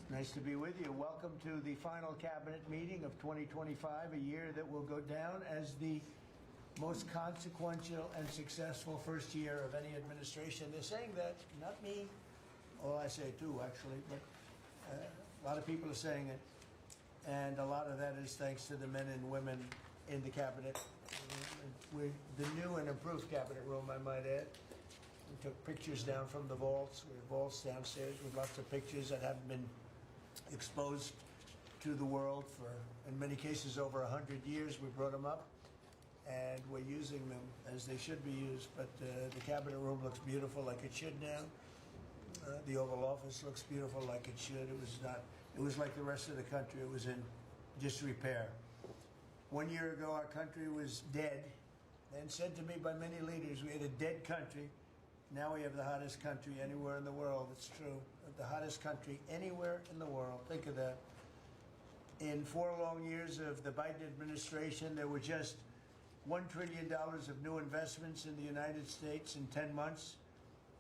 Nice to be with you. Welcome to the final cabinet meeting of 2025, a year that will go down as the most consequential and successful first year of any administration. They're saying that, not me. Well, I say it too, actually, but a lot of people are saying it. And a lot of that is thanks to the men and women in the cabinet. We're the new and improved cabinet room, I might add. We took pictures down from the vaults. We have vaults downstairs with lots of pictures that haven't been exposed to the world for, in many cases, over 100 years. We brought them up, and we're using them as they should be used. But the cabinet room looks beautiful, like it should now. The Oval Office looks beautiful, like it should. It was not. It was like the rest of the country. It was in disrepair. 1 year ago, our country was dead, and said to me by many leaders, we had a dead country. Now we have the hottest country anywhere in the world. It's true. The hottest country anywhere in the world. Think of that. In 4 long years of the Biden administration, there were just $1 trillion of new investments in the United States in 10 months.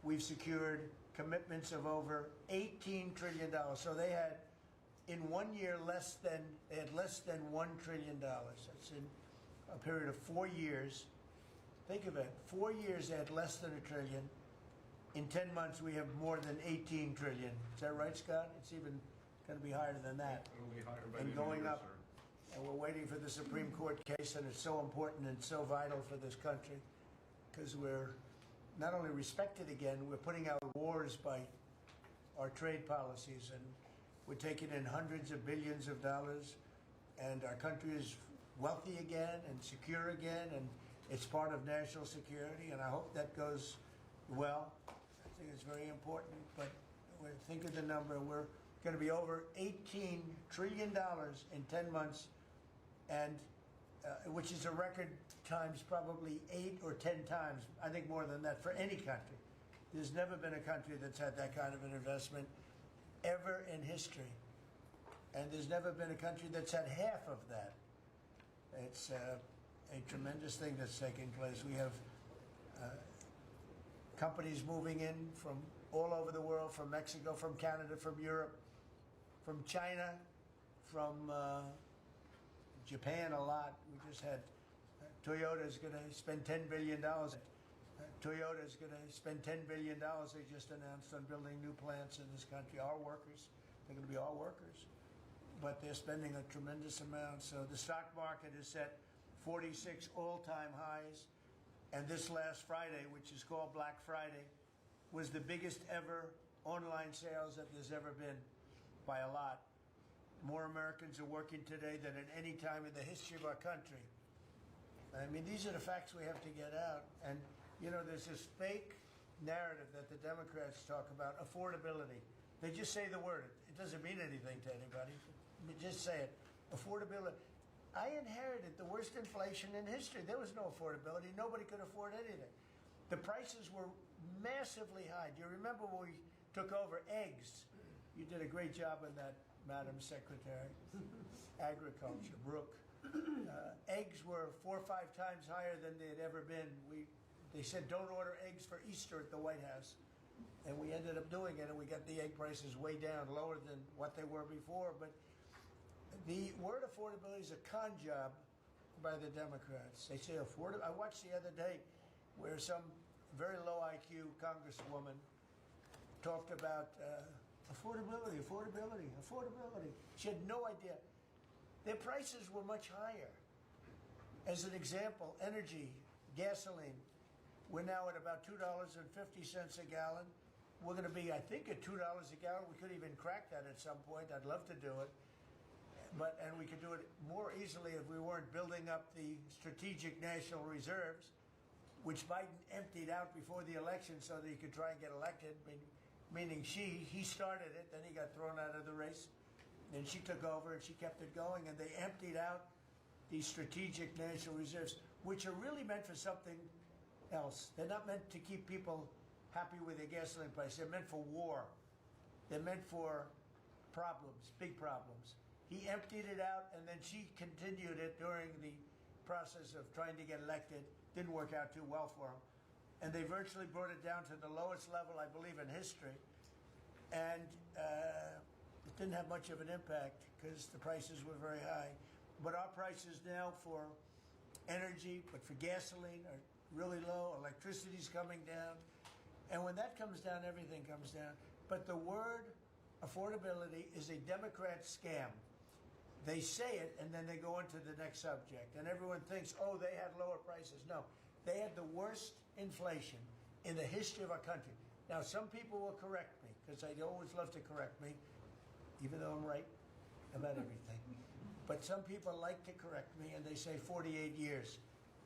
We've secured commitments of over $18 trillion. So they had, in 1 year, less than $1 trillion. That's in a period of 4 years. Think of it. 4 years, they had less than $1 trillion. In 10 months, we have more than $18 trillion. Is that right, Scott? It's even going to be higher than that. It'll be higher by and the going year, up. sir. And we're waiting for the Supreme Court case, and it's so important and so vital for this country because we're not only respected again, we're putting out wars by our trade policies, and we're taking in hundreds of billions of dollars, and our country is wealthy again and secure again, and it's part of national security, and I hope that goes well. I think it's very important, but think of the number. We're going to be over $18 trillion in 10 months, and which is a record times probably 8 or 10 times, I think more than that, for any country. There's never been a country that's had that kind of an investment ever in history, and there's never been a country that's had half of that. It's a tremendous thing that's taking place. We have companies moving in from all over the world, from Mexico, from Canada, from Europe, from China, from Japan a lot. We just had Toyota's going to spend $10 billion. Toyota's going to spend $10 billion, they just announced, on building new plants in this country. Our workers, they're going to be our workers. But they're spending a tremendous amount. So the stock market is set 46 all-time highs. And this last Friday, which is called Black Friday, was the biggest ever online sales that there's ever been by a lot. More Americans are working today than at any time in the history of our country. I mean, these are the facts we have to get out. And, you know, there's this fake narrative that the Democrats talk about, affordability. They just say the word. It doesn't mean anything to anybody. Just say it. Affordability. I inherited the worst inflation in history. There was no affordability. Nobody could afford anything. The prices were massively high. Do you remember when we took over eggs? You did a great job on that, Madam Secretary. Agriculture, Brooke. Eggs were 4 or 5 times higher than they had ever been. They said don't order eggs for Easter at the White House. And we ended up doing it, and we got the egg prices way down, lower than what they were before. But the word affordability is a con job by the Democrats. They say affordable. I watched the other day where some very low IQ congresswoman talked about affordability. She had no idea. Their prices were much higher. As an example, energy, gasoline, we're now at about $2.50 a gallon. We're going to be, I think, at $2 a gallon. We could even crack that at some point. I'd love to do it. And we could do it more easily if we weren't building up the strategic national reserves, which Biden emptied out before the election so that he could try and get elected, meaning he started it, then he got thrown out of the race, then she took over and she kept it going, and they emptied out these strategic national reserves, which are really meant for something else. They're not meant to keep people happy with their gasoline price. They're meant for war. They're meant for problems, big problems. He emptied it out, and then she continued it during the process of trying to get elected. Didn't work out too well for him. And they virtually brought it down to the lowest level, I believe, in history. And it didn't have much of an impact because the prices were very high. But our prices now for energy, but for gasoline are really low. Electricity's coming down. And when that comes down, everything comes down. But the word affordability is a Democrat scam. They say it and then they go into the next subject. And everyone thinks, oh, they had lower prices. No, they had the worst inflation in the history of our country. Now, some people will correct me because I always love to correct me, even though I'm right about everything. But some people like to correct me and they say 48 years.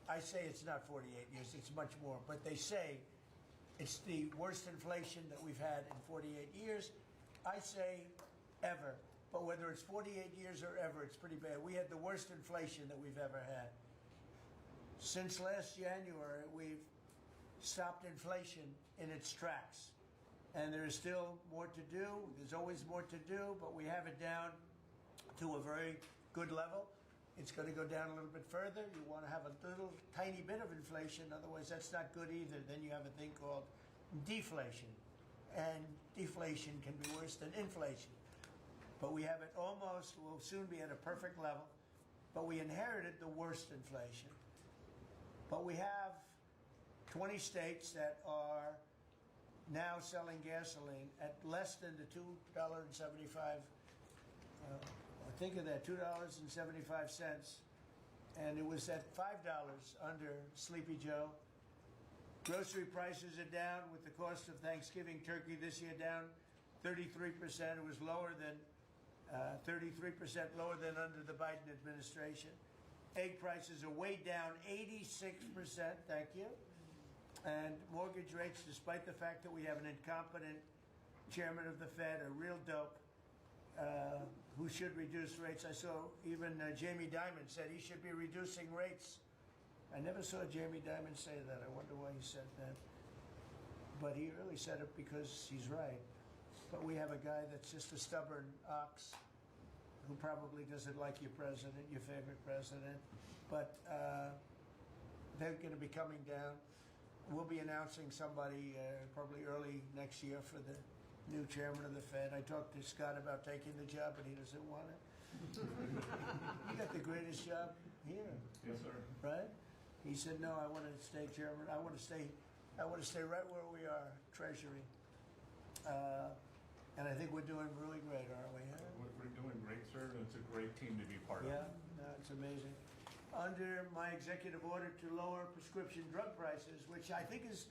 I say it's not 48 years, it's much more. But they say it's the worst inflation that we've had in 48 years. I say ever. But whether it's 48 years or ever, it's pretty bad. We had the worst inflation that we've ever had. Since last January, we've stopped inflation in its tracks. And there is still more to do. There's always more to do, but we have it down to a very good level. It's going to go down a little bit further. You want to have a little tiny bit of inflation. Otherwise, that's not good either. Then you have a thing called deflation. And deflation can be worse than inflation. But we have it almost, we'll soon be at a perfect level. But we inherited the worst inflation. But we have 20 states that are now selling gasoline at less than the $2.75. Think of that, $2.75. And it was at $5 under Sleepy Joe. Grocery prices are down with the cost of Thanksgiving turkey this year down 33%. It was lower than 33% lower than under the Biden administration. Egg prices are way down 86%, thank you. And mortgage rates, despite the fact that we have an incompetent chairman of the Fed, a real dope, who should reduce rates. I saw even Jamie Dimon said he should be reducing rates. I never saw Jamie Dimon say that. I wonder why he said that. But he really said it because he's right. But we have a guy that's just a stubborn ox who probably doesn't like your president, your favorite president. But they're going to be coming down. We'll be announcing somebody probably early next year for the new chairman of the Fed. I talked to Scott about taking the job, but he doesn't want it. You got the greatest job here. Yes, sir. Right? He said, no, I want to stay chairman. I want to stay right where we are, Treasury. And I think we're doing really great, aren't we? Huh? We're doing great, sir. It's a great team to be part of. Yeah, no, it's amazing. Under my executive order to lower prescription drug prices, which I think is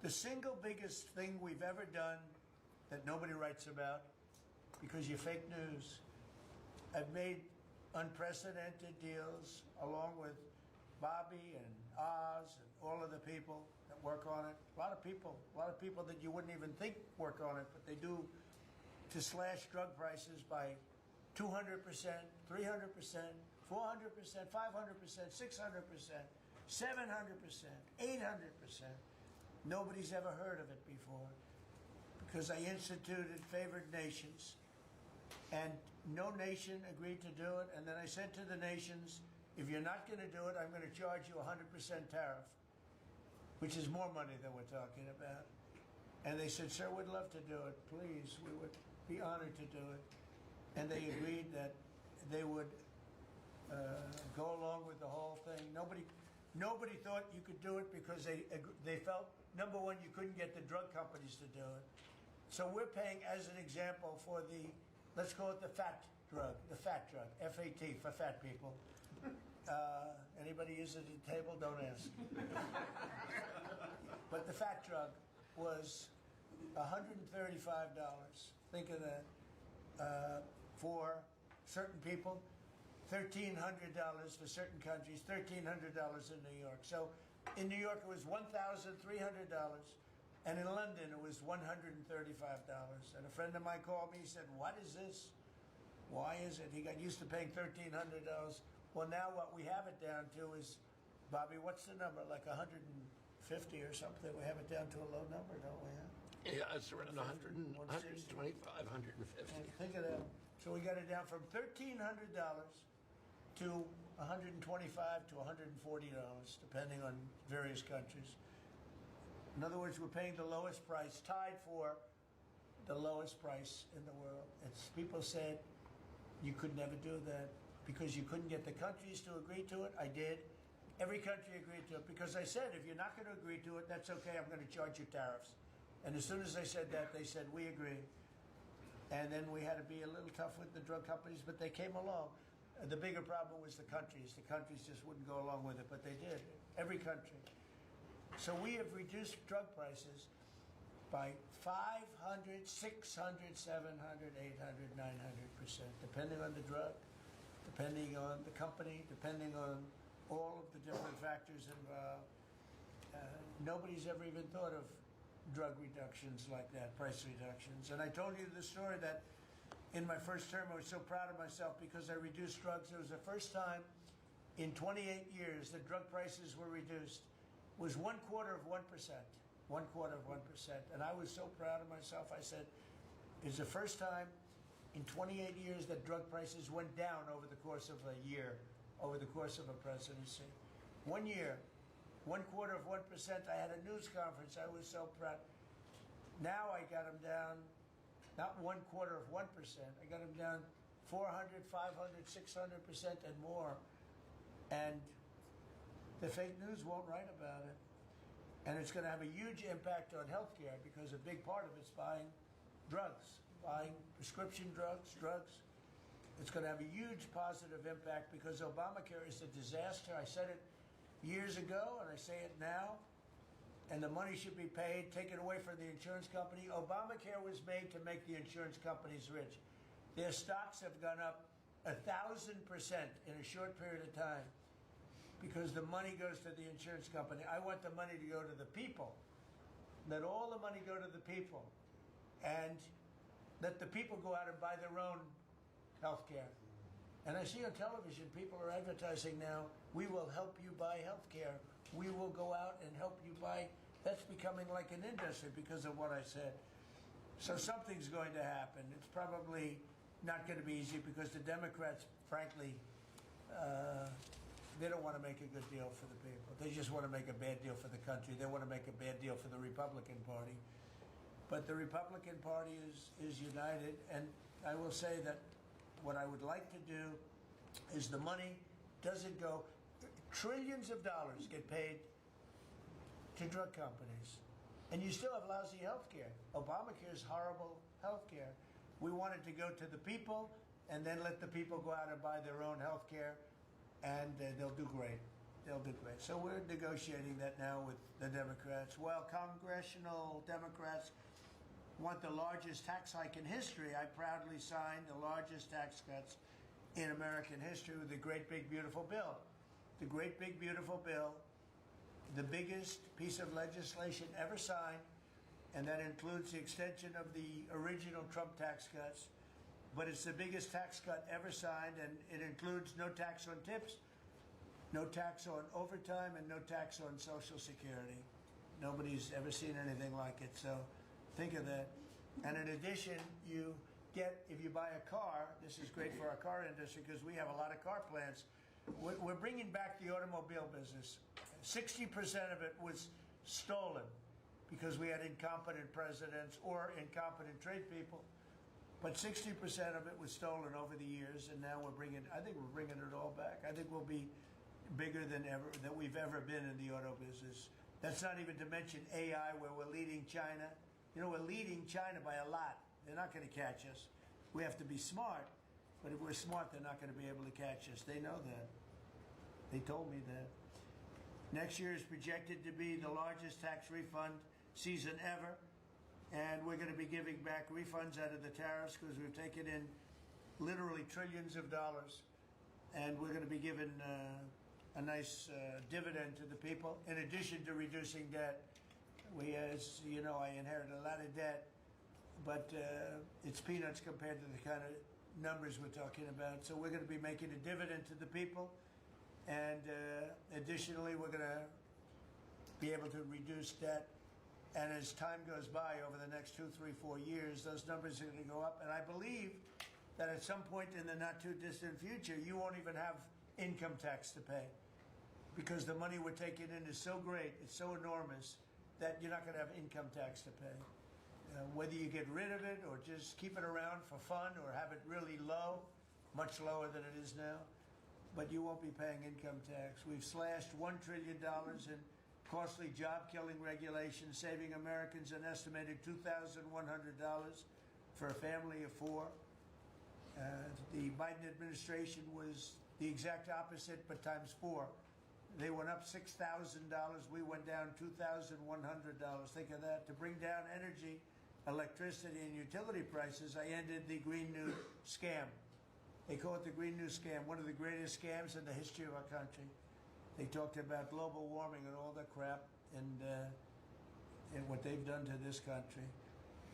the single biggest thing we've ever done that nobody writes about because you're fake news. I've made unprecedented deals along with Bobby and Oz and all of the people that work on it. A lot of people that you wouldn't even think work on it, but they do, to slash drug prices by 200%, 300%, 400%, 500%, 600%, 700%, 800%. Nobody's ever heard of it before because I instituted favored nations and no nation agreed to do it. And then I said to the nations, if you're not going to do it, I'm going to charge you 100% tariff, which is more money than we're talking about. And they said, sir, we'd love to do it. Please, we would be honored to do it. And they agreed that they would go along with the whole thing. Nobody thought you could do it because they felt, number one, you couldn't get the drug companies to do it. So we're paying, as an example, for the, let's call it the fat drug, F-A-T, for fat people. Anybody use it at the table? Don't ask. But the fat drug was $135. Think of that. For certain people, $1,300 for certain countries, $1,300 in New York. So in New York it was $1,300, and in London it was $135. And a friend of mine called me, he said, what is this? Why is it? He got used to paying $1,300. Well, now what we have it down to is, Bobby, what's the number? Like 150 or something? We have it down to a low number, don't we? Huh? Yeah, it's around 100, 125, 150. And think of that. So we got it down from $1,300 to $125 to $140, depending on various countries. In other words, we're paying the lowest price, tied for the lowest price in the world. People said you could never do that because you couldn't get the countries to agree to it. I did. Every country agreed to it because I said, if you're not going to agree to it, that's okay. I'm going to charge you tariffs. And as soon as I said that, they said, we agree. And then we had to be a little tough with the drug companies, but they came along. The bigger problem was the countries. The countries just wouldn't go along with it, but they did. Every country. So we have reduced drug prices by 500, 600, 700, 800, 900%, depending on the drug, depending on the company, depending on all of the different factors involved. Nobody's ever even thought of drug reductions like that, price reductions. And I told you the story that in my first term, I was so proud of myself because I reduced drugs. It was the first time in 28 years that drug prices were reduced. It was 1/4 of 1%. 1/4 of 1%. And I was so proud of myself. I said, it's the first time in 28 years that drug prices went down over the course of a year, over the course of a presidency. 1 year, 1/4 of 1%. I had a news conference. I was so proud. Now I got them down, not 1/4 of 1%. I got them down 400, 500, 600% and more. And the fake news won't write about it. And it's going to have a huge impact on healthcare because a big part of it's buying drugs, buying prescription drugs. It's going to have a huge positive impact because Obamacare is a disaster. I said it years ago and I say it now. And the money should be paid, taken away from the insurance company. Obamacare was made to make the insurance companies rich. Their stocks have gone up 1,000% in a short period of time because the money goes to the insurance company. I want the money to go to the people. Let all the money go to the people. And let the people go out and buy their own health care. And I see on television, people are advertising now, we will help you buy health care. We will go out and help you buy. That's becoming like an industry because of what I said. So something's going to happen. It's probably not going to be easy because the Democrats, frankly, they don't want to make a good deal for the people. They just want to make a bad deal for the country. They want to make a bad deal for the Republican Party. But the Republican Party is united. And I will say that what I would like to do is the money doesn't go. Trillions of dollars get paid to drug companies. And you still have lousy health care. Obamacare is horrible health care. We want it to go to the people and then let the people go out and buy their own health care and they'll do great. They'll do great. So we're negotiating that now with the Democrats. While congressional Democrats want the largest tax hike in history, I proudly signed the largest tax cuts in American history with the Great Big Beautiful Bill. The Great Big Beautiful Bill, the biggest piece of legislation ever signed, and that includes the extension of the original Trump tax cuts, but it's the biggest tax cut ever signed, and it includes no tax on tips, no tax on overtime, and no tax on Social Security. Nobody's ever seen anything like it, so think of that. And in addition, you get, if you buy a car, this is great for our car industry because we have a lot of car plants. We're bringing back the automobile business. 60% of it was stolen because we had incompetent presidents or incompetent trade people. But 60% of it was stolen over the years, and now I think we're bringing it all back. I think we'll be bigger than we've ever been in the auto business. That's not even to mention AI, where we're leading China. You know, we're leading China by a lot. They're not going to catch us. We have to be smart. But if we're smart, they're not going to be able to catch us. They know that. They told me that. Next year is projected to be the largest tax refund season ever. And we're going to be giving back refunds out of the tariffs because we've taken in literally trillions of dollars. And we're going to be giving a nice dividend to the people. In addition to reducing debt, as you know, I inherited a lot of debt. But it's peanuts compared to the kind of numbers we're talking about. So we're going to be making a dividend to the people. And additionally, we're going to be able to reduce debt. And as time goes by over the next 2, 3, 4 years, those numbers are going to go up. And I believe that at some point in the not too distant future, you won't even have income tax to pay. Because the money we're taking in is so great, it's so enormous, that you're not going to have income tax to pay. Whether you get rid of it or just keep it around for fun or have it really low, much lower than it is now, but you won't be paying income tax. We've slashed $1 trillion in costly job-killing regulations, saving Americans an estimated $2,100 for a family of four. The Biden administration was the exact opposite, but times four. They went up $6,000. We went down $2,100. Think of that. To bring down energy, electricity, and utility prices, I ended the Green New Scam. They call it the Green New Scam, one of the greatest scams in the history of our country. They talked about global warming and all that crap, and what they've done to this country.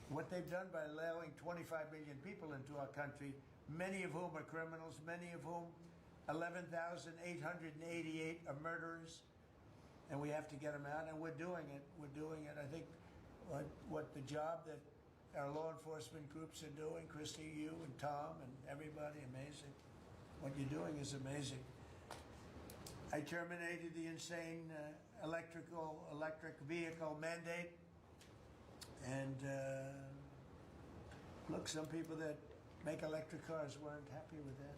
What they've done by allowing 25 million people into our country, many of whom are criminals, many of whom 11,888 are murderers, and we have to get them out, and we're doing it. We're doing it. I think what the job that our law enforcement groups are doing, Christy, you and Tom and everybody, amazing. What you're doing is amazing. I terminated the insane electric vehicle mandate, and look, some people that make electric cars weren't happy with that.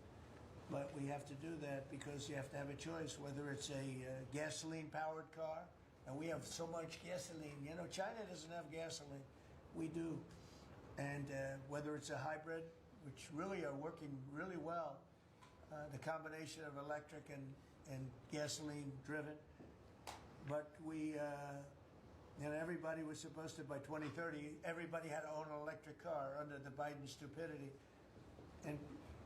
But we have to do that because you have to have a choice, whether it's a gasoline-powered car, and we have so much gasoline. You know, China doesn't have gasoline. We do. And whether it's a hybrid, which really are working really well, the combination of electric and gasoline-driven. But we, everybody was supposed to, by 2030, everybody had to own an electric car under the Biden stupidity. And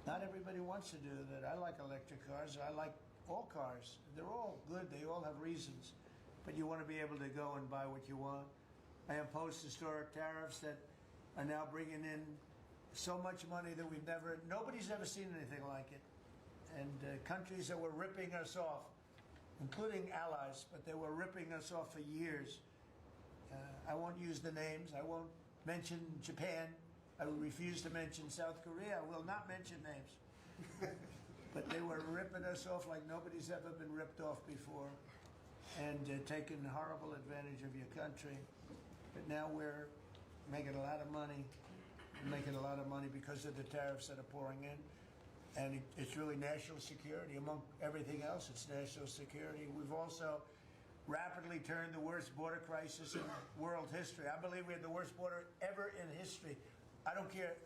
not everybody wants to do that. I like electric cars. I like all cars. They're all good. They all have reasons. But you want to be able to go and buy what you want. I opposed historic tariffs that are now bringing in so much money that nobody's ever seen anything like it. And countries that were ripping us off, including allies, but they were ripping us off for years. I won't use the names. I won't mention Japan. I refuse to mention South Korea. I will not mention names. But they were ripping us off like nobody's ever been ripped off before, and taking horrible advantage of your country. But now we're making a lot of money, because of the tariffs that are pouring in. And it's really national security. Among everything else, it's national security. We've also rapidly turned the worst border crisis in world history. I believe we had the worst border ever in history. I don't care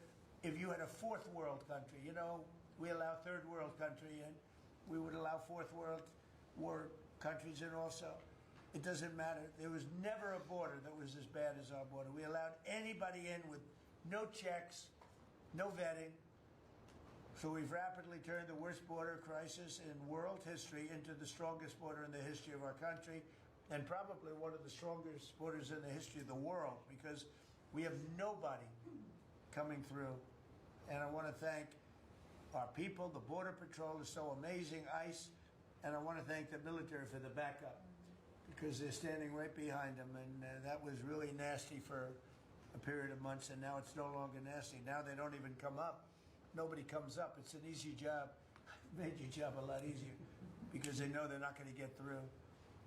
if you had a fourth world country. You know, we allow third world country in. We would allow fourth world war countries in also. It doesn't matter. There was never a border that was as bad as our border. We allowed anybody in with no checks, no vetting. So we've rapidly turned the worst border crisis in world history into the strongest border in the history of our country, and probably one of the strongest borders in the history of the world, because we have nobody coming through. And I want to thank our people. The Border Patrol is so amazing, ICE, and I want to thank the military for the backup, because they're standing right behind them. And that was really nasty for a period of months, and now it's no longer nasty. Now they don't even come up. Nobody comes up. It's an easy job. Made your job a lot easier, because they know they're not going to get through.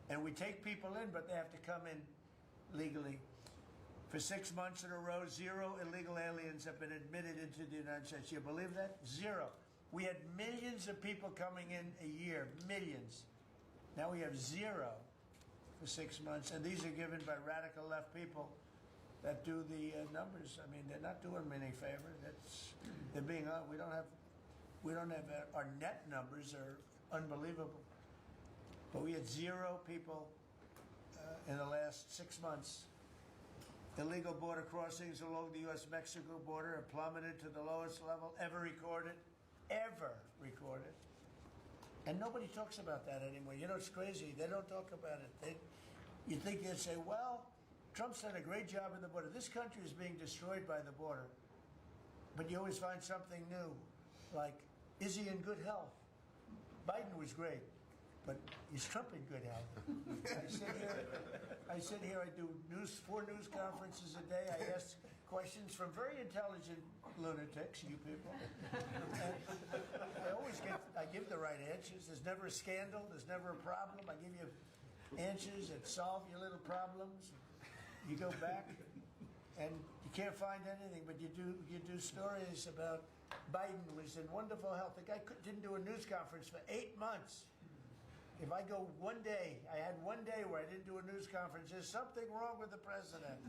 And we take people in, but they have to come in legally. For 6 months in a row, 0 illegal aliens have been admitted into the United States. You believe that? 0. We had millions of people coming in a year, millions. Now we have 0 for 6 months, and these are given by radical left people that do the numbers. I mean, they're not doing them any favor. They're being we don't have our net numbers are unbelievable. But we had 0 people in the last 6 months. Illegal border crossings along the U.S.-Mexico border have plummeted to the lowest level ever recorded. And nobody talks about that anymore. You know, it's crazy. They don't talk about it. You think they'd say, well, Trump's done a great job in the border. This country is being destroyed by the border. But you always find something new, like, is he in good health? Biden was great, but is Trump in good health? I sit here, I do 4 news conferences a day. I ask questions from very intelligent lunatics, you people. And I give the right answers. There's never a scandal. There's never a problem. I give you answers that solve your little problems. You go back. and you can't find anything, but you do stories about Biden was in wonderful health. The guy didn't do a news conference for 8 months. If I go one day, I had one day where I didn't do a news conference. There's something wrong with the president.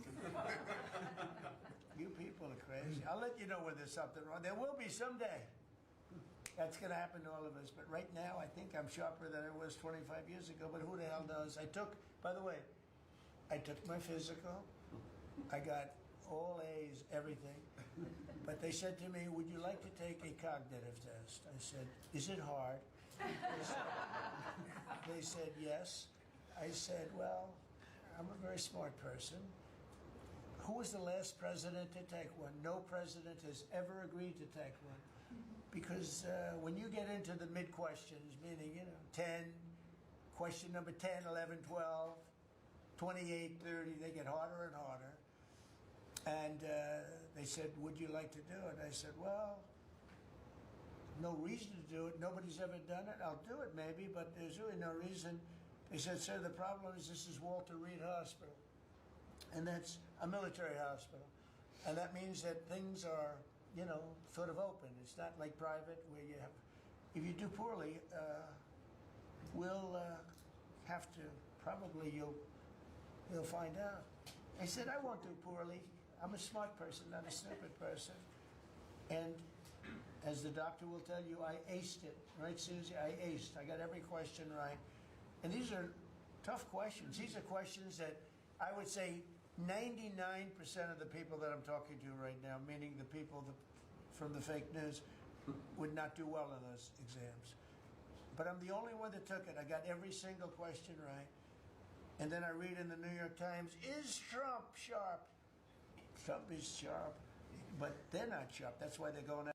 You people are crazy. I'll let you know when there's something wrong. There will be someday. That's going to happen to all of us. But right now, I think I'm sharper than I was 25 years ago. But who the hell knows? By the way, I took my physical. I got all A's, everything. But they said to me, would you like to take a cognitive test? I said, is it hard? They said, yes. I said, well, I'm a very smart person. Who was the last president to take one? No president has ever agreed to take one. Because when you get into the mid-questions, meaning, 10, question number 10, 11, 12, 28, 30, they get harder and harder. And they said, would you like to do it? I said, well, no reason to do it. Nobody's ever done it. I'll do it maybe, but there's really no reason. They said, sir, the problem is this is Walter Reed Hospital. And that's a military hospital. And that means that things are, sort of open. It's not like private where you have, if you do poorly, we'll have to, probably you'll find out. I said, I won't do poorly. I'm a smart person, not a stupid person. And as the doctor will tell you, I aced it. Right, Susie? I aced. I got every question right. And these are tough questions. These are questions that I would say 99% of the people that I'm talking to right now, meaning the people from the fake news, would not do well in those exams. But I'm the only one that took it. I got every single question right. And then I read in the New York Times, is Trump sharp? Trump is sharp, but they're not sharp. That's why they're going out.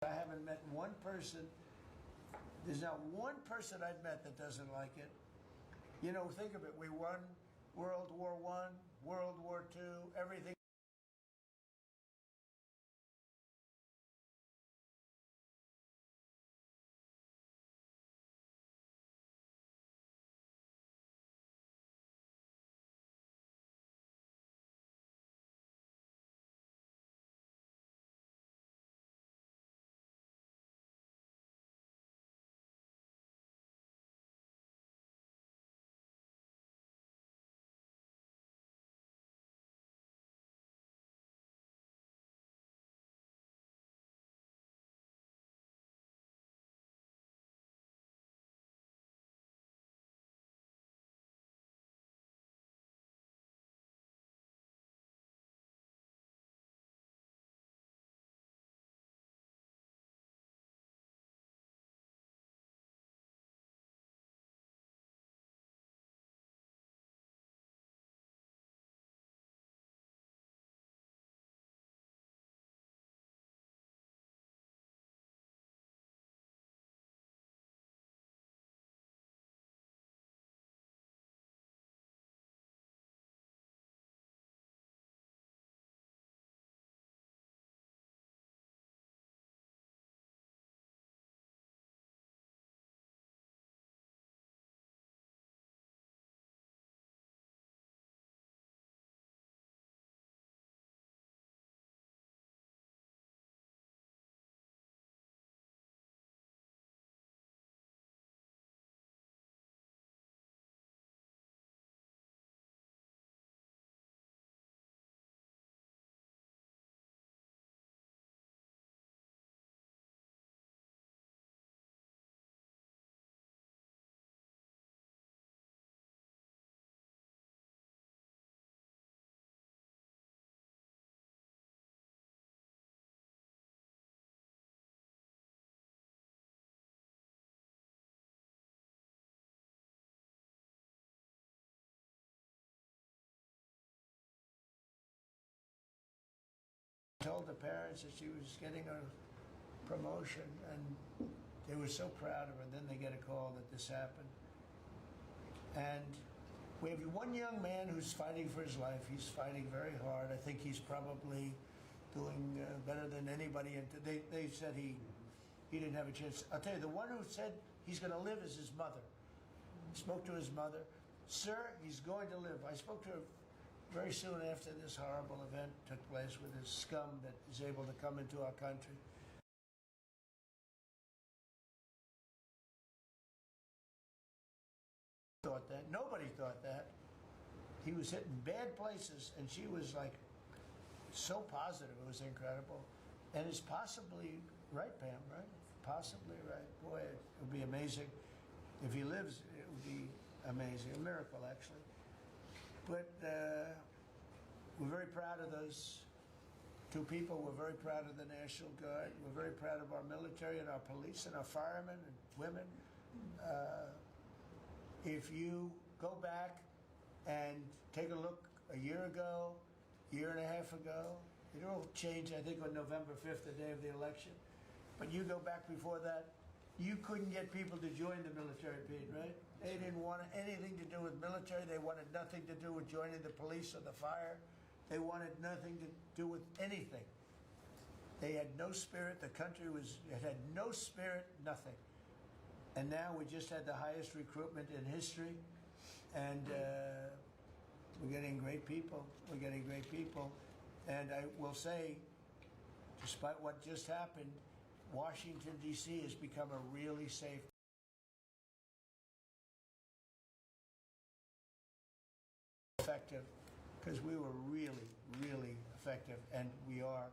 I haven't met one person, there's not one person I've met that doesn't like it. Think of it. We won World War I, World War II, everything. told the parents that she was getting a promotion, and they were so proud of her. And then they get a call that this happened. And we have one young man who's fighting for his life. He's fighting very hard. I think he's probably doing better than anybody. And they said he didn't have a chance. I'll tell you, the one who said he's going to live is his mother. He spoke to his mother. Sir, he's going to live. I spoke to her very soon after this horrible event took place with this scum that is able to come into our country. Thought that. Nobody thought that. He was hitting bad places, and she was like so positive. It was incredible. And it's possibly right, Pam, right? Possibly right. Boy, it would be amazing. If he lives, it would be amazing. A miracle, actually. But we're very proud of those two people. We're very proud of the National Guard. We're very proud of our military and our police and our firemen and women. If you go back and take a look a year ago, year and a half ago, it'll change, I think, on November 5th, the day of the election. But you go back before that, you couldn't get people to join the military, Pete, right? They didn't want anything to do with military. They wanted nothing to do with joining the police or the fire. They wanted nothing to do with anything. They had no spirit. The country had no spirit, nothing. And now we just had the highest recruitment in history. And we're getting great people. We're getting great people. And I will say, despite what just happened, Washington, D.C. has become a really safe effective, because we were really, really effective, and we are.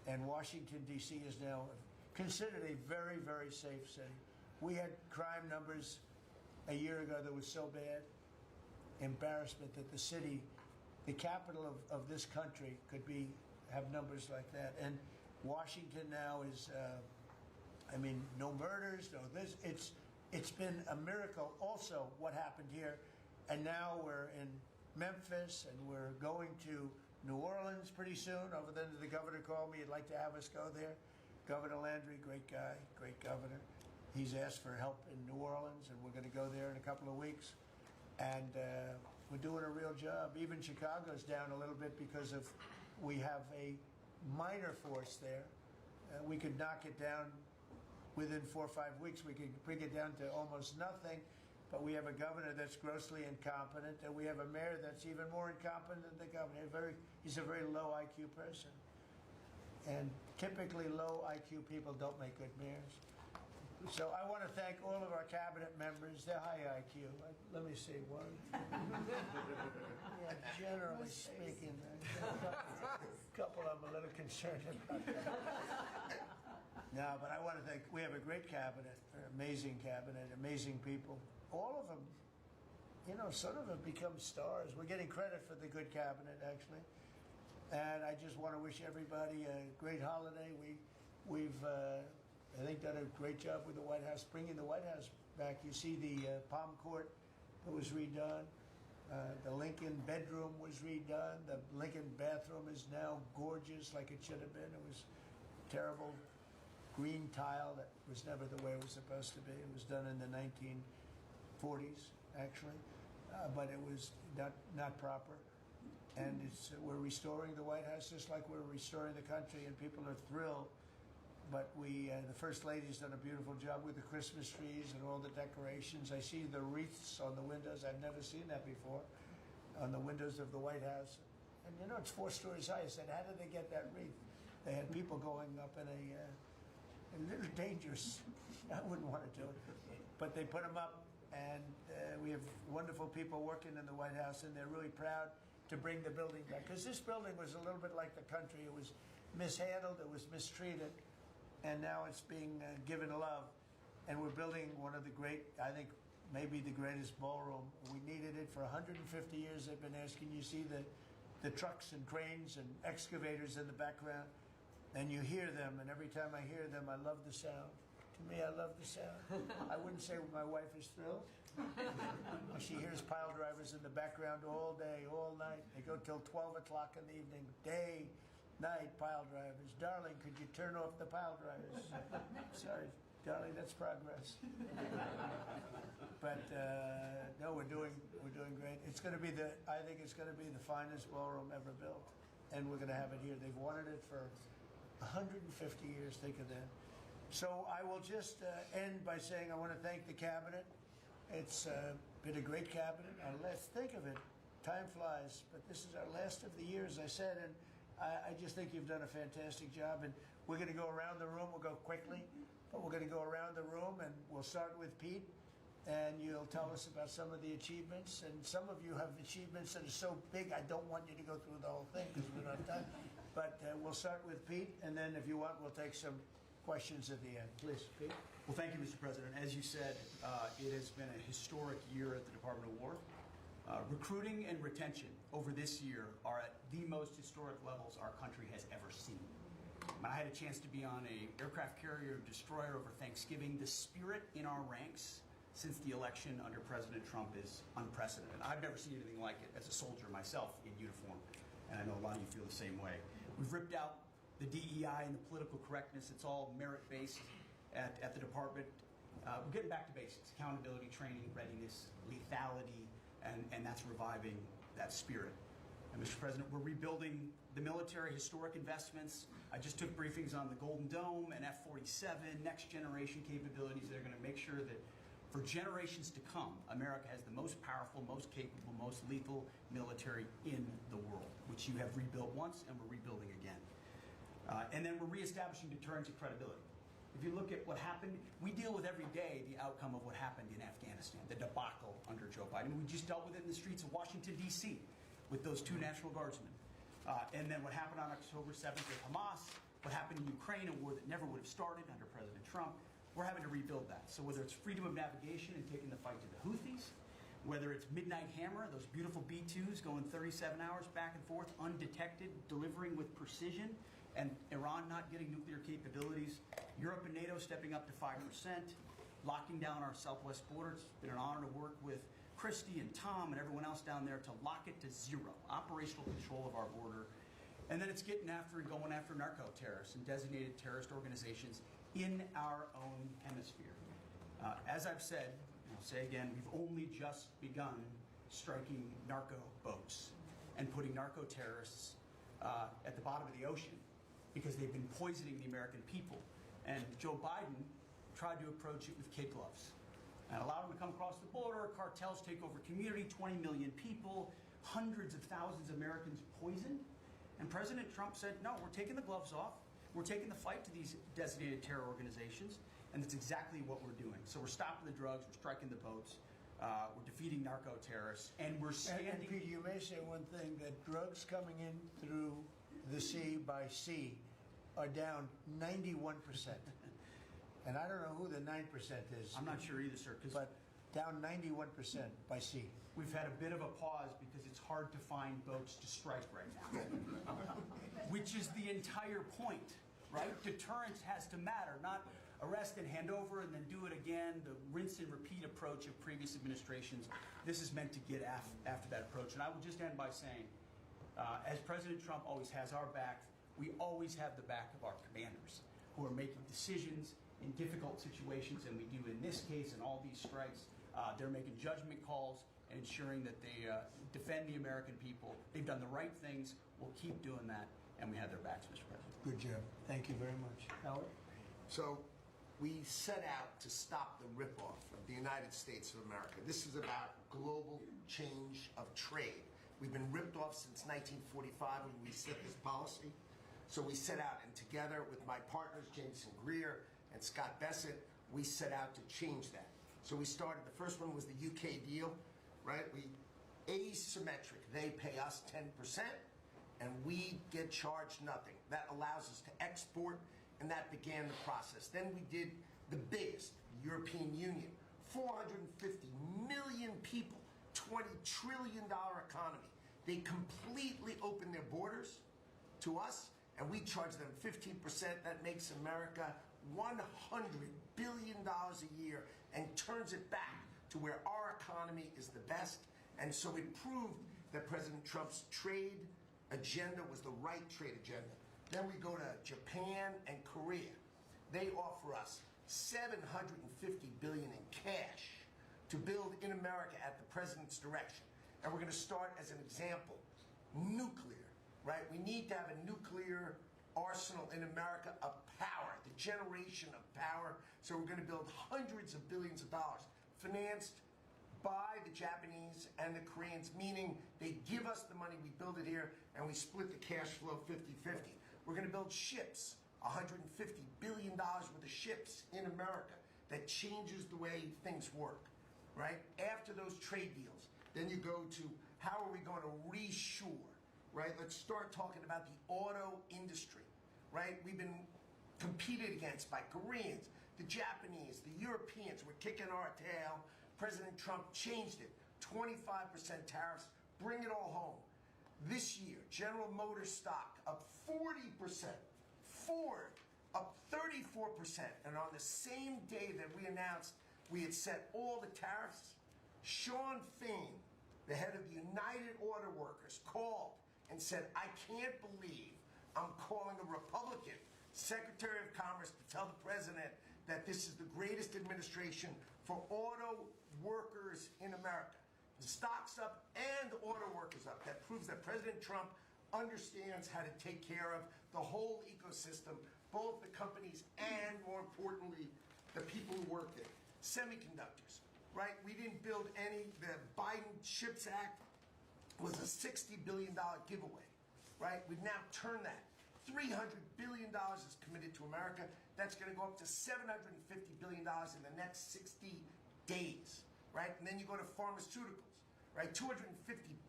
And Washington, D.C. is now considered a very, very safe city. We had crime numbers a year ago that was so bad, embarrassment, that the city, the capital of this country, could have numbers like that. And Washington now is, no murders, no this. It's been a miracle also what happened here. And now we're in Memphis, and we're going to New Orleans pretty soon. Over then, the governor called me. He'd like to have us go there. Governor Landry, great guy, great governor. He's asked for help in New Orleans, and we're going to go there in a couple of weeks. And we're doing a real job. Even Chicago's down a little bit because we have a minor force there. We could knock it down within 4 or 5 weeks. We could bring it down to almost nothing. But we have a governor that's grossly incompetent, and we have a mayor that's even more incompetent than the governor. He's a very low IQ person. And typically low IQ people don't make good mayors. So I want to thank all of our cabinet members. They're high IQ. Let me see, one. Yeah, generally speaking, a couple of them a little concerned about that. No, but I want to thank, we have a great cabinet, amazing people. All of them, sort of have become stars. We're getting credit for the good cabinet, actually. And I just want to wish everybody a great holiday. We've I think, done a great job with the White House, bringing the White House back. You see the Palm Court that was redone. The Lincoln bedroom was redone. The Lincoln bathroom is now gorgeous, like it should have been. It was terrible green tile that was never the way it was supposed to be. It was done in the 1940s, actually, but it was not proper. And we're restoring the White House just like we're restoring the country, and people are thrilled. But the First Lady's done a beautiful job with the Christmas trees and all the decorations. I see the wreaths on the windows. I've never seen that before, on the windows of the White House. And it's 4 stories high. I said, how did they get that wreath? They had people going up in a little dangerous. I wouldn't want to do it. But they put them up, and we have wonderful people working in the White House, and they're really proud to bring the building back. Because this building was a little bit like the country. It was mishandled. It was mistreated. And now it's being given love. And we're building one of the great, I think, maybe the greatest ballroom. We needed it for 150 years. They've been asking. You see the trucks and cranes and excavators in the background. And you hear them, and every time I hear them, I love the sound. To me, I love the sound. I wouldn't say my wife is thrilled. She hears pile drivers in the background all day, all night. They go till 12 o'clock in the evening, day, night, pile drivers. Darling, could you turn off the pile drivers? Sorry, darling, that's progress. But no, we're doing great. It's going to be I think it's going to be the finest ballroom ever built, and we're going to have it here. They've wanted it for 150 years. Think of that. So I will just end by saying I want to thank the cabinet. It's been a great cabinet. Let's think of it. Time flies, but this is our last of the year, as I said, and I just think you've done a fantastic job. And we're going to go around the room. We'll go quickly, but we're going to go around the room, and we'll start with Pete. And you'll tell us about some of the achievements. And some of you have achievements that are so big, I don't want you to go through the whole thing because we don't have time. But we'll start with Pete, and then if you want, we'll take some questions at the end. Please, Pete. Well, thank you, Mr. President. As you said, it has been a historic year at the Department of War. Recruiting and retention over this year are at the most historic levels our country has ever seen. I had a chance to be on an aircraft carrier destroyer over Thanksgiving. The spirit in our ranks since the election under President Trump is unprecedented. I've never seen anything like it as a soldier myself in uniform, and I know a lot of you feel the same way. We've ripped out the DEI and the political correctness. It's all merit-based at the department. We're getting back to basics: accountability, training, readiness, lethality, and that's reviving that spirit. And Mr. President, we're rebuilding the military, historic investments. I just took briefings on the Golden Dome and F-47, next generation capabilities that are going to make sure that for generations to come, America has the most powerful, most capable, most lethal military in the world, which you have rebuilt once and we're rebuilding again. And then we're reestablishing deterrence and credibility. If you look at what happened, we deal with every day the outcome of what happened in Afghanistan, the debacle under Joe Biden. We just dealt with it in the streets of Washington, D.C. with those 2 National Guardsmen. And then what happened on October 7th with Hamas, what happened in Ukraine, a war that never would have started under President Trump. We're having to rebuild that. So whether it's freedom of navigation and taking the fight to the Houthis, whether it's Midnight Hammer, those beautiful B-2s going 37 hours back and forth, undetected, delivering with precision, and Iran not getting nuclear capabilities, Europe and NATO stepping up to 5%, locking down our southwest border. It's been an honor to work with Christy and Tom and everyone else down there to lock it to 0, operational control of our border. And then it's getting after and going after narco-terrorists and designated terrorist organizations in our own hemisphere. As I've said, and I'll say again, we've only just begun striking narco boats and putting narco terrorists at the bottom of the ocean because they've been poisoning the American people. And Joe Biden tried to approach it with kid gloves and allow them to come across the border. Cartels take over community, 20 million people, hundreds of thousands of Americans poisoned. And President Trump said, no, we're taking the gloves off. We're taking the fight to these designated terror organizations, and that's exactly what we're doing. So we're stopping the drugs, we're striking the boats, we're defeating narco-terrorists, and we're standing... And Pete, you may say one thing, that drugs coming in through the sea by sea are down 91%. And I don't know who the 9% is. I'm not sure either, sir. But down 91% by sea. We've had a bit of a pause because it's hard to find boats to strike right now. Which is the entire point, right? Deterrence has to matter, not arrest and hand over and then do it again, the rinse and repeat approach of previous administrations. This is meant to get after that approach. And I will just end by saying, as President Trump always has our back, we always have the back of our commanders who are making decisions in difficult situations, and we do in this case and all these strikes. They're making judgment calls and ensuring that they defend the American people. They've done the right things. We'll keep doing that, and we have their backs, Mr. President. Good job. Thank you very much. Howard? So we set out to stop the ripoff of the United States of America. This is about global change of trade. We've been ripped off since 1945 when we set this policy. So we set out, and together with my partners, Jameson Greer and Scott Bessent, we set out to change that. So we started, the first one was the UK deal, right? We asymmetric. They pay us 10%, and we get charged nothing. That allows us to export, and that began the process. Then we did the biggest, the European Union, 450 million people, $20 trillion economy. They completely opened their borders to us, and we charge them 15%. That makes America $100 billion a year and turns it back to where our economy is the best. And so it proved that President Trump's trade agenda was the right trade agenda. Then we go to Japan and Korea. They offer us $750 billion in cash to build in America at the president's direction. And we're going to start as an example, nuclear, right? We need to have a nuclear arsenal in America of power, the generation of power. So we're going to build hundreds of billions of dollars, financed by the Japanese and the Koreans, meaning they give us the money, we build it here, and we split the cash flow 50-50. We're going to build ships, $150 billion worth of ships in America that changes the way things work, right? After those trade deals, then you go to how are we going to reshore, right? Let's start talking about the auto industry, right? We've been competed against by Koreans, the Japanese, the Europeans. We're kicking our tail. President Trump changed it. 25% tariffs, bring it all home. This year, General Motors stock up 40%. Ford up 34%. And on the same day that we announced we had set all the tariffs, Sean Fain, the head of the United Auto Workers, called and said, I can't believe I'm calling a Republican Secretary of Commerce to tell the president that this is the greatest administration for auto workers in America. The stock's up and the auto workers up. That proves that President Trump understands how to take care of the whole ecosystem, both the companies and, more importantly, the people who work there. Semiconductors, right? We didn't build any. The Biden CHIPS Act was a $60 billion giveaway, right? We've now turned that. $300 billion is committed to America. That's going to go up to $750 billion in the next 60 days, right? And then you go to pharmaceuticals, right? $250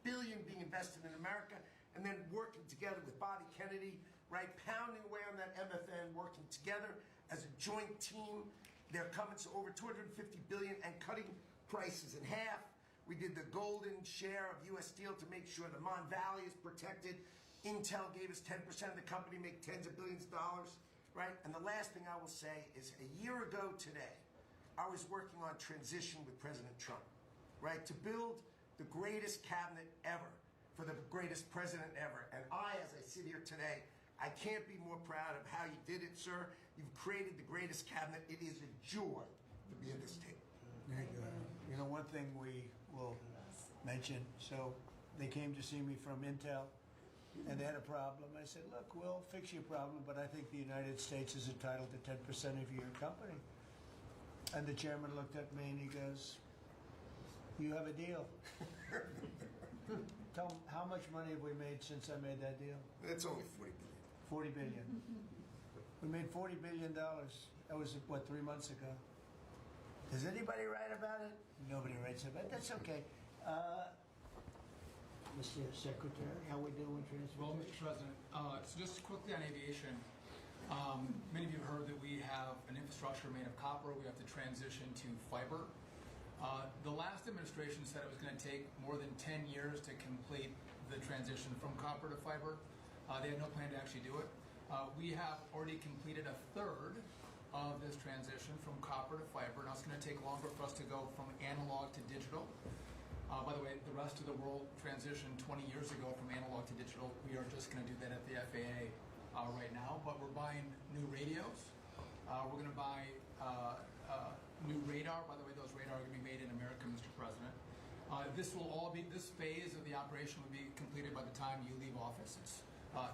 billion being invested in America, and then working together with Bobby Kennedy, right? Pounding away on that MFN, working together as a joint team. They're coming to over $250 billion and cutting prices in half. We did the golden share of U.S. Steel to make sure the Mon Valley is protected. Intel gave us 10% of the company, make tens of billions of dollars, right? And the last thing I will say is a year ago today, I was working on transition with President Trump, right? To build the greatest cabinet ever for the greatest president ever. And I, as I sit here today, I can't be more proud of how you did it, sir. You've created the greatest cabinet. It is a joy to be at this table. Very good. You know, one thing we will mention, so they came to see me from Intel, and they had a problem. I said, look, we'll fix your problem, but I think the United States is entitled to 10% of your company. And the chairman looked at me and he goes, you have a deal. Tell him, how much money have we made since I made that deal? It's only $40 billion. $40 billion. We made $40 billion. That was, what, 3 months ago? Does anybody write about it? Nobody writes about it. That's okay. Mr. Secretary, how we doing with transportation? Well, Mr. President, so just quickly on aviation, many of you have heard that we have an infrastructure made of copper. We have to transition to fiber. The last administration said it was going to take more than 10 years to complete the transition from copper to fiber. They had no plan to actually do it. We have already completed a third of this transition from copper to fiber. Now it's going to take longer for us to go from analog to digital. By the way, the rest of the world transitioned 20 years ago from analog to digital. We are just going to do that at the FAA right now. But we're buying new radios. We're going to buy new radar. By the way, those radar are going to be made in America, Mr. President. This phase of the operation will be completed by the time you leave office. It's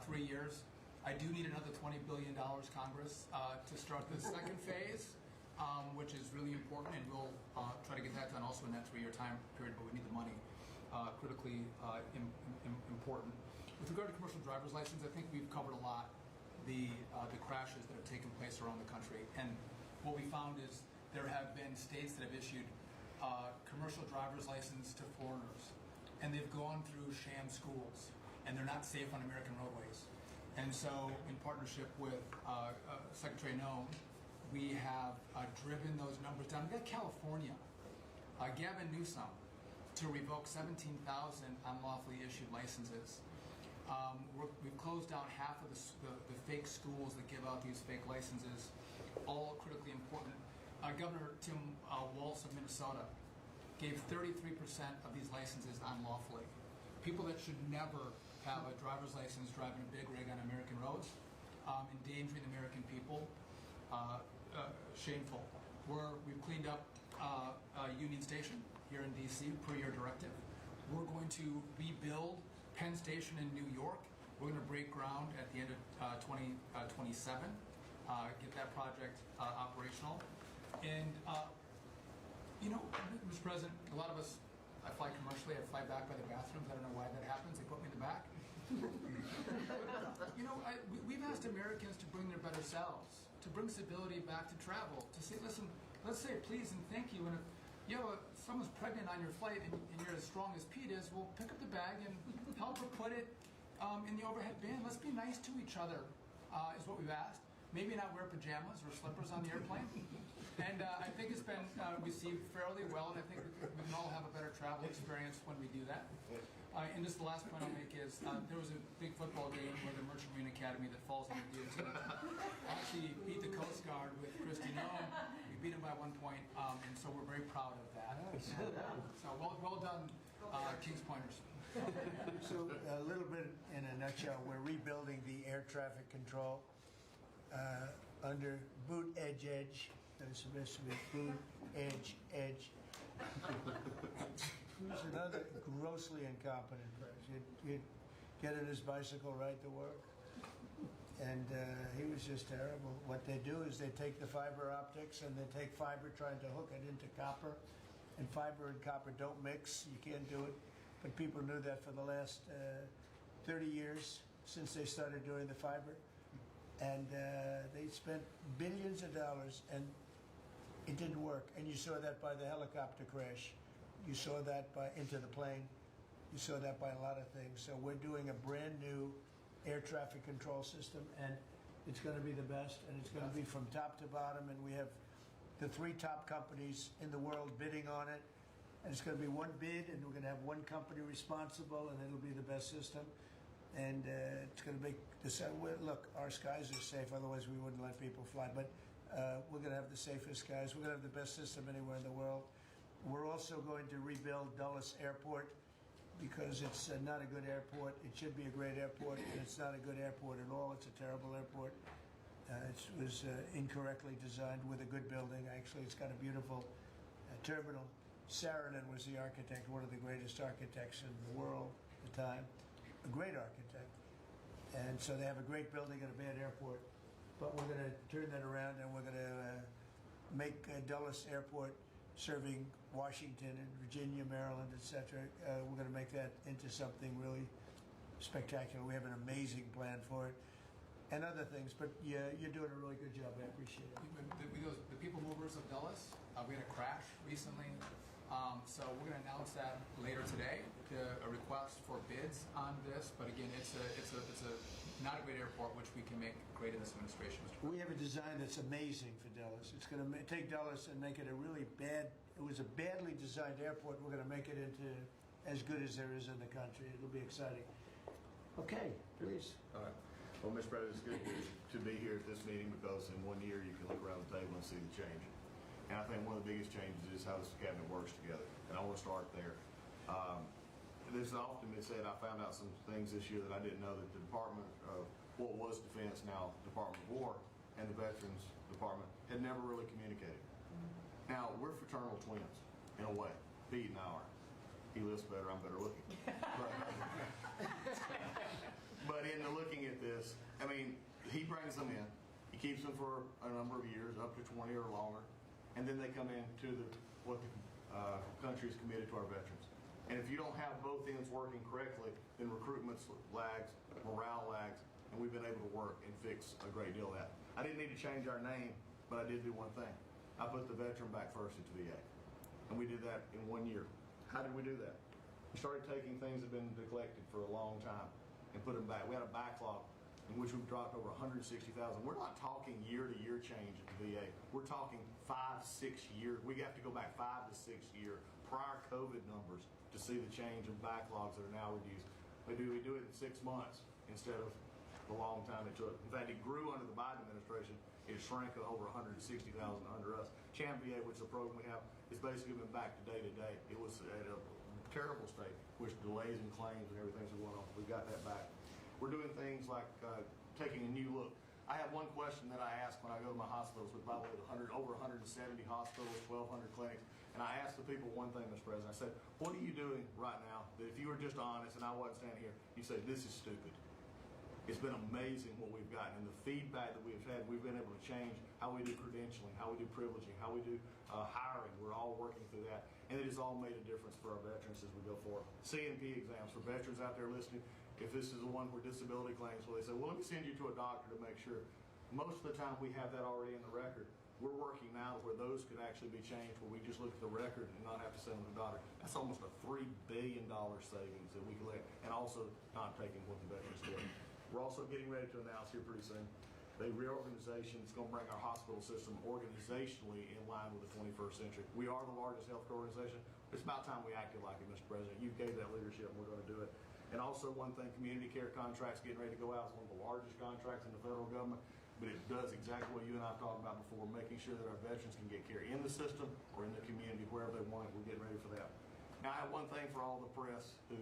3 years. I do need another $20 billion, Congress, to start the second phase, which is really important, and we'll try to get that done also in that 3-year time period, but we need the money, critically important. With regard to commercial driver's license, I think we've covered a lot the crashes that have taken place around the country, and what we found is there have been states that have issued commercial driver's license to foreigners, and they've gone through sham schools, and they're not safe on American roadways. And so, in partnership with Secretary Noem, we have driven those numbers down. We got California, Gavin Newsom, to revoke 17,000 unlawfully issued licenses. We've closed down half of the fake schools that give out these fake licenses, all critically important. Governor Tim Walz of Minnesota gave 33% of these licenses unlawfully. People that should never have a driver's license driving a big rig on American roads, endangering the American people. Shameful. We've cleaned up Union Station here in D.C. per your directive. We're going to rebuild Penn Station in New York. We're going to break ground at the end of 2027, get that project operational. And, Mr. President, a lot of us, I fly commercially, I fly back by the bathrooms. I don't know why that happens. They put me in the back. We've asked Americans to bring their better selves, to bring stability back to travel, to say, listen, let's say please and thank you. And if someone's pregnant on your flight and you're as strong as Pete is, well, pick up the bag and help her put it in the overhead bin. Let's be nice to each other, is what we've asked. Maybe not wear pajamas or slippers on the airplane. And I think it's been received fairly well, and I think we can all have a better travel experience when we do that. And just the last point I'll make is there was a big football game where the Merchant Marine Academy that falls under DOT actually beat the Coast Guard with Christy Nome. We beat them by 1 point, and so we're very proud of that. So well done, Kings Pointers. So a little bit in a nutshell, we're rebuilding the air traffic control under boot edge. It's supposed to be boot edge. Who's another grossly incompetent person? He'd get on his bicycle, ride to work, and he was just terrible. What they do is they take the fiber optics and they take fiber trying to hook it into copper, and fiber and copper don't mix. You can't do it. But people knew that for the last 30 years since they started doing the fiber. And they spent billions of dollars, and it didn't work. And you saw that by the helicopter crash. You saw that by into the plane. You saw that by a lot of things. So we're doing a brand new air traffic control system, and it's going to be the best, and it's going to be from top to bottom. And we have the 3 top companies in the world bidding on it. And it's going to be one bid, and we're going to have one company responsible, and it'll be the best system. And it's going to make this. Look, our skies are safe. Otherwise, we wouldn't let people fly. But we're going to have the safest skies. We're going to have the best system anywhere in the world. We're also going to rebuild Dulles Airport because it's not a good airport. It should be a great airport, and it's not a good airport at all. It's a terrible airport. It was incorrectly designed with a good building. Actually, it's got a beautiful terminal. Saarinen was the architect, one of the greatest architects in the world at the time, a great architect. And so they have a great building and a bad airport. But we're going to turn that around, and we're going to make Dulles Airport serving Washington and Virginia, Maryland, etc. We're going to make that into something really spectacular. We have an amazing plan for it. And other things, but yeah, you're doing a really good job. I appreciate it. The people movers of Dulles, we had a crash recently. So we're going to announce that later today. A request for bids on this, but again, it's a not a great airport, which we can make great in this administration. We have a design that's amazing for Dulles. It's going to take Dulles and make it a really bad. It was a badly designed airport. We're going to make it into as good as there is in the country. It'll be exciting. Okay, please. All right. Well, Mr. President, it's good to be here at this meeting because in 1 year you can look around the table and see the change. And I think one of the biggest changes is how this cabinet works together. And I want to start there. This has often been said, I found out some things this year that I didn't know, that the Department of what was Defense, now Department of War, and the Veterans Department had never really communicated. Now, we're fraternal twins, in a way. Pete and I are. He looks better, I'm better looking. But in the looking at this, I mean, he brings them in. He keeps them for a number of years, up to 20 or longer. And then they come in to what the country is committed to our veterans. And if you don't have both ends working correctly, then recruitment lags, morale lags, and we've been able to work and fix a great deal of that. I didn't need to change our name, but I did do one thing. I put the veteran back first into VA. And we did that in 1 year. How did we do that? We started taking things that have been neglected for a long time and put them back. We had a backlog in which we've dropped over 160,000. We're not talking year-to-year change at the VA. We're talking 5, 6 years. We have to go back 5 to 6 year prior COVID numbers to see the change in backlogs that are now reduced. We do it in 6 months instead of the long time it took. In fact, it grew under the Biden administration. It shrank over 160,000 under us. CHAM VA, which is a program we have, is basically been back to day to day. It was at a terrible state, which delays and claims and everything's going on. We got that back. We're doing things like taking a new look. I have one question that I ask when I go to my hospitals, with probably over 170 hospitals, 1,200 clinics, and I ask the people one thing, Mr. President. I said, what are you doing right now that if you were just honest and I wasn't standing here, you say, this is stupid. It's been amazing what we've gotten and the feedback that we've had. We've been able to change how we do credentialing, how we do privileging, how we do hiring. We're all working through that, and it has all made a difference for our veterans as we go forward. CNP exams for veterans out there listening. If this is the one for disability claims, where they say, well, let me send you to a doctor to make sure. Most of the time we have that already in the record. We're working now where those could actually be changed, where we just look at the record and not have to send them to the doctor. That's almost a $3 billion savings that we can let, and also not taking what the veterans get. We're also getting ready to announce here pretty soon a reorganization that's going to bring our hospital system organizationally in line with the 21st century. We are the largest healthcare organization. It's about time we acted like it, Mr. President. You gave that leadership, and we're going to do it. And also one thing, community care contracts getting ready to go out. It's one of the largest contracts in the federal government, but it does exactly what you and I have talked about before, making sure that our veterans can get care in the system or in the community, wherever they want it. We're getting ready for that. Now, I have one thing for all the press who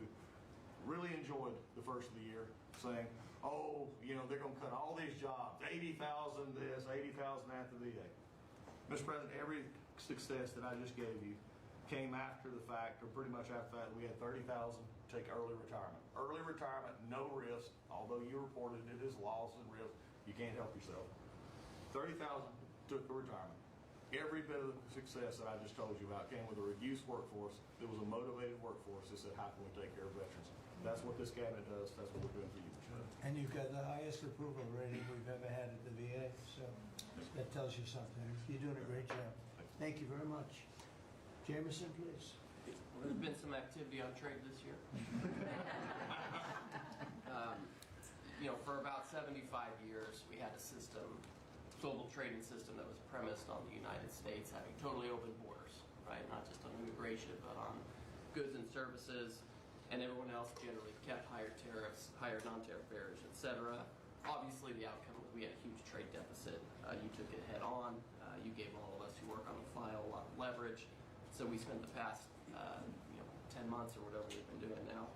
really enjoyed the first of the year, saying, oh, you know, they're going to cut all these jobs, 80,000 this, 80,000 after the VA. Mr. President, every success that I just gave you came after the fact, or pretty much after that, we had 30,000 take early retirement. Early retirement, no risk, although you reported it as loss and risk, you can't help yourself. 30,000 took the retirement. Every bit of the success that I just told you about came with a reduced workforce. It was a motivated workforce that said, how can we take care of veterans? That's what this cabinet does. That's what we're doing for you. And you've got the highest approval rating we've ever had at the VA, so that tells you something. You're doing a great job. Thank you very much. Jameson, please. There's been some activity on trade this year. For about 75 years, we had a system, global trading system, that was premised on the United States having totally open borders, right? Not just on immigration, but on goods and services, and everyone else generally kept higher tariffs, higher non-tariff barriers, etc. Obviously, the outcome was we had a huge trade deficit. You took it head on. You gave all of us who work on the file a lot of leverage. So we spent the past 10 months or whatever we've been doing now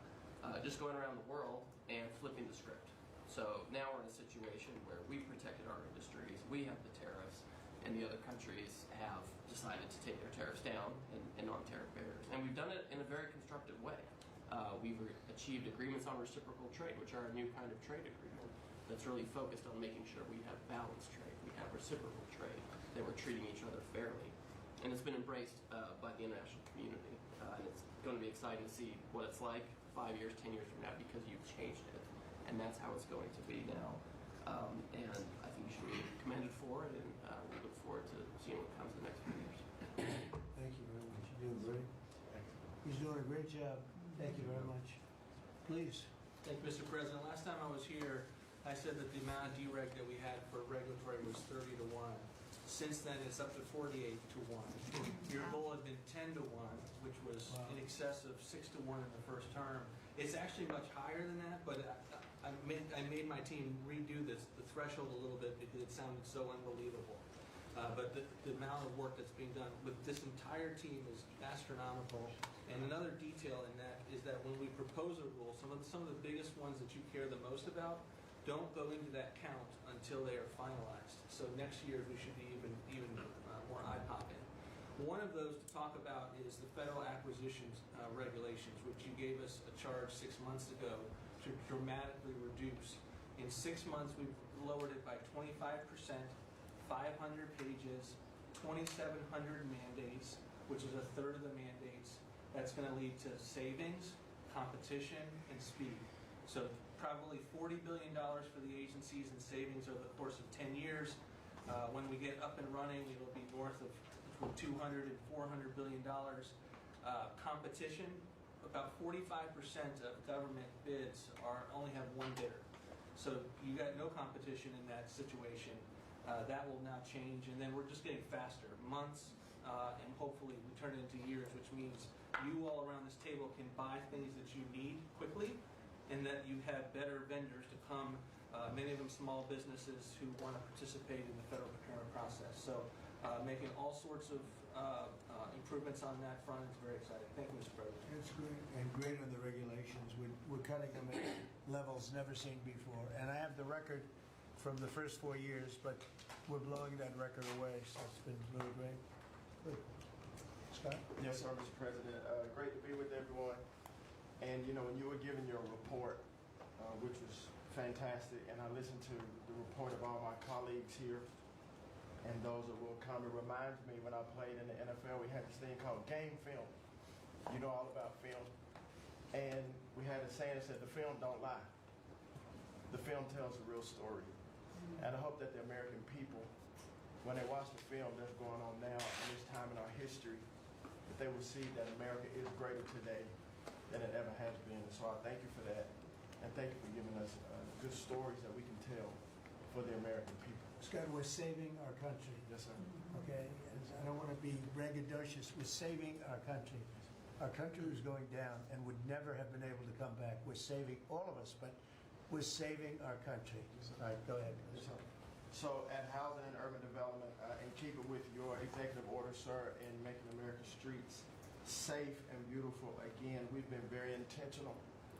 just going around the world and flipping the script. So now we're in a situation where we protected our industries, we have the tariffs, and the other countries have decided to take their tariffs down and non-tariff barriers. And we've done it in a very constructive way. We've achieved agreements on reciprocal trade, which are a new kind of trade agreement that's really focused on making sure we have balanced trade, we have reciprocal trade, that we're treating each other fairly. And it's been embraced by the international community. And it's going to be exciting to see what it's like 5 years, 10 years from now, because you've changed it. And that's how it's going to be now. And I think you should be commended for it, and we look forward to seeing what comes in the next few years. Thank you very much. You're doing great. He's doing a great job. Thank you very much. Please. Thank you, Mr. President. Last time I was here, I said that the amount of dereg that we had for regulatory was 30 to 1. Since then, it's up to 48 to 1. Your goal had been 10 to 1, which was in excess of 6 to 1 in the first term. It's actually much higher than that, but I made my team redo the threshold a little bit because it sounded so unbelievable. But the amount of work that's being done with this entire team is astronomical. And another detail in that is that when we propose a rule, some of the biggest ones that you care the most about don't go into that count until they are finalized. So next year we should be even more eye-popping. One of those to talk about is the federal acquisitions regulations, which you gave us a charge 6 months ago to dramatically reduce. In 6 months, we've lowered it by 25%, 500 pages, 2,700 mandates, which is a third of the mandates. That's going to lead to savings, competition, and speed. So probably $40 billion for the agencies in savings over the course of 10 years. When we get up and running, it'll be north of between $200 and $400 billion. Competition, about 45% of government bids only have one bidder. So you got no competition in that situation. That will now change, and then we're just getting faster, months, and hopefully we turn it into years, which means you all around this table can buy things that you need quickly, and that you have better vendors to come, many of them small businesses who want to participate in the federal procurement process. So making all sorts of improvements on that front is very exciting. Thank you, Mr. President. It's great, and great on the regulations. We're cutting them at levels never seen before. And I have the record from the first 4 years, but we're blowing that record away, so it's been really great. Good. Scott? Yes, sir, Mr. President. Great to be with everyone. And, you know, when you were giving your report, which was fantastic, and I listened to the report of all my colleagues here and those that will come, it reminds me when I played in the NFL, we had this thing called game film. You know all about film. And we had a saying that said, the film don't lie. The film tells a real story. And I hope that the American people, when they watch the film that's going on now in this time in our history, that they will see that America is greater today than it ever has been. And so I thank you for that. And thank you for giving us good stories that we can tell for the American people. Scott, we're saving our country. Yes, sir. Okay, and I don't want to be braggadocious. We're saving our country. Our country was going down and would never have been able to come back. We're saving all of us, but we're saving our country. All right, go ahead. So at Housing and Urban Development, in keeping with your executive order, sir, in making America's streets safe and beautiful, again, we've been very intentional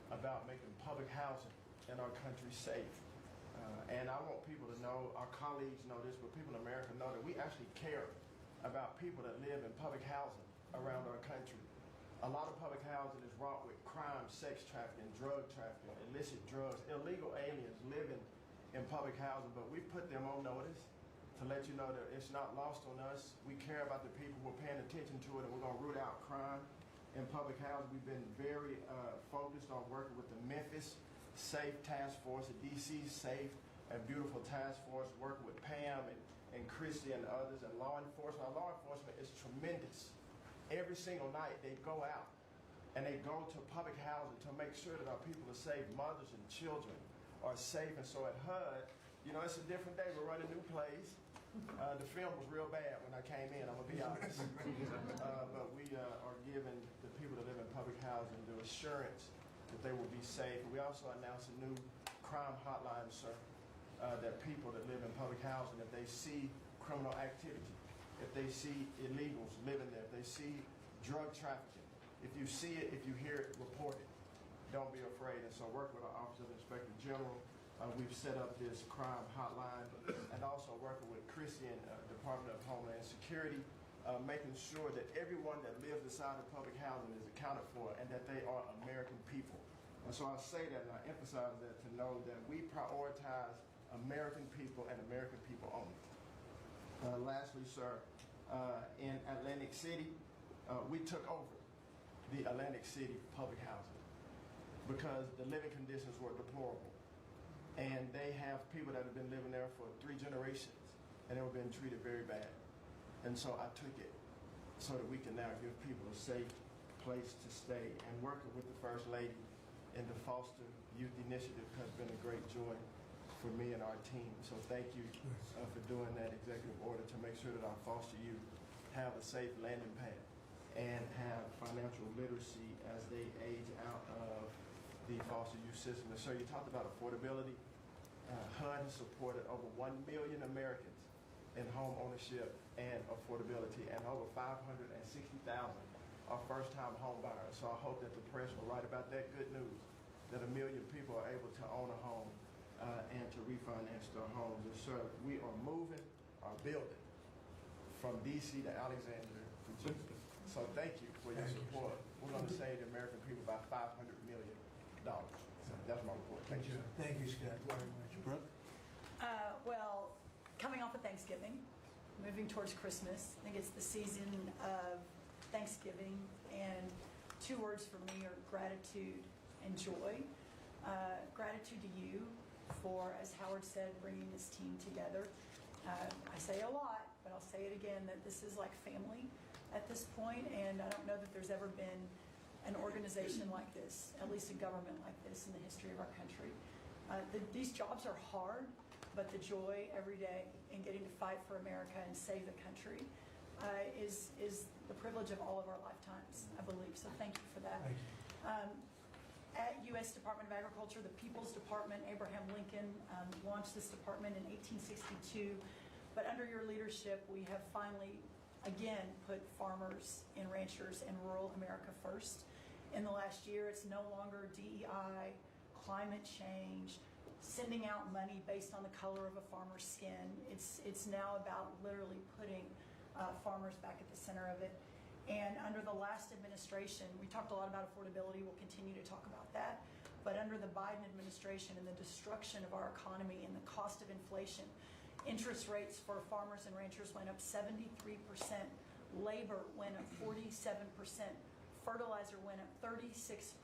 about making public housing in our country safe. And I want people to know, our colleagues know this, but people in America know that we actually care about people that live in public housing around our country. A lot of public housing is wrought with crime, sex trafficking, drug trafficking, illicit drugs, illegal aliens living in public housing, but we put them on notice to let you know that it's not lost on us. We care about the people, we're paying attention to it, and we're gonna root out crime in public housing. We've been very focused on working with the Memphis Safe Task Force, the DC Safe and Beautiful Task Force, working with Pam and Christy and others, and law enforcement. Our law enforcement is tremendous. Every single night they go out and they go to public housing to make sure that our people are safe, mothers and children are safe. And so at HUD, you know, it's a different day. We're running new plays. The film was real bad when I came in, I'm gonna be honest. But we are giving the people that live in public housing the assurance that they will be safe. We also announced a new crime hotline, sir, that people that live in public housing, if they see criminal activity, if they see illegals living there, if they see drug trafficking, if you see it, if you hear it, report it. Don't be afraid. And so work with our Office of Inspector General. We've set up this crime hotline and also working with Christian Department of Homeland Security, making sure that everyone that lives inside of public housing is accounted for and that they are American people. And so I say that and I emphasize that to know that we prioritize American people and American people only. Lastly, sir, in Atlantic City, we took over the Atlantic City public housing because the living conditions were deplorable. And they have people that have been living there for 3 generations and they were being treated very bad. And so I took it so that we can now give people a safe place to stay. And working with the First Lady in the Foster Youth Initiative has been a great joy for me and our team. So thank you for doing that executive order to make sure that our foster youth have a safe landing pad and have financial literacy as they age out of the foster youth system. And so you talked about affordability. HUD has supported over 1 million Americans in home ownership and affordability, and over 560,000 are first-time home buyers. So I hope that the press will write about that good news, that 1 million people are able to own a home and to refinance their homes. And so we are moving our building from DC to Alexandria, Virginia. So thank you for your support. We're going to save the American people about $500 million. So that's my report. Thank you. Thank you, Scott, very much. Brooke? Well, coming off of Thanksgiving, moving towards Christmas, I think it's the season of Thanksgiving, and 2 words for me are gratitude and joy. Gratitude to you for, as Howard said, bringing this team together. I say a lot, but I'll say it again, that this is like family at this point, and I don't know that there's ever been an organization like this, at least a government like this in the history of our country. These jobs are hard, but the joy every day in getting to fight for America and save the country is the privilege of all of our lifetimes, I believe. So thank you for that. At U.S. Department of Agriculture, the People's Department, Abraham Lincoln launched this department in 1862. But under your leadership, we have finally, again, put farmers and ranchers and rural America first. In the last year, it's no longer DEI, climate change, sending out money based on the color of a farmer's skin. It's now about literally putting farmers back at the center of it. And under the last administration, we talked a lot about affordability. We'll continue to talk about that. But under the Biden administration and the destruction of our economy and the cost of inflation, interest rates for farmers and ranchers went up 73%. Labor went up 47%. Fertilizer went up 36%.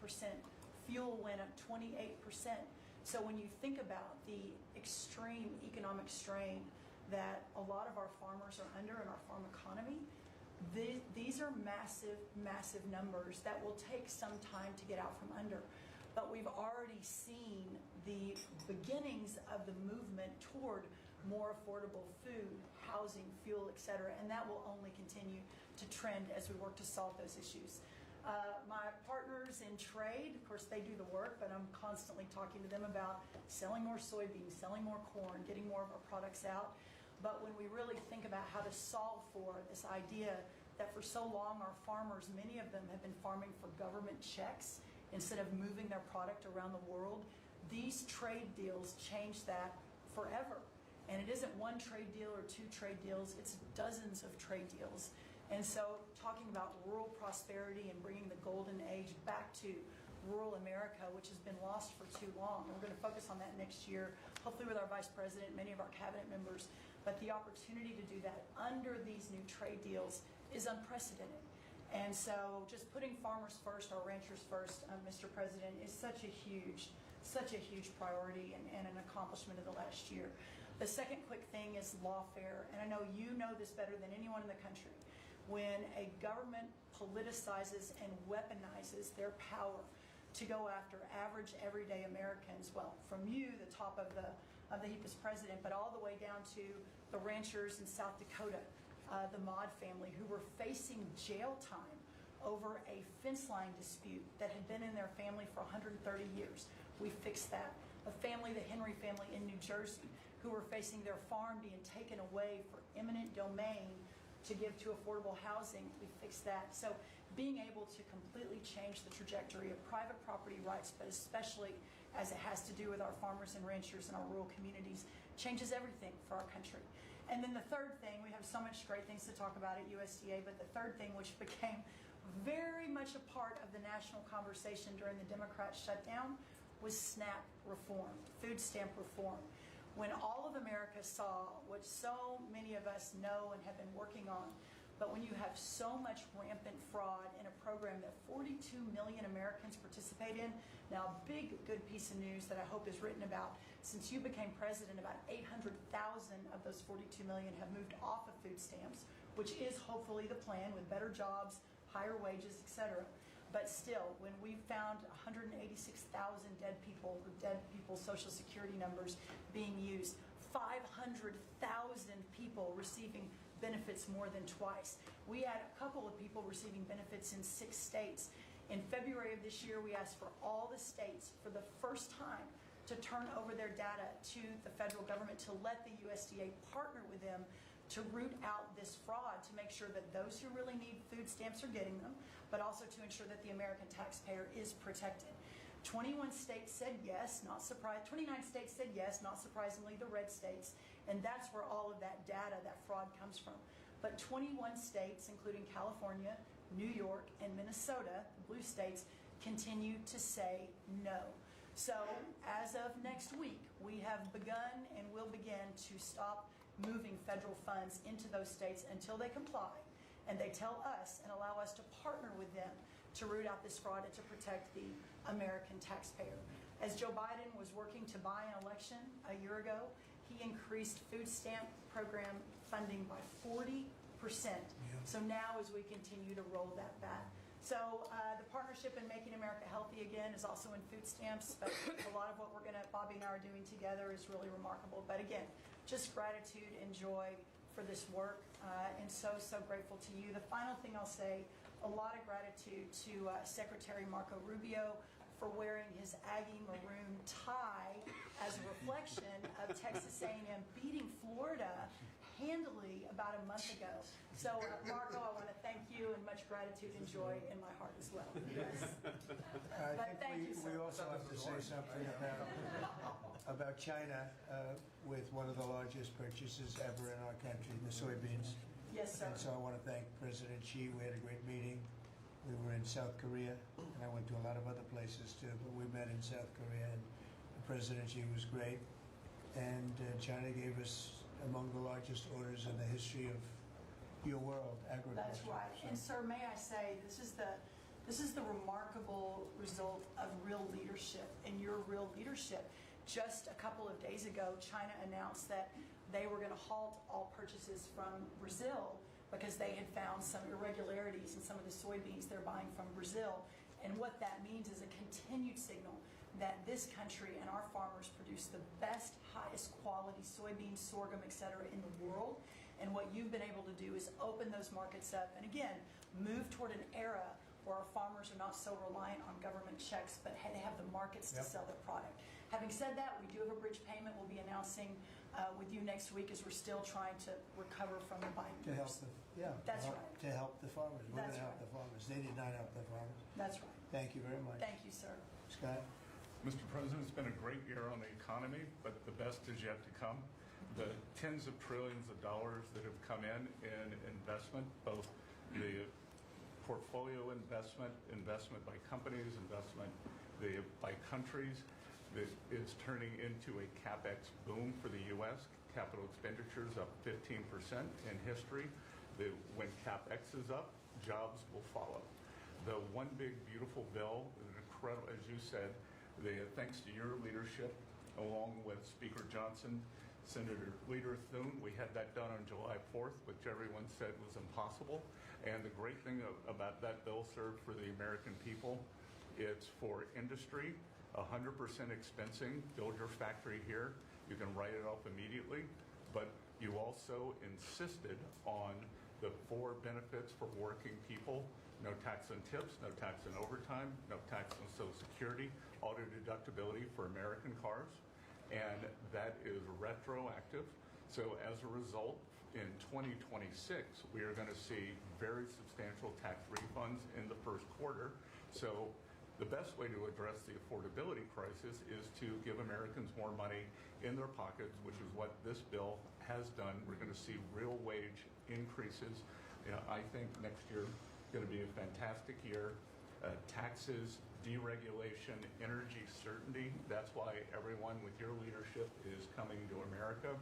Fuel went up 28%. So when you think about the extreme economic strain that a lot of our farmers are under in our farm economy, these are massive, massive numbers that will take some time to get out from under. But we've already seen the beginnings of the movement toward more affordable food, housing, fuel, et cetera, and that will only continue to trend as we work to solve those issues. My partners in trade, of course, they do the work, but I'm constantly talking to them about selling more soybeans, selling more corn, getting more of our products out. But when we really think about how to solve for this idea that for so long our farmers, many of them have been farming for government checks instead of moving their product around the world, these trade deals change that forever. And it isn't one trade deal or two trade deals, it's dozens of trade deals. And so talking about rural prosperity and bringing the golden age back to rural America, which has been lost for too long. We're going to focus on that next year, hopefully with our Vice President, many of our cabinet members. But the opportunity to do that under these new trade deals is unprecedented. And so just putting farmers first, our ranchers first, Mr. President, is such a huge priority and an accomplishment of the last year. The second quick thing is lawfare, and I know you know this better than anyone in the country. When a government politicizes and weaponizes their power to go after average, everyday Americans, well, from you, the top of the HEPA's president, but all the way down to the ranchers in South Dakota, the Maud family, who were facing jail time over a fence line dispute that had been in their family for 130 years. We fixed that. A family, the Henry family in New Jersey, who were facing their farm being taken away for eminent domain to give to affordable housing, we fixed that. So being able to completely change the trajectory of private property rights, but especially as it has to do with our farmers and ranchers in our rural communities, changes everything for our country. And then the third thing, we have so much great things to talk about at USDA, but the third thing, which became very much a part of the national conversation during the Democrat shutdown, was SNAP reform, food stamp reform. When all of America saw what so many of us know and have been working on, but when you have so much rampant fraud in a program that 42 million Americans participate in, now a big good piece of news that I hope is written about, since you became president, about 800,000 of those 42 million have moved off of food stamps, which is hopefully the plan with better jobs, higher wages, etc. But still, when we found 186,000 dead people's Social Security numbers being used, 500,000 people receiving benefits more than twice. We had a couple of people receiving benefits in 6 states. In February of this year, we asked for all the states for the first time to turn over their data to the federal government to let the USDA partner with them to root out this fraud, to make sure that those who really need food stamps are getting them, but also to ensure that the American taxpayer is protected. 21 states said yes, not surprised. 29 states said yes, not surprisingly, the red states, and that's where all of that data, that fraud comes from. But 21 states, including California, New York, and Minnesota, the blue states, continue to say no. So as of next week, we have begun and will begin to stop moving federal funds into those states until they comply and they tell us and allow us to partner with them to root out this fraud and to protect the American taxpayer. As Joe Biden was working to buy an election a year ago, he increased food stamp program funding by 40%. So now as we continue to roll that back. So the partnership in Making America Healthy Again is also in food stamps, but a lot of what Bobby and I are doing together is really remarkable. But again, just gratitude and joy for this work, and so grateful to you. The final thing I'll say, a lot of gratitude to Secretary Marco Rubio for wearing his Aggie maroon tie as a reflection of Texas A&M beating Florida handily about a month ago. So Marco, I want to thank you, and much gratitude and joy in my heart as well. Yes. I think we also have to say something about about China with one of the largest purchases ever in our country, the soybeans. Yes, sir. And so I want to thank President Xi. We had a great meeting. We were in South Korea, and I went to a lot of other places too, but we met in South Korea, and President Xi was great. And China gave us among the largest orders in the history of your world, agriculture. That's right. So- And sir, may I say, this is the remarkable result of real leadership and your real leadership. Just a couple of days ago, China announced that they were going to halt all purchases from Brazil because they had found some irregularities in some of the soybeans they're buying from Brazil. And what that means is a continued signal that this country and our farmers produce the best, highest quality soybeans, sorghum, et cetera, in the world. And what you've been able to do is open those markets up and again, move toward an era where our farmers are not so reliant on government checks, but they have the markets to Yep. sell their product. Having said that, we do have a bridge payment we'll be announcing with you next week as we're still trying to recover from the Biden To help years. to That's help, right. To help the farmers. We're going That's to help right. the farmers. They did not help the farmers. That's right. Thank you very much. Thank you, sir. Scott? Mr. President, it's been a great year on the economy, but the best is yet to come. The tens of trillions of dollars that have come in investment, both the portfolio investment, investment by companies, investment by countries, that is turning into a CapEx boom for the U.S. Capital expenditures up 15% in history. When CapEx is up, jobs will follow. The One Big Beautiful Bill is incredible, as you said, thanks to your leadership, along with Speaker Johnson, Senator Leader Thune, we had that done on July 4th, which everyone said was impossible. And the great thing about that bill, sir, for the American people, it's for industry, 100% expensing. Build your factory here. You can write it off immediately. But you also insisted on the 4 benefits for working people. No tax on tips, no tax on overtime, no tax on Social Security, auto deductibility for American cars, and that is retroactive. So as a result, in 2026, we are going to see very substantial tax refunds in the first quarter. So the best way to address the affordability crisis is to give Americans more money in their pockets, which is what this bill has done. We're going to see real wage increases. I think next year is going to be a fantastic year. Taxes, deregulation, energy certainty. That's why everyone with your leadership is coming to America.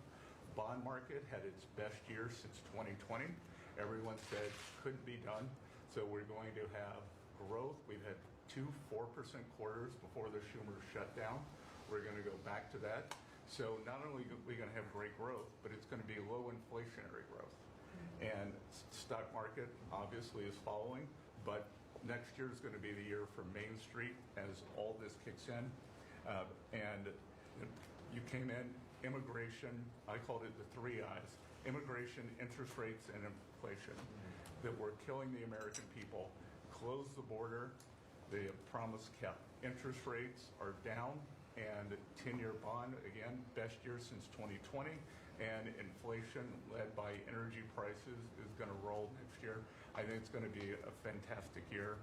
Bond market had its best year since 2020. Everyone said couldn't be done. So we're going to have growth. We've had 2 4% quarters before the Schumer shutdown. We're going to go back to that. So not only are we going to have great growth, but it's going to be low inflationary growth. And stock market obviously is following, but next year is going to be the year for Main Street as all this kicks in. And you came in, immigration, I called it the 3 I's, immigration, interest rates, and inflation, that were killing the American people. Close the border, the promise kept. Interest rates are down, and 10-year bond, again, best year since 2020. And inflation, led by energy prices, is going to roll next year. I think it's going to be a fantastic year.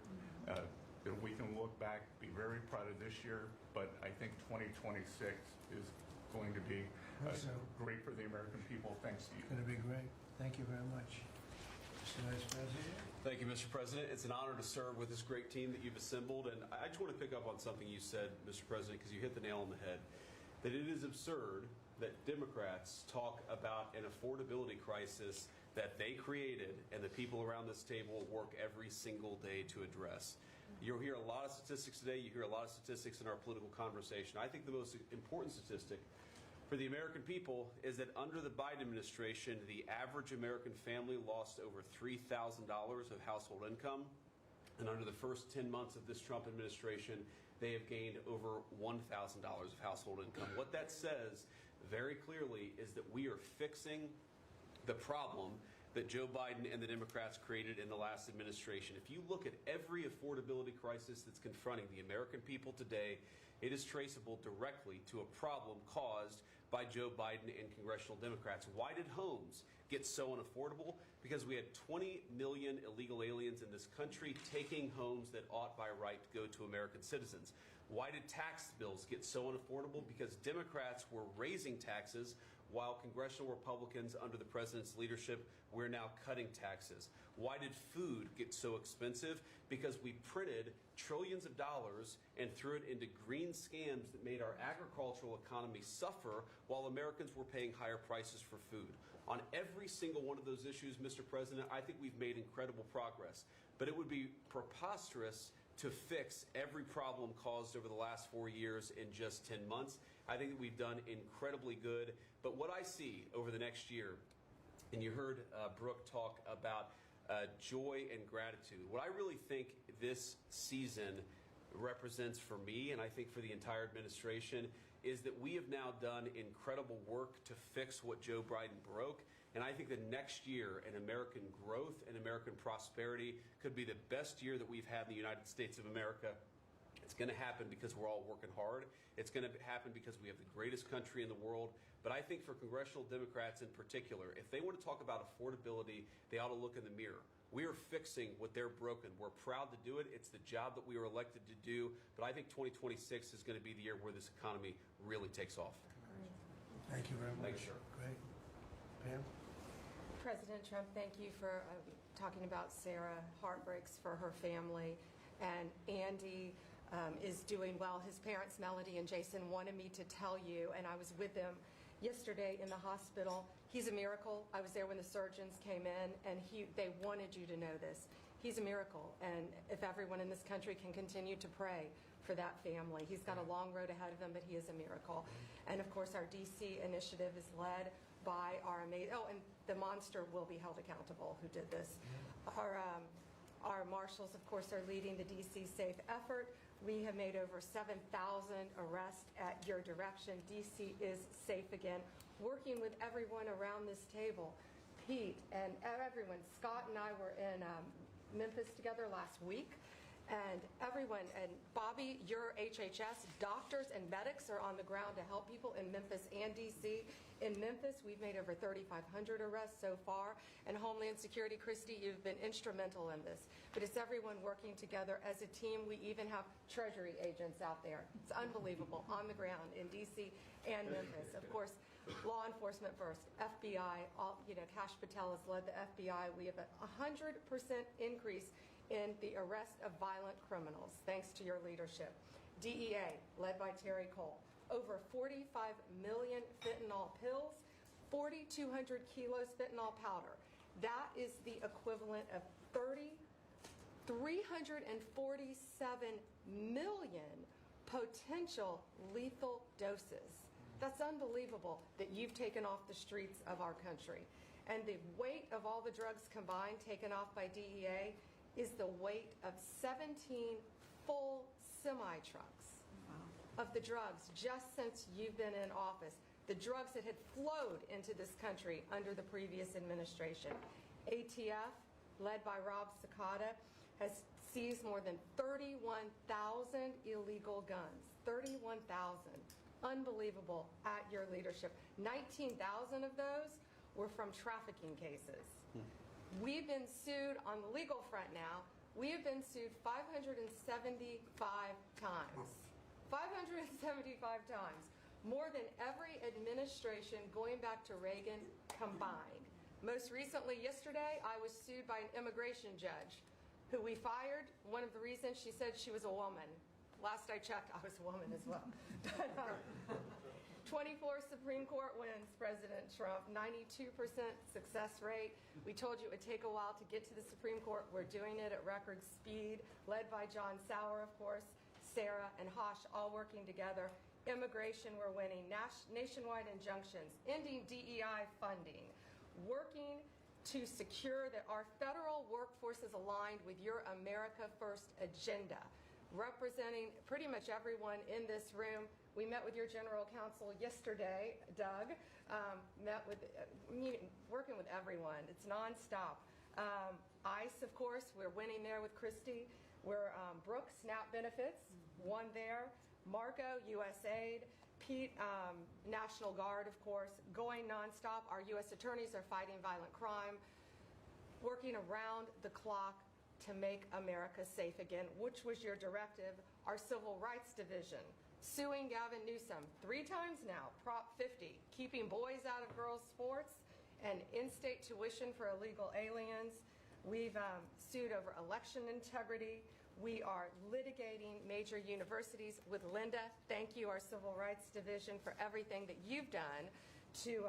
We can look back, be very proud of this year, but I think 2026 is going to be So- great for the American people. Thanks to you. It's going to be great. Thank you very much. Mr. Vice President? Thank you, Mr. President. It's an honor to serve with this great team that you've assembled. And I just want to pick up on something you said, Mr. President, because you hit the nail on the head, that it is absurd that Democrats talk about an affordability crisis that they created and the people around this table work every single day to address. You'll hear a lot of statistics today. You hear a lot of statistics in our political conversation. I think the most important statistic for the American people is that under the Biden administration, the average American family lost over $3,000 of household income. And under the first 10 months of this Trump administration, they have gained over $1,000 of household income. What that says very clearly is that we are fixing the problem that Joe Biden and the Democrats created in the last administration. If you look at every affordability crisis that's confronting the American people today, it is traceable directly to a problem caused by Joe Biden and congressional Democrats. Why did homes get so unaffordable? Because we had 20 million illegal aliens in this country taking homes that ought by right to go to American citizens. Why did tax bills get so unaffordable? Because Democrats were raising taxes while congressional Republicans under the president's leadership, we're now cutting taxes. Why did food get so expensive? Because we printed trillions of dollars and threw it into green scams that made our agricultural economy suffer while Americans were paying higher prices for food. On every single one of those issues, Mr. President, I think we've made incredible progress. But it would be preposterous to fix every problem caused over the last 4 years in just 10 months. I think that we've done incredibly good. But what I see over the next year, and you heard Brooke talk about joy and gratitude, what I really think this season represents for me, and I think for the entire administration, is that we have now done incredible work to fix what Joe Biden broke. And I think the next year in American growth and American prosperity could be the best year that we've had in the United States of America. It's going to happen because we're all working hard. It's going to happen because we have the greatest country in the world. But I think for congressional Democrats in particular, if they want to talk about affordability, they ought to look in the mirror. We are fixing what they're broken. We're proud to do it. It's the job that we were elected to do. But I think 2026 is going to be the year where this economy really takes off. Thank you very much. Thank you, sir. Great. Pam? President Trump, thank you for talking about Sarah. Heartbreaks for her family. And Andy is doing well. His parents, Melody and Jason, wanted me to tell you, and I was with them yesterday in the hospital. He's a miracle. I was there when the surgeons came in, and they wanted you to know this. He's a miracle, and if everyone in this country can continue to pray for that family. He's got a long road ahead of him, but he is a miracle. And of course, our D.C. initiative is led by our amazing, and the monster will be held accountable who did this. Our marshals, of course, are leading the D.C. Safe effort. We have made over 7,000 arrests at your direction. D.C. is safe again. Working with everyone around this table, Pete and everyone. Scott and I were in Memphis together last week. And everyone, and Bobby, your HHS, doctors and medics are on the ground to help people in Memphis and D.C. In Memphis, we've made over 3,500 arrests so far. And Homeland Security, Christy, you've been instrumental in this. But it's everyone working together as a team. We even have Treasury agents out there. It's unbelievable, on the ground in D.C. and Memphis. Of course, law enforcement first, FBI, Kash Patel has led the FBI. We have a 100% increase in the arrest of violent criminals, thanks to your leadership. DEA, led by Terry Cole. Over 45 million fentanyl pills, 4,200 kilos fentanyl powder. That is the equivalent of 347 million potential lethal doses. That's unbelievable that you've taken off the streets of our country. And the weight of all the drugs combined taken off by DEA is the weight of 17 full semi-trucks of the drugs just since you've been in office. The drugs that had flowed into this country under the previous administration. ATF, led by Rob Sakata, has seized more than 31,000 illegal guns. 31,000. Unbelievable at your leadership. 19,000 of those were from trafficking cases. We've been sued on the legal front now. We have been sued 575 times. 575 times. More than every administration going back to Reagan combined. Most recently, yesterday, I was sued by an immigration judge who we fired. One of the reasons, she said she was a woman. Last I checked, I was a woman as well. 24 Supreme Court wins, President Trump, 92% success rate. We told you it would take a while to get to the Supreme Court. We're doing it at record speed, led by John Sauer, of course, Sarah and Hosh, all working together. Immigration, we're winning. Nationwide injunctions, ending DEI funding, working to secure that our federal workforce is aligned with your America First agenda, representing pretty much everyone in this room. We met with your general counsel yesterday, Doug, working with everyone. It's nonstop. ICE, of course, we're winning there with Christy. We're Brooke, SNAP benefits, won there. Marco, USAID. Pete, National Guard, of course, going nonstop. Our U.S. attorneys are fighting violent crime, working around the clock to make America safe again, which was your directive, our Civil Rights Division, suing Gavin Newsom 3 times now, Prop 50, keeping boys out of girls' sports, and in-state tuition for illegal aliens. We've sued over election integrity. We are litigating major universities with Linda. Thank you, our Civil Rights Division, for everything that you've done to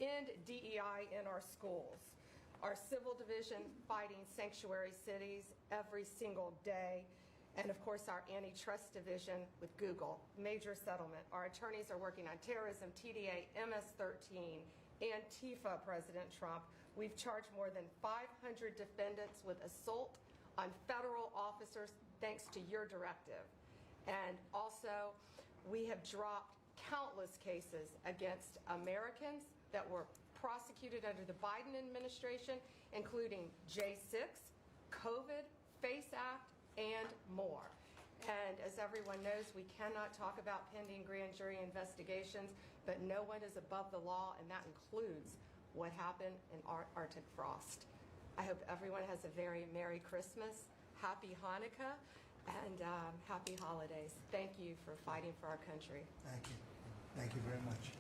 end DEI in our schools. Our Civil Division fighting sanctuary cities every single day. And of course, our Antitrust Division with Google, major settlement. Our attorneys are working on terrorism, TDA, MS-13, Antifa, President Trump. We've charged more than 500 defendants with assault on federal officers thanks to your directive. And also, we have dropped countless cases against Americans that were prosecuted under the Biden administration, including J6, COVID, FACE Act, and more. And as everyone knows, we cannot talk about pending grand jury investigations, but no one is above the law, and that includes what happened in Arctic frost. I hope everyone has a very Merry Christmas, Happy Hanukkah, and Happy Holidays. Thank you for fighting for our country. Thank you. Thank you very much.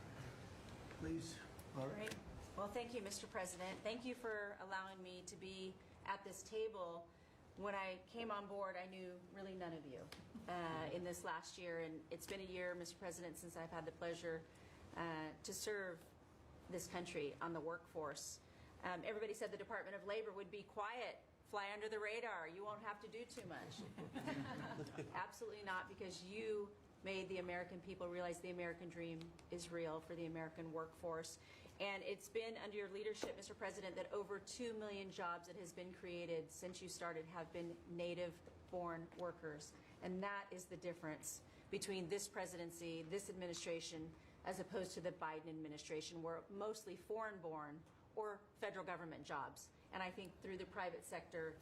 Please, Laura. Great. Well, thank you, Mr. President. Thank you for allowing me to be at this table. When I came on board, I knew really none of you in this last year, and it's been a year, Mr. President, since I've had the pleasure to serve this country on the workforce. Everybody said the Department of Labor would be quiet, fly under the radar. You won't have to do too much. Absolutely not, because you made the American people realize the American dream is real for the American workforce. And it's been under your leadership, Mr. President, that over 2 million jobs that has been created since you started have been native-born workers. And that is the difference between this presidency, this administration, as opposed to the Biden administration, where mostly foreign-born or federal government jobs. And I think through the private sector,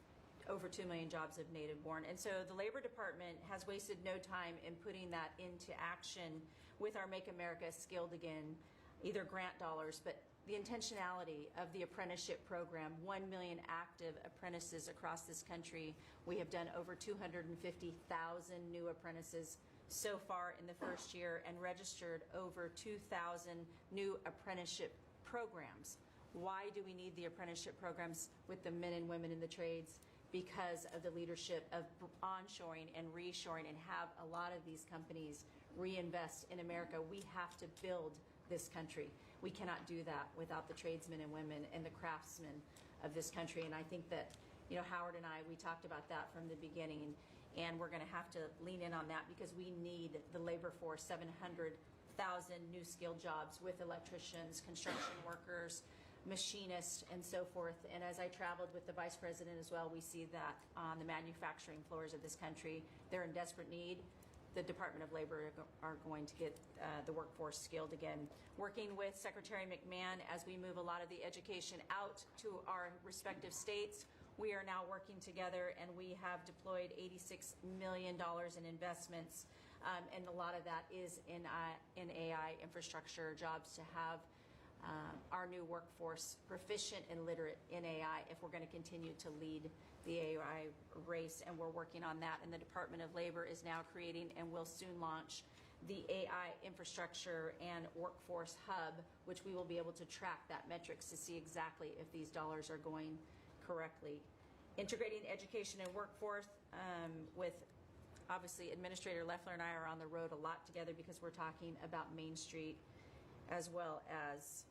over 2 million jobs of native-born. And so the Labor Department has wasted no time in putting that into action with our Make America Skilled Again, either grant dollars, but the intentionality of the apprenticeship program, 1 million active apprentices across this country. We have done over 250,000 new apprentices so far in the first year and registered over 2,000 new apprenticeship programs. Why do we need the apprenticeship programs with the men and women in the trades? Because of the leadership of onshoring and reshoring, and have a lot of these companies reinvest in America. We have to build this country. We cannot do that without the tradesmen and women and the craftsmen of this country. And I think that, you know, Howard and I, we talked about that from the beginning, and we're going to have to lean in on that because we need the labor force, 700,000 new skilled jobs with electricians, construction workers, machinists, and so forth. And as I traveled with the Vice President as well, we see that on the manufacturing floors of this country, they're in desperate need. The Department of Labor are going to get the workforce skilled again. Working with Secretary McMahon as we move a lot of the education out to our respective states, we are now working together, and we have deployed $86 million in investments, and a lot of that is in AI infrastructure jobs to have our new workforce proficient and literate in AI if we're going to continue to lead the AI race, and we're working on that. And the Department of Labor is now creating and will soon launch the AI infrastructure and workforce hub, which we will be able to track that metrics to see exactly if these dollars are going correctly. Integrating education and workforce with, obviously, Administrator Loeffler and I are on the road a lot together because we're talking about Main Street as well as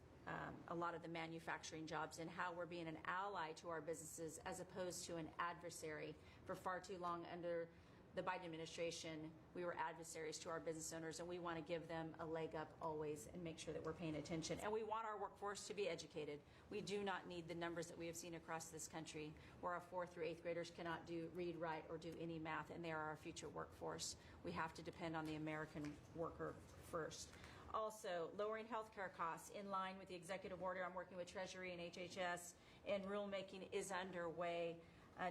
a lot of the manufacturing jobs, and how we're being an ally to our businesses as opposed to an adversary. For far too long under the Biden administration, we were adversaries to our business owners, and we want to give them a leg up always and make sure that we're paying attention. And we want our workforce to be educated. We do not need the numbers that we have seen across this country where our 4th through 8th graders cannot do read, write, or do any math, and they are our future workforce. We have to depend on the American worker first. Also, lowering healthcare costs in line with the executive order. I'm working with Treasury and HHS, and rulemaking is underway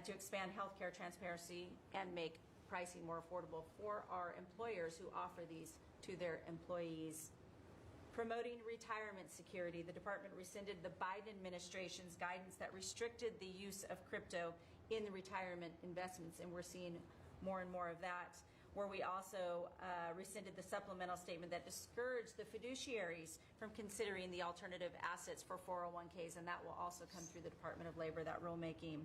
to expand healthcare transparency and make pricing more affordable for our employers who offer these to their employees. Promoting retirement security. The department rescinded the Biden administration's guidance that restricted the use of crypto in the retirement investments, and we're seeing more and more of that, where we also rescinded the supplemental statement that discouraged the fiduciaries from considering the alternative assets for 401ks, and that will also come through the Department of Labor, that rulemaking.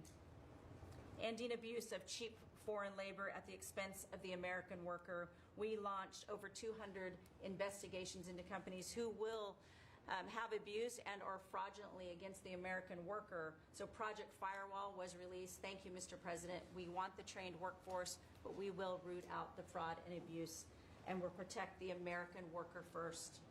Ending abuse of cheap foreign labor at the expense of the American worker. We launched over 200 investigations into companies who will have abused and or fraudulently against the American worker. So Project Firewall was released. Thank you, Mr. President. We want the trained workforce, but we will root out the fraud and abuse, and we'll protect the American worker first.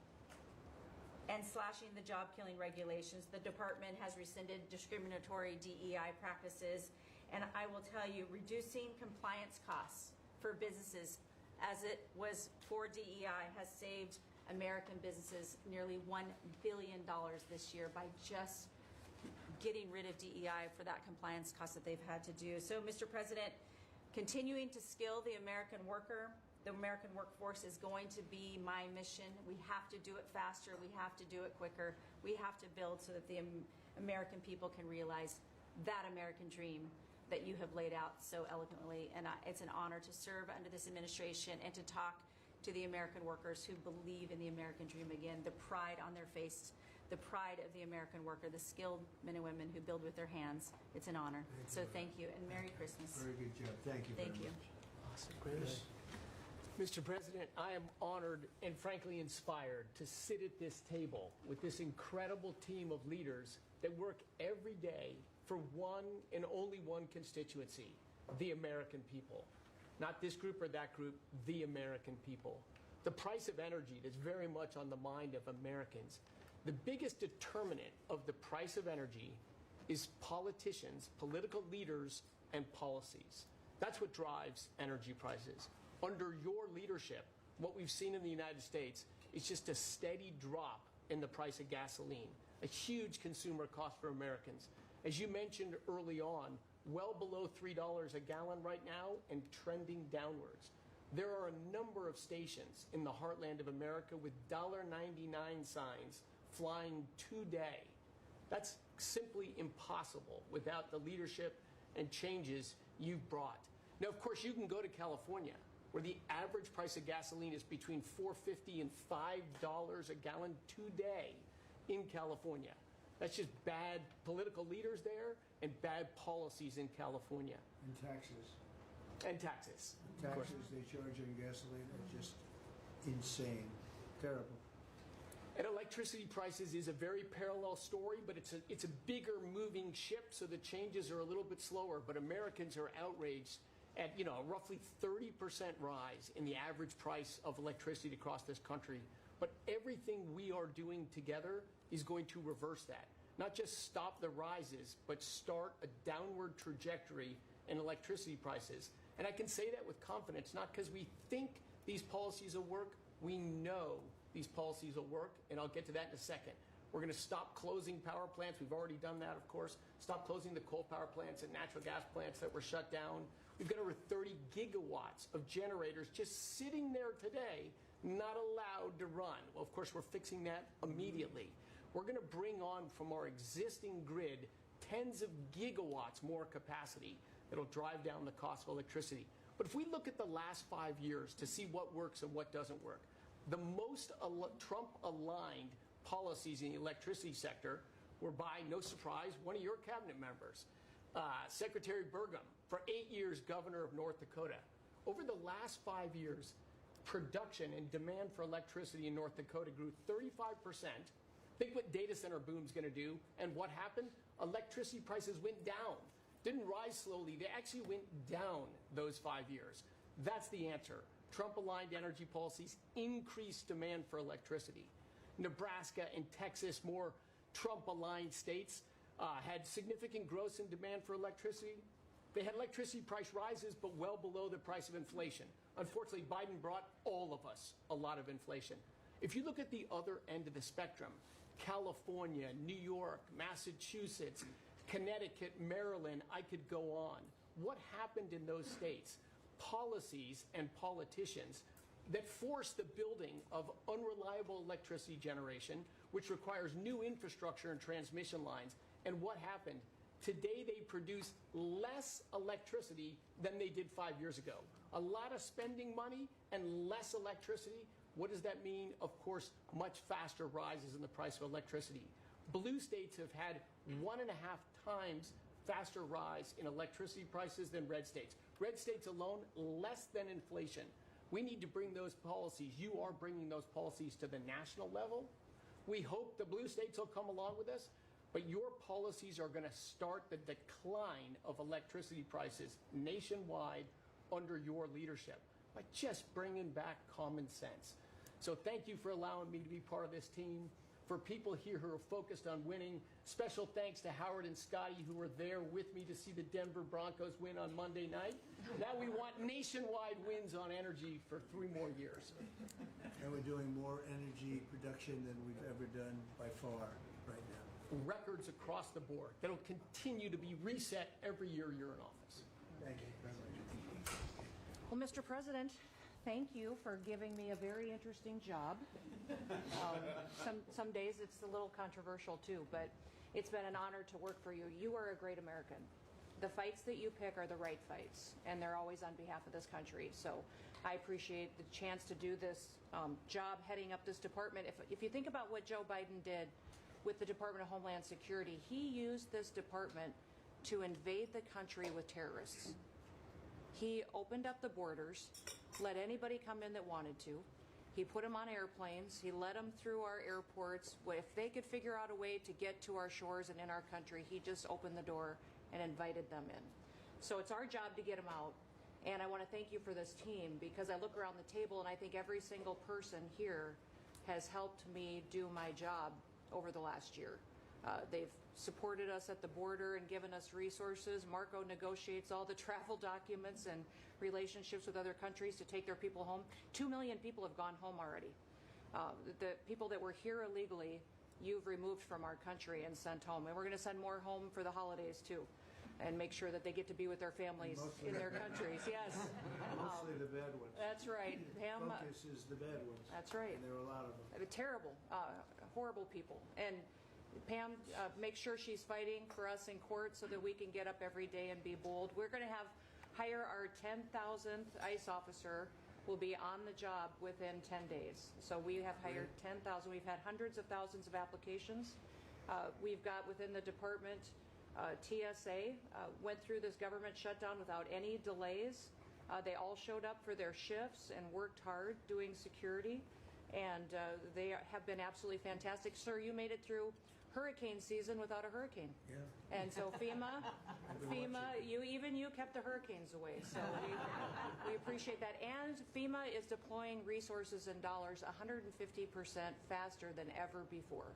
And slashing the job-killing regulations. The department has rescinded discriminatory DEI practices, and I will tell you, reducing compliance costs for businesses as it was for DEI has saved American businesses nearly $1 billion this year by just getting rid of DEI for that compliance cost that they've had to do. So, Mr. President, continuing to skill the American worker, the American workforce is going to be my mission. We have to do it faster. We have to do it quicker. We have to build so that the American people can realize that American dream that you have laid out so eloquently. And it's an honor to serve under this administration and to talk to the American workers who believe in the American dream again, the pride on their face, the pride of the American worker, the skilled men and women who build with their hands. It's an honor. So thank you, and Merry Christmas. Very good job. Thank you very Thank you. much. Chris. Mr. President, I am honored and frankly inspired to sit at this table with this incredible team of leaders that work every day for one and only one constituency, the American people. Not this group or that group, the American people. The price of energy is very much on the mind of Americans. The biggest determinant of the price of energy is politicians, political leaders, and policies. That's what drives energy prices. Under your leadership, what we've seen in the United States is just a steady drop in the price of gasoline, a huge consumer cost for Americans. As you mentioned early on, well below $3 a gallon right now and trending downwards. There are a number of stations in the heartland of America with $1.99 signs flying today. That's simply impossible without the leadership and changes you've brought. Now, of course, you can go to California, where the average price of gasoline is between $4.50 and $5 a gallon today in California. That's just bad political leaders there and bad policies in California. And taxes. And taxes. The taxes they charge on gasoline are just insane. Terrible. And electricity prices is a very parallel story, but it's a bigger moving ship, so the changes are a little bit slower. But Americans are outraged at roughly 30% rise in the average price of electricity across this country. But everything we are doing together is going to reverse that. Not just stop the rises, but start a downward trajectory in electricity prices. And I can say that with confidence, not because we think these policies will work. We know these policies will work, and I'll get to that in a second. We're going to stop closing power plants. We've already done that, of course. Stop closing the coal power plants and natural gas plants that were shut down. We've got over 30 gigawatts of generators just sitting there today, not allowed to run. Well, of course, we're fixing that immediately. We're going to bring on from our existing grid tens of gigawatts more capacity that'll drive down the cost of electricity. But if we look at the last 5 years to see what works and what doesn't work, the most Trump-aligned policies in the electricity sector were by, no surprise, one of your cabinet members, Secretary Burgum, for 8 years governor of North Dakota. Over the last 5 years, production and demand for electricity in North Dakota grew 35%. Think what data center boom's going to do. And what happened? Electricity prices went down. Didn't rise slowly. They actually went down those 5 years. That's the answer. Trump-aligned energy policies increased demand for electricity. Nebraska and Texas, more Trump-aligned states, had significant growth in demand for electricity. They had electricity price rises, but well below the price of inflation. Unfortunately, Biden brought all of us a lot of inflation. If you look at the other end of the spectrum, California, New York, Massachusetts, Connecticut, Maryland, I could go on. What happened in those states? Policies and politicians that force the building of unreliable electricity generation, which requires new infrastructure and transmission lines. And what happened? Today, they produce less electricity than they did 5 years ago. A lot of spending money and less electricity. What does that mean? Of course, much faster rises in the price of electricity. Blue states have had 1.5 times faster rise in electricity prices than red states. Red states alone, less than inflation. We need to bring those policies. You are bringing those policies to the national level. We hope the blue states will come along with us, but your policies are going to start the decline of electricity prices nationwide under your leadership by just bringing back common sense. So thank you for allowing me to be part of this team. For people here who are focused on winning, special thanks to Howard and Scotty who were there with me to see the Denver Broncos win on Monday night. Now we want nationwide wins on energy for 3 more years. And we're doing more energy production than we've ever done by far right now. Records across the board that'll continue to be reset every year you're in office. Thank you very much. Well, Mr. President, thank you for giving me a very interesting job. Some days it's a little controversial too, but it's been an honor to work for you. You are a great American. The fights that you pick are the right fights, and they're always on behalf of this country. So I appreciate the chance to do this job heading up this department. If you think about what Joe Biden did with the Department of Homeland Security, he used this department to invade the country with terrorists. He opened up the borders, let anybody come in that wanted to. He put them on airplanes. He let them through our airports. If they could figure out a way to get to our shores and in our country, he just opened the door and invited them in. So it's our job to get them out. And I want to thank you for this team, because I look around the table and I think every single person here has helped me do my job over the last year. They've supported us at the border and given us resources. Marco negotiates all the travel documents and relationships with other countries to take their people home. 2 million people have gone home already. The people that were here illegally, you've removed from our country and sent home. And we're going to send more home for the holidays too, and make sure that they get to be with their families in their countries. Yes. Mostly the bad ones. That's right. Pam, Focus is the bad ones. that's right. And there are a lot of them. Terrible, horrible people. And Pam, make sure she's fighting for us in court so that we can get up every day and be bold. We're going to hire our 10,000th ICE officer. Will be on the job within 10 days. So we have hired 10,000. We've had hundreds of thousands of applications. We've got within the department, TSA went through this government shutdown without any delays. They all showed up for their shifts and worked hard doing security. And they have been absolutely fantastic. Sir, you made it through hurricane season without a hurricane. Yeah. And so FEMA, you kept the hurricanes away. So we appreciate that. And FEMA is deploying resources and dollars 150% faster than ever before.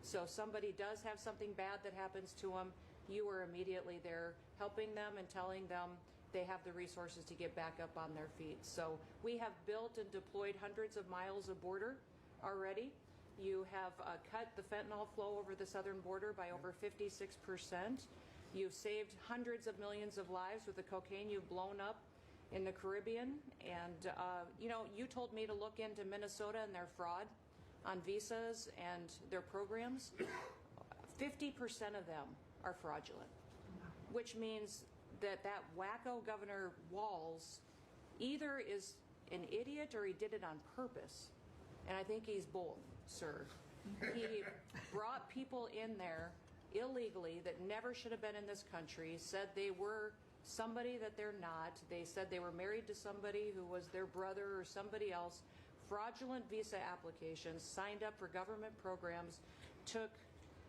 So if somebody does have something bad that happens to them, you are immediately there helping them and telling them they have the resources to get back up on their feet. So we have built and deployed hundreds of miles of border already. You have cut the fentanyl flow over the southern border by over 56%. You've saved hundreds of millions of lives with the cocaine you've blown up in the Caribbean. And, you told me to look into Minnesota and their fraud on visas and their programs. 50% of them are fraudulent, which means that wacko Governor Walz either is an idiot or he did it on purpose. And I think he's bold, sir. He brought people in there illegally that never should have been in this country, said they were somebody that they're not. They said they were married to somebody who was their brother or somebody else. Fraudulent visa applications, signed up for government programs, took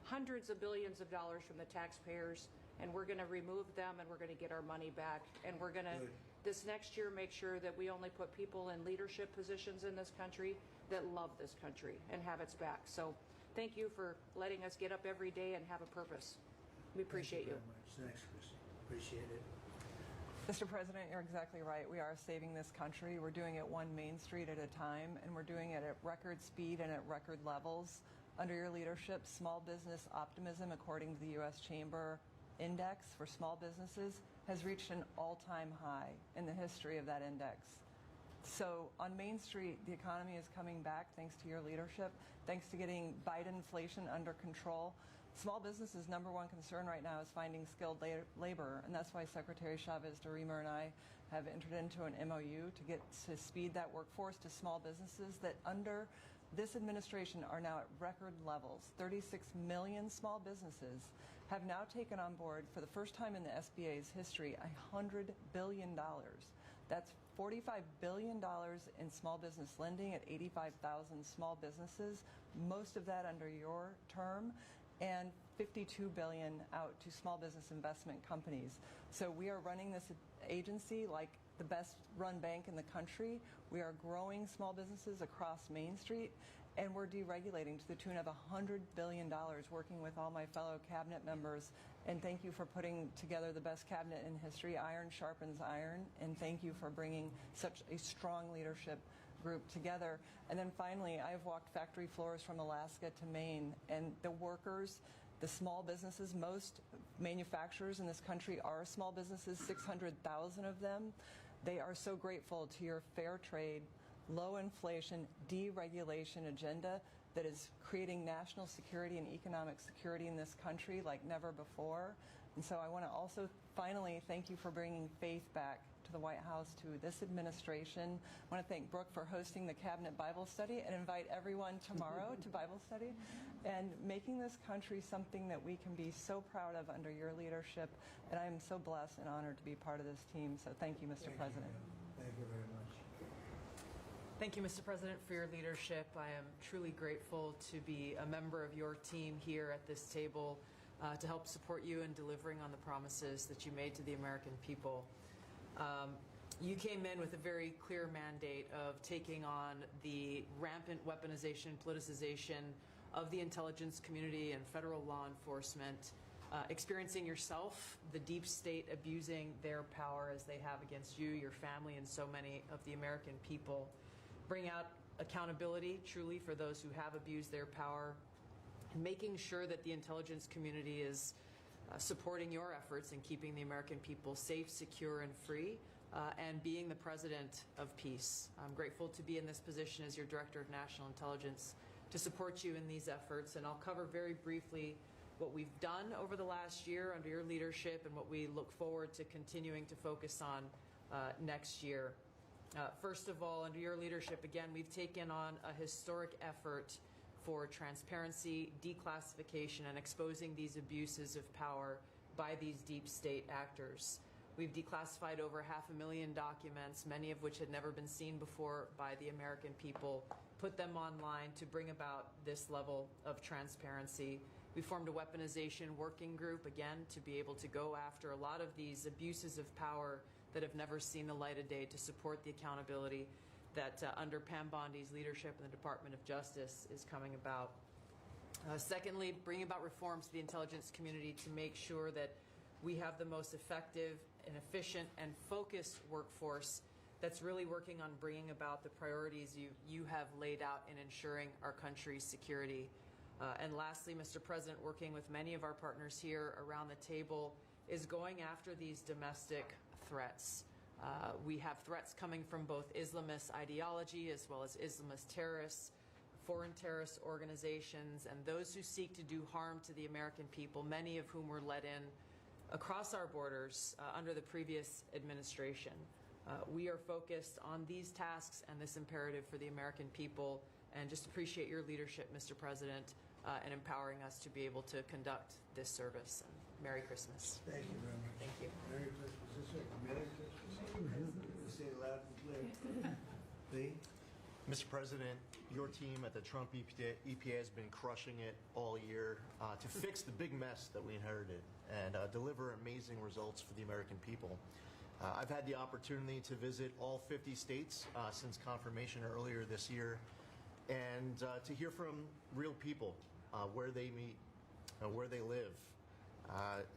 hundreds of billions of dollars from the taxpayers, and we're going to remove them and we're going to get our money back. And we're going to, this next year, make sure that we only put people in leadership positions in this country that love this country and have its back. So thank you for letting us get up every day and have a purpose. We appreciate you. Very much. Thanks, Christy. Appreciate it. Mr. President, you're exactly right. We are saving this country. We're doing it one Main Street at a time, and we're doing it at record speed and at record levels. Under your leadership, small business optimism, according to the U.S. Chamber Index for small businesses, has reached an all-time high in the history of that index. So on Main Street, the economy is coming back thanks to your leadership, thanks to getting Biden inflation under control, Small businesses' number one concern right now is finding skilled labor, and that's why Secretary Chavez de Rima and I have entered into an MOU to speed that workforce to small businesses that under this administration are now at record levels. 36 million small businesses have now taken on board, for the first time in the SBA's history, $100 billion. That's $45 billion in small business lending at 85,000 small businesses, most of that under your term, and $52 billion out to small business investment companies. So we are running this agency like the best run bank in the country. We are growing small businesses across Main Street, and we're deregulating to the tune of $100 billion, working with all my fellow cabinet members. And thank you for putting together the best cabinet in history. Iron sharpens iron, and thank you for bringing such a strong leadership group together. And then finally, I've walked factory floors from Alaska to Maine, and the workers, the small businesses, most manufacturers in this country are small businesses, 600,000 of them. They are so grateful to your fair trade, low inflation, deregulation agenda that is creating national security and economic security in this country like never before. And so I want to also finally thank you for bringing faith back to the White House, to this administration. I want to thank Brooke for hosting the Cabinet Bible Study and invite everyone tomorrow to Bible study and making this country something that we can be so proud of under your leadership. And I am so blessed and honored to be part of this team. So thank you, Mr. President. Thank you very much. Thank you, Mr. President, for your leadership. I am truly grateful to be a member of your team here at this table to help support you in delivering on the promises that you made to the American people. You came in with a very clear mandate of taking on the rampant weaponization, politicization of the intelligence community and federal law enforcement, experiencing yourself, the deep state abusing their power as they have against you, your family, and so many of the American people. Bring out accountability truly for those who have abused their power, and making sure that the intelligence community is supporting your efforts in keeping the American people safe, secure, and free, and being the president of peace. I'm grateful to be in this position as your Director of National Intelligence to support you in these efforts, and I'll cover very briefly what we've done over the last year under your leadership and what we look forward to continuing to focus on next year. First of all, under your leadership, again, we've taken on a historic effort for transparency, declassification, and exposing these abuses of power by these deep state actors. We've declassified over 500,000 documents, many of which had never been seen before by the American people, put them online to bring about this level of transparency. We formed a weaponization working group, again, to be able to go after a lot of these abuses of power that have never seen the light of day, to support the accountability that under Pam Bondi's leadership in the Department of Justice is coming about. Secondly, bringing about reforms to the intelligence community to make sure that we have the most effective and efficient and focused workforce that's really working on bringing about the priorities you have laid out in ensuring our country's security. And lastly, Mr. President, working with many of our partners here around the table is going after these domestic threats. We have threats coming from both Islamist ideology as well as Islamist terrorists, foreign terrorist organizations, and those who seek to do harm to the American people, many of whom were let in across our borders under the previous administration. We are focused on these tasks and this imperative for the American people, and just appreciate your leadership, Mr. President, in empowering us to be able to conduct this service. And Merry Christmas. Thank you very much. Thank you. Merry Christmas. This way. Merry Christmas. Say it loud and clear. Lee? Mr. President, your team at the Trump EPA has been crushing it all year to fix the big mess that we inherited and deliver amazing results for the American people. I've had the opportunity to visit all 50 states since confirmation earlier this year, and to hear from real people where they meet, where they live,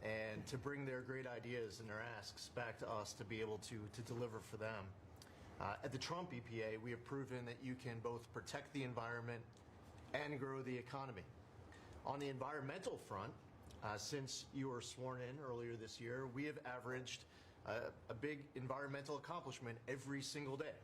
and to bring their great ideas and their asks back to us to be able to deliver for them. At the Trump EPA, we have proven that you can both protect the environment and grow the economy. On the environmental front, since you were sworn in earlier this year, we have averaged a big environmental accomplishment every single day.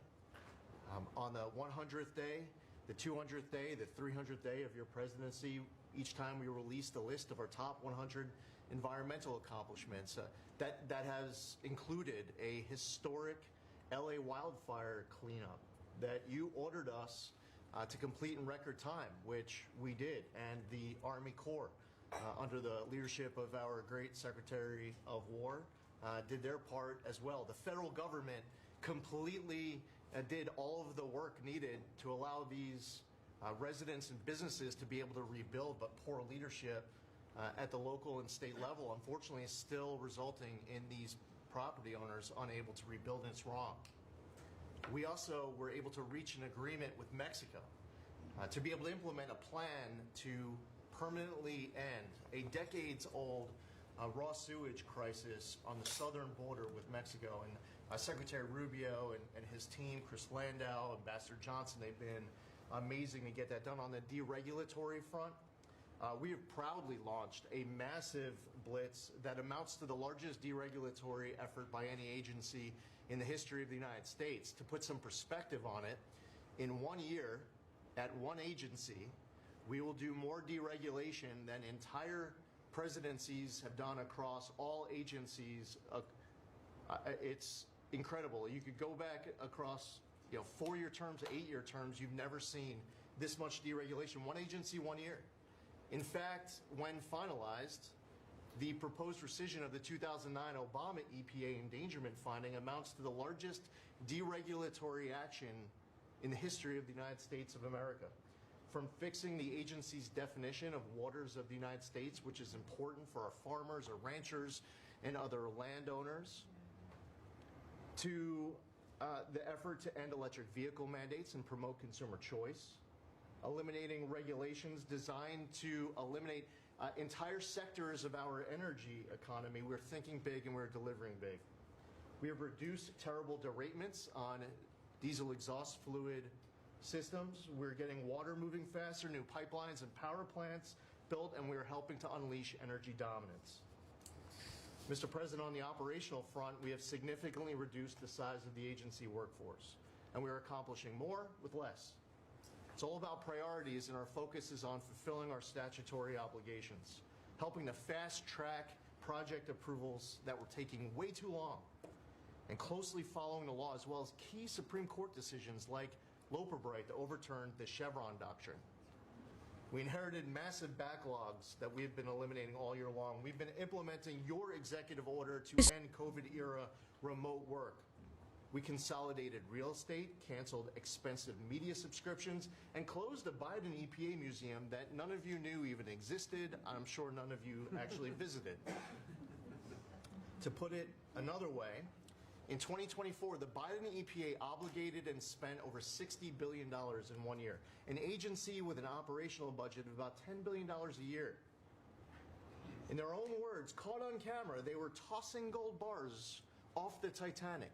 On the 100th day, the 200th day, the 300th day of your presidency, each time we released a list of our top 100 environmental accomplishments. That has included a historic LA wildfire cleanup that you ordered us to complete in record time, which we did, and the Army Corps, under the leadership of our great Secretary of War, did their part as well. The federal government completely did all of the work needed to allow these residents and businesses to be able to rebuild, but poor leadership at the local and state level, unfortunately, is still resulting in these property owners unable to rebuild, and it's wrong. We also were able to reach an agreement with Mexico to be able to implement a plan to permanently end a decades-old raw sewage crisis on the southern border with Mexico. And Secretary Rubio and his team, Chris Landau, Ambassador Johnson, they've been amazing to get that done. On the deregulatory front, we have proudly launched a massive blitz that amounts to the largest deregulatory effort by any agency in the history of the United States. To put some perspective on it, in 1 year, at one agency, we will do more deregulation than entire presidencies have done across all agencies. It's incredible. You could go back across 4-year terms, 8-year terms, you've never seen this much deregulation. One agency, 1 year. In fact, when finalized, the proposed rescission of the 2009 Obama EPA endangerment finding amounts to the largest deregulatory action in the history of the United States of America. From fixing the agency's definition of waters of the United States, which is important for our farmers, our ranchers, and other landowners, to the effort to end electric vehicle mandates and promote consumer choice, eliminating regulations designed to eliminate entire sectors of our energy economy. We're thinking big and we're delivering big. We have reduced terrible deratements on diesel exhaust fluid systems. We're getting water moving faster, new pipelines and power plants built, and we're helping to unleash energy dominance. Mr. President, on the operational front, we have significantly reduced the size of the agency workforce, and we are accomplishing more with less. It's all about priorities, and our focus is on fulfilling our statutory obligations, helping to fast-track project approvals that were taking way too long, and closely following the law, as well as key Supreme Court decisions like Loper-Bright that overturned the Chevron doctrine. We inherited massive backlogs that we have been eliminating all year long. We've been implementing your executive order to end COVID-era remote work. We consolidated real estate, canceled expensive media subscriptions, and closed the Biden EPA museum that none of you knew even existed. I'm sure none of you actually visited. To put it another way, in 2024, the Biden EPA obligated and spent over $60 billion in 1 year, an agency with an operational budget of about $10 billion a year. In their own words, caught on camera, they were tossing gold bars off the Titanic,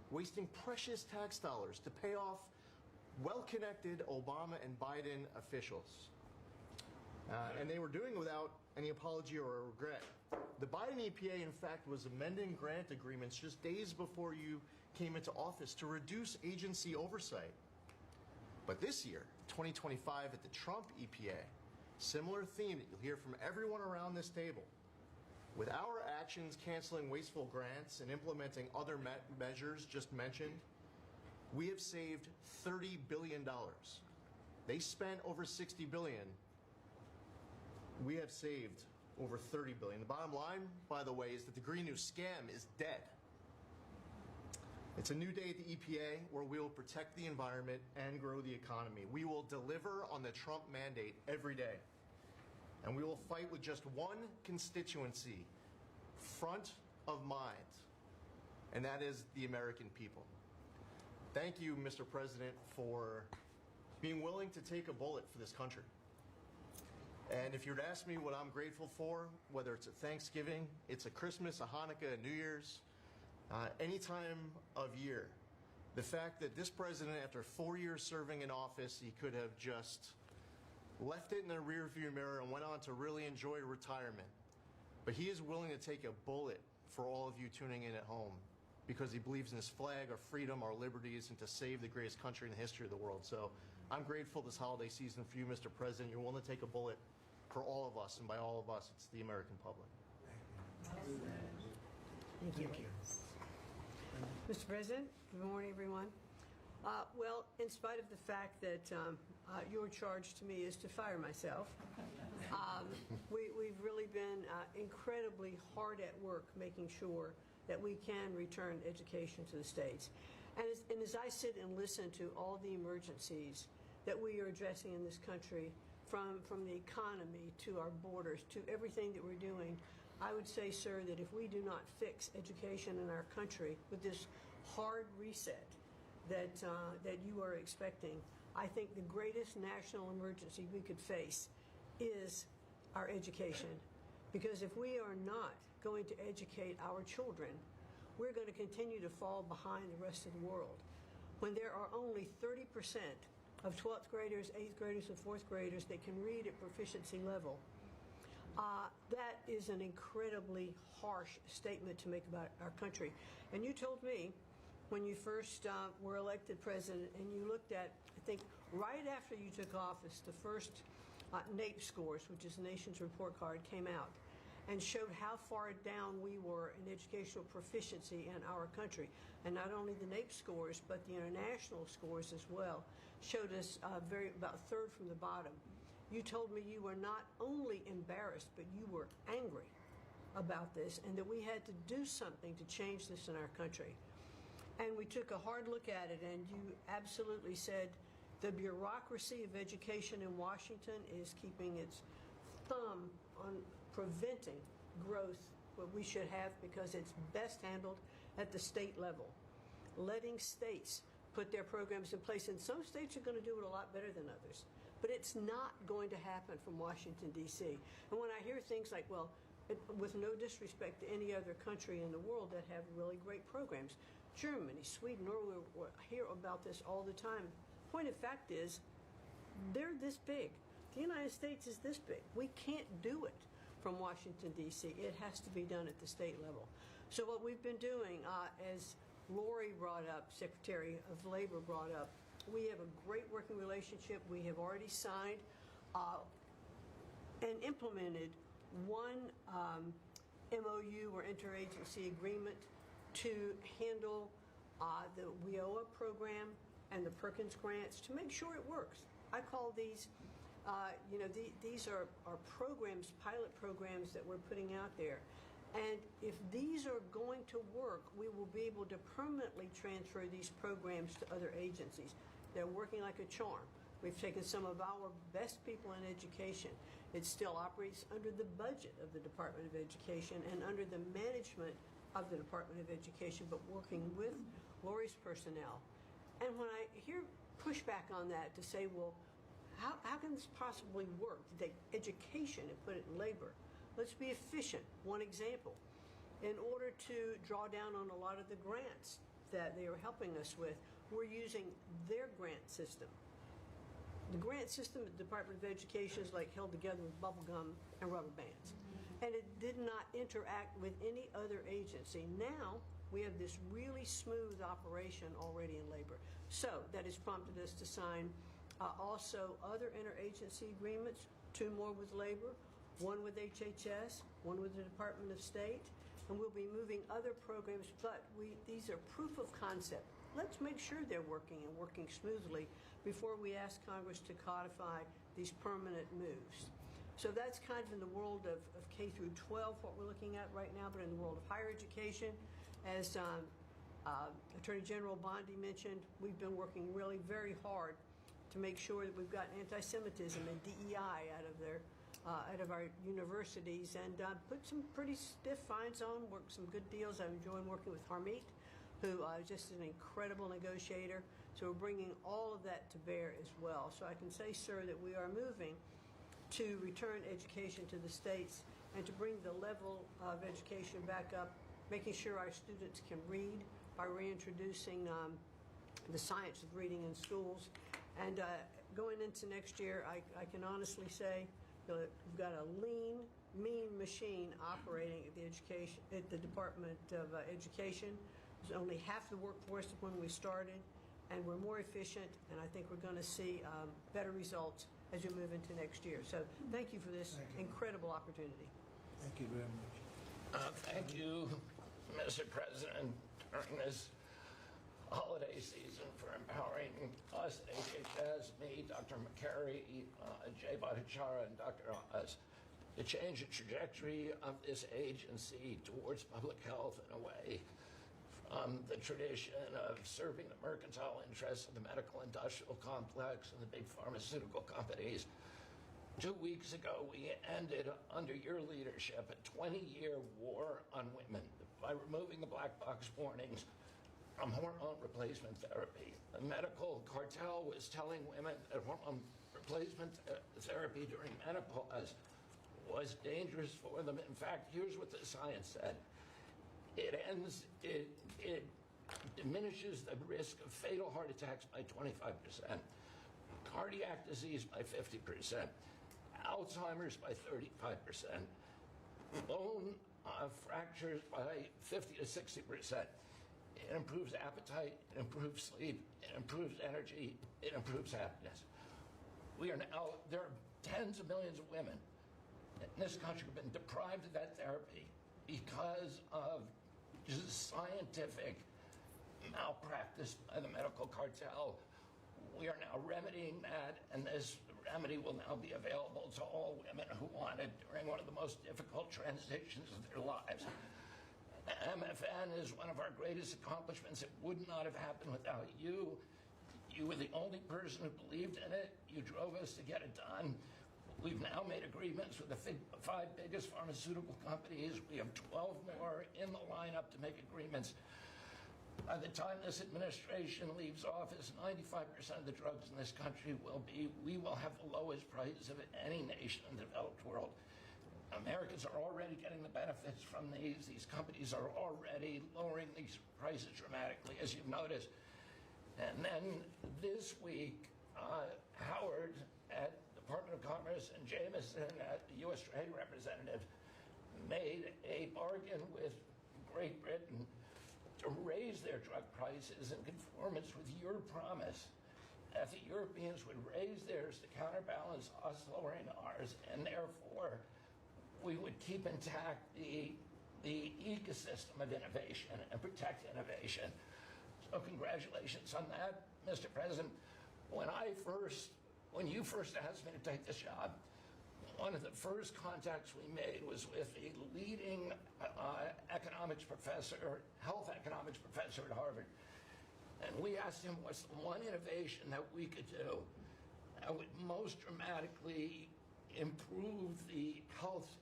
wasting precious tax dollars to pay off well-connected Obama and Biden officials. And they were doing it without any apology or regret. The Biden EPA, in fact, was amending grant agreements just days before you came into office to reduce agency oversight. But this year, 2025, at the Trump EPA, similar theme that you'll hear from everyone around this table. With our actions canceling wasteful grants and implementing other measures just mentioned, we have saved $30 billion. They spent over $60 billion. We have saved over $30 billion. The bottom line, by the way, is that the Green New scam is dead. It's a new day at the EPA where we will protect the environment and grow the economy. We will deliver on the Trump mandate every day. And we will fight with just one constituency front of mind, and that is the American people. Thank you, Mr. President, for being willing to take a bullet for this country. And if you were to ask me what I'm grateful for, whether it's a Thanksgiving, it's a Christmas, a Hanukkah, a New Year's, any time of year, the fact that this president, after 4 years serving in office, he could have just left it in the rearview mirror and went on to really enjoy retirement. But he is willing to take a bullet for all of you tuning in at home because he believes in his flag, our freedom, our liberties, and to save the greatest country in the history of the world. So I'm grateful this holiday season for you, Mr. President. You're willing to take a bullet for all of us, and by all of us, it's the American public. Thank you. Mr. President, good morning, everyone. Well, in spite of the fact that your charge to me is to fire myself, we've really been incredibly hard at work making sure that we can return education to the states. And as I sit and listen to all the emergencies that we are addressing in this country, from the economy to our borders to everything that we're doing, I would say, sir, that if we do not fix education in our country with this hard reset that you are expecting, I think the greatest national emergency we could face is our education. Because if we are not going to educate our children, we're going to continue to fall behind the rest of the world. When there are only 30% of 12th graders, 8th graders, and 4th graders that can read at proficiency level, that is an incredibly harsh statement to make about our country. And you told me when you first were elected president, and you looked at, I think, right after you took office, the first NAEP scores, which is the Nation's Report Card, came out and showed how far down we were in educational proficiency in our country. And not only the NAEP scores, but the international scores as well, showed us about third from the bottom. You told me you were not only embarrassed, but you were angry about this, and that we had to do something to change this in our country. And we took a hard look at it, and you absolutely said the bureaucracy of education in Washington is keeping its thumb on preventing growth, what we should have, because it's best handled at the state level. Letting states put their programs in place, and some states are going to do it a lot better than others. But it's not going to happen from Washington, D.C. And when I hear things like, well, with no disrespect to any other country in the world that have really great programs, Germany, Sweden, Norway, we hear about this all the time. Point of fact is, they're this big. The United States is this big. We can't do it from Washington, D.C. It has to be done at the state level. So what we've been doing, as Lori brought up, Secretary of Labor brought up, we have a great working relationship. We have already signed and implemented one MOU or interagency agreement to handle the WIOA program and the Perkins grants to make sure it works. I call these, these are programs, pilot programs that we're putting out there. And if these are going to work, we will be able to permanently transfer these programs to other agencies. They're working like a charm. We've taken some of our best people in education. It still operates under the budget of the Department of Education and under the management of the Department of Education, but working with Lori's personnel. And when I hear pushback on that to say, well, how can this possibly work? To take education and put it in labor. Let's be efficient. One example, in order to draw down on a lot of the grants that they are helping us with, we're using their grant system. The grant system at the Department of Education is like held together with bubble gum and rubber bands. And it did not interact with any other agency. Now, we have this really smooth operation already in labor. So that has prompted us to sign also other interagency agreements, 2 more with labor, 1 with HHS, 1 with the Department of State, and we'll be moving other programs, but these are proof of concept. Let's make sure they're working and working smoothly before we ask Congress to codify these permanent moves. So that's kind of in the world of K through 12, what we're looking at right now, but in the world of higher education, as Attorney General Bondi mentioned, we've been working really very hard to make sure that we've got anti-Semitism and DEI out of our universities, and put some pretty stiff fines on, worked some good deals. I'm enjoying working with Harmeet, who is just an incredible negotiator. So we're bringing all of that to bear as well. So I can say, sir, that we are moving to return education to the states and to bring the level of education back up, making sure our students can read by reintroducing the science of reading in schools. And going into next year, I can honestly say that we've got a lean, mean machine operating at the Department of Education. There's only half the workforce when we started, and we're more efficient, and I think we're going to see better results as we move into next year. So thank you for this incredible opportunity. Thank you very much. Thank you, Mr. President, during this holiday season for empowering us at HHS, me, Dr. McCary, Jay Bhattacharya, and Dr. Oz, to change the trajectory of this agency towards public health in a way from the tradition of serving the mercantile interests of the medical industrial complex and the big pharmaceutical companies. 2 weeks ago, we ended, under your leadership, a 20-year war on women by removing the black box warnings from hormone replacement therapy. The medical cartel was telling women that hormone replacement therapy during menopause was dangerous for them. In fact, here's what the science said. It diminishes the risk of fatal heart attacks by 25%, cardiac disease by 50%, Alzheimer's by 35%, bone fractures by 50 to 60%. It improves appetite, it improves sleep, it improves energy, it improves happiness. There are tens of millions of women in this country who have been deprived of that therapy because of just scientific malpractice by the medical cartel. We are now remedying that, and this remedy will now be available to all women who want it during one of the most difficult transitions of their lives. MFN is one of our greatest accomplishments. It would not have happened without you. You were the only person who believed in it. You drove us to get it done. We've now made agreements with the 5 biggest pharmaceutical companies. We have 12 more in the lineup to make agreements. By the time this administration leaves office, 95% of the drugs in this country we will have the lowest prices of any nation in the developed world. Americans are already getting the benefits from these. These companies are already lowering these prices dramatically, as you've noticed. And then this week, Howard at Department of Commerce and Jameson at the U.S. Trade Representative made a bargain with Great Britain to raise their drug prices in conformance with your promise that the Europeans would raise theirs to counterbalance us lowering ours, and therefore we would keep intact the ecosystem of innovation and protect innovation. So congratulations on that, Mr. President. When you first asked me to take this job, one of the first contacts we made was with the leading health economics professor at Harvard. And we asked him what's the one innovation that we could do that would most dramatically improve the health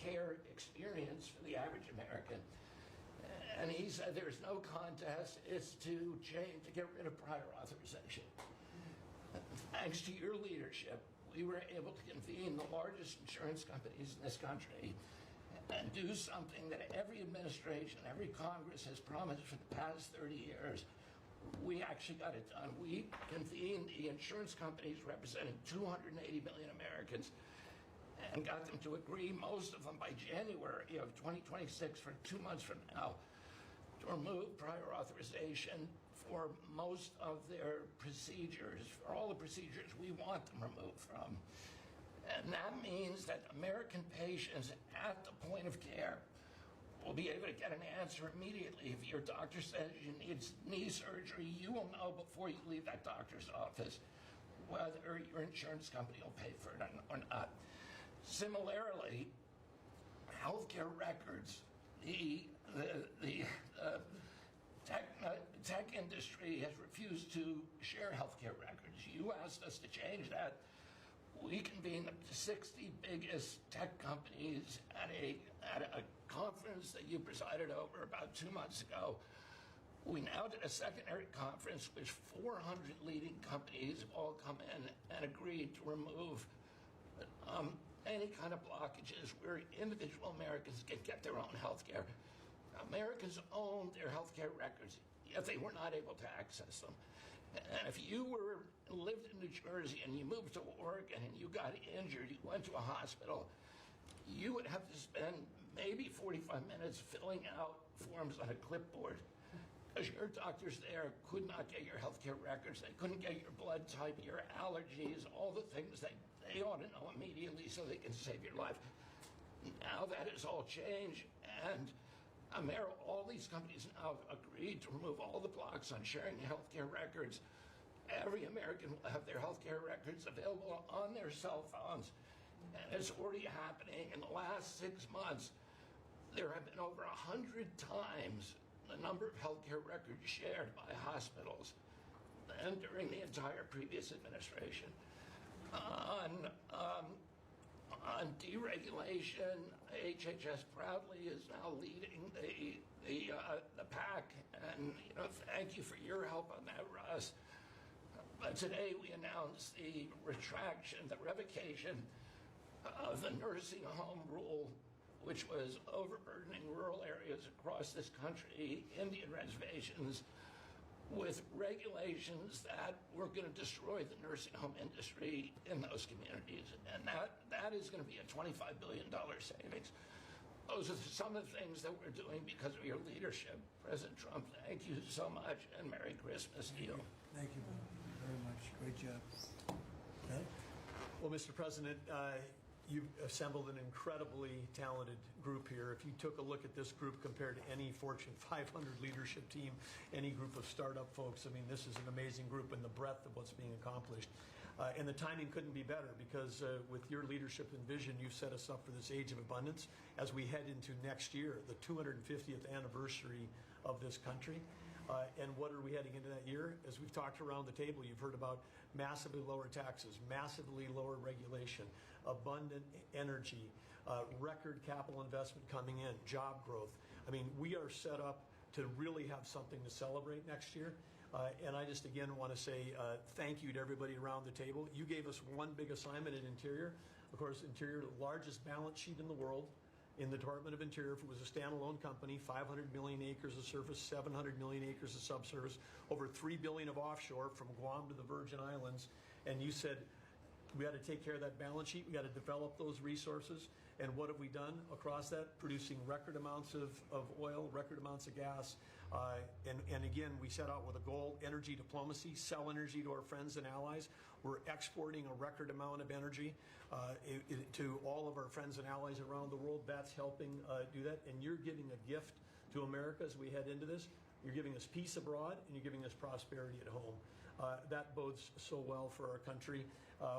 care experience for the average American. And he said there's no contest, it's to get rid of prior authorization. Thanks to your leadership, we were able to convene the largest insurance companies in this country and do something that every administration, every Congress has promised for the past 30 years. We actually got it done. We convened the insurance companies representing 280 million Americans and got them to agree, most of them by January of 2026, for 2 months from now, to remove prior authorization for most of their procedures, for all the procedures we want them removed from. And that means that American patients at the point of care will be able to get an answer immediately. If your doctor says you need knee surgery, you will know before you leave that doctor's office whether your insurance company will pay for it or not. Similarly, healthcare records, the tech industry has refused to share healthcare records. You asked us to change that. We convened the 60 biggest tech companies at a conference that you presided over about 2 months ago. We now did a secondary conference which 400 leading companies have all come in and agreed to remove any kind of blockages where individual Americans can get their own health care. Americans own their health care records, yet they were not able to access them. And if you lived in New Jersey and you moved to Oregon and you got injured, you went to a hospital, you would have to spend maybe 45 minutes filling out forms on a clipboard. because your doctors there could not get your health care records. They couldn't get your blood type, your allergies, all the things they ought to know immediately so they can save your life. Now that has all changed, and all these companies now have agreed to remove all the blocks on sharing health care records. Every American will have their health care records available on their cell phones. And it's already happening. In the last 6 months, there have been over 100 times the number of healthcare records shared by hospitals than during the entire previous administration. On deregulation, HHS proudly is now leading the pack, and thank you for your help on that, Russ. But today we announced the revocation of the nursing home rule, which was overburdening rural areas across this country, Indian reservations, with regulations that were going to destroy the nursing home industry in those communities. And that is going to be a $25 billion savings. Those are some of the things that we're doing because of your leadership. President Trump, thank you so much, and Merry Christmas to you. Thank you very much. Great job. Okay. Well, Mr. President, you've assembled an incredibly talented group here. If you took a look at this group compared to any Fortune 500 leadership team, any group of startup folks, I mean, this is an amazing group in the breadth of what's being accomplished. And the timing couldn't be better because with your leadership and vision, you've set us up for this age of abundance as we head into next year, the 250th anniversary of this country. And what are we heading into that year? As we've talked around the table, you've heard about massively lower taxes, massively lower regulation, abundant energy, record capital investment coming in, job growth. I mean, we are set up to really have something to celebrate next year. And I just, again, want to say thank you to everybody around the table. You gave us one big assignment at Interior. Of course, Interior, the largest balance sheet in the world. In the Department of Interior, if it was a standalone company, 500 million acres of surface, 700 million acres of subsurface, over 3 billion of offshore from Guam to the Virgin Islands. And you said, we got to take care of that balance sheet. We got to develop those resources. And what have we done across that? Producing record amounts of oil, record amounts of gas. And again, we set out with a goal, energy diplomacy, sell energy to our friends and allies. We're exporting a record amount of energy to all of our friends and allies around the world. That's helping do that. And you're giving a gift to America as we head into this. You're giving us peace abroad, and you're giving us prosperity at home. That bodes so well for our country.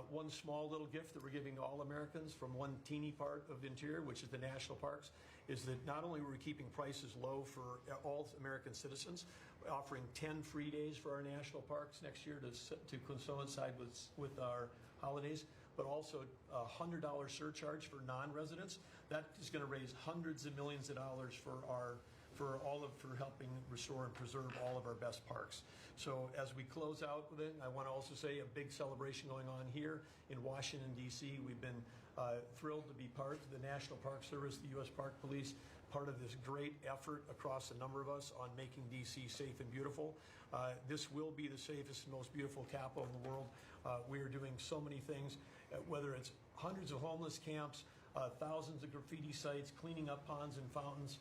One small little gift that we're giving to all Americans from one teeny part of Interior, which is the national parks, is that not only are we keeping prices low for all American citizens, we're offering 10 free days for our national parks next year to coincide with our holidays, but also a $100 surcharge for non-residents. That is going to raise hundreds of millions of dollars for helping restore and preserve all of our best parks. So as we close out with it, I want to also say a big celebration going on here in Washington, D.C. We've been thrilled to be part of the National Park Service, the U.S. Park Police, part of this great effort across a number of us on making D.C. safe and beautiful. This will be the safest and most beautiful capital in the world. We are doing so many things, whether it's hundreds of homeless camps, thousands of graffiti sites, cleaning up ponds and fountains,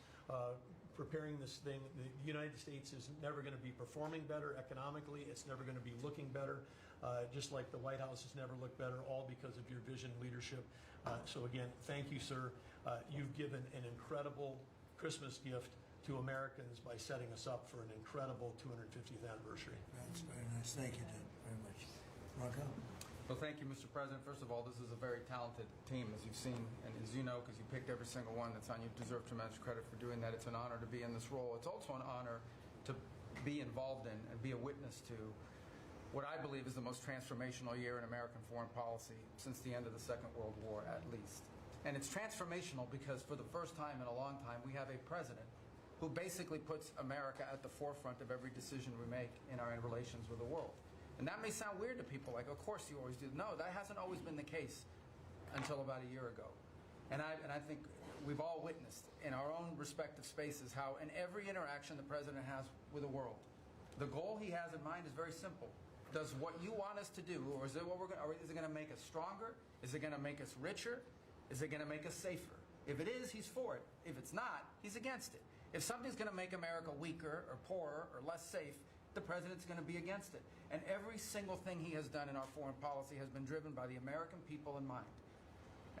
preparing this thing. The United States is never going to be performing better economically. It's never going to be looking better, just like the White House has never looked better, all because of your vision and leadership. So again, thank you, sir. You've given an incredible Christmas gift to Americans by setting us up for an incredible 250th anniversary. That's very nice. Thank you, Ted, very much. Rocco? Well, thank you, Mr. President. First of all, this is a very talented team, as you've seen, and as you know, because you picked every single one that's on you, deserve tremendous credit for doing that. It's an honor to be in this role. It's also an honor to be involved in and be a witness to what I believe is the most transformational year in American foreign policy since the end of the Second World War, at least. And it's transformational because for the first time in a long time, we have a president who basically puts America at the forefront of every decision we make in our relations with the world. And that may sound weird to people, like, of course you always do. No, that hasn't always been the case until about a year ago. And I think we've all witnessed in our own respective spaces how in every interaction the president has with the world, the goal he has in mind is very simple. Does what you want us to do, or is it is it going to make us stronger? Is it going to make us richer? Is it going to make us safer? If it is, he's for it. If it's not, he's against it. If something's going to make America weaker or poorer or less safe, the president's going to be against it. And every single thing he has done in our foreign policy has been driven by the American people in mind.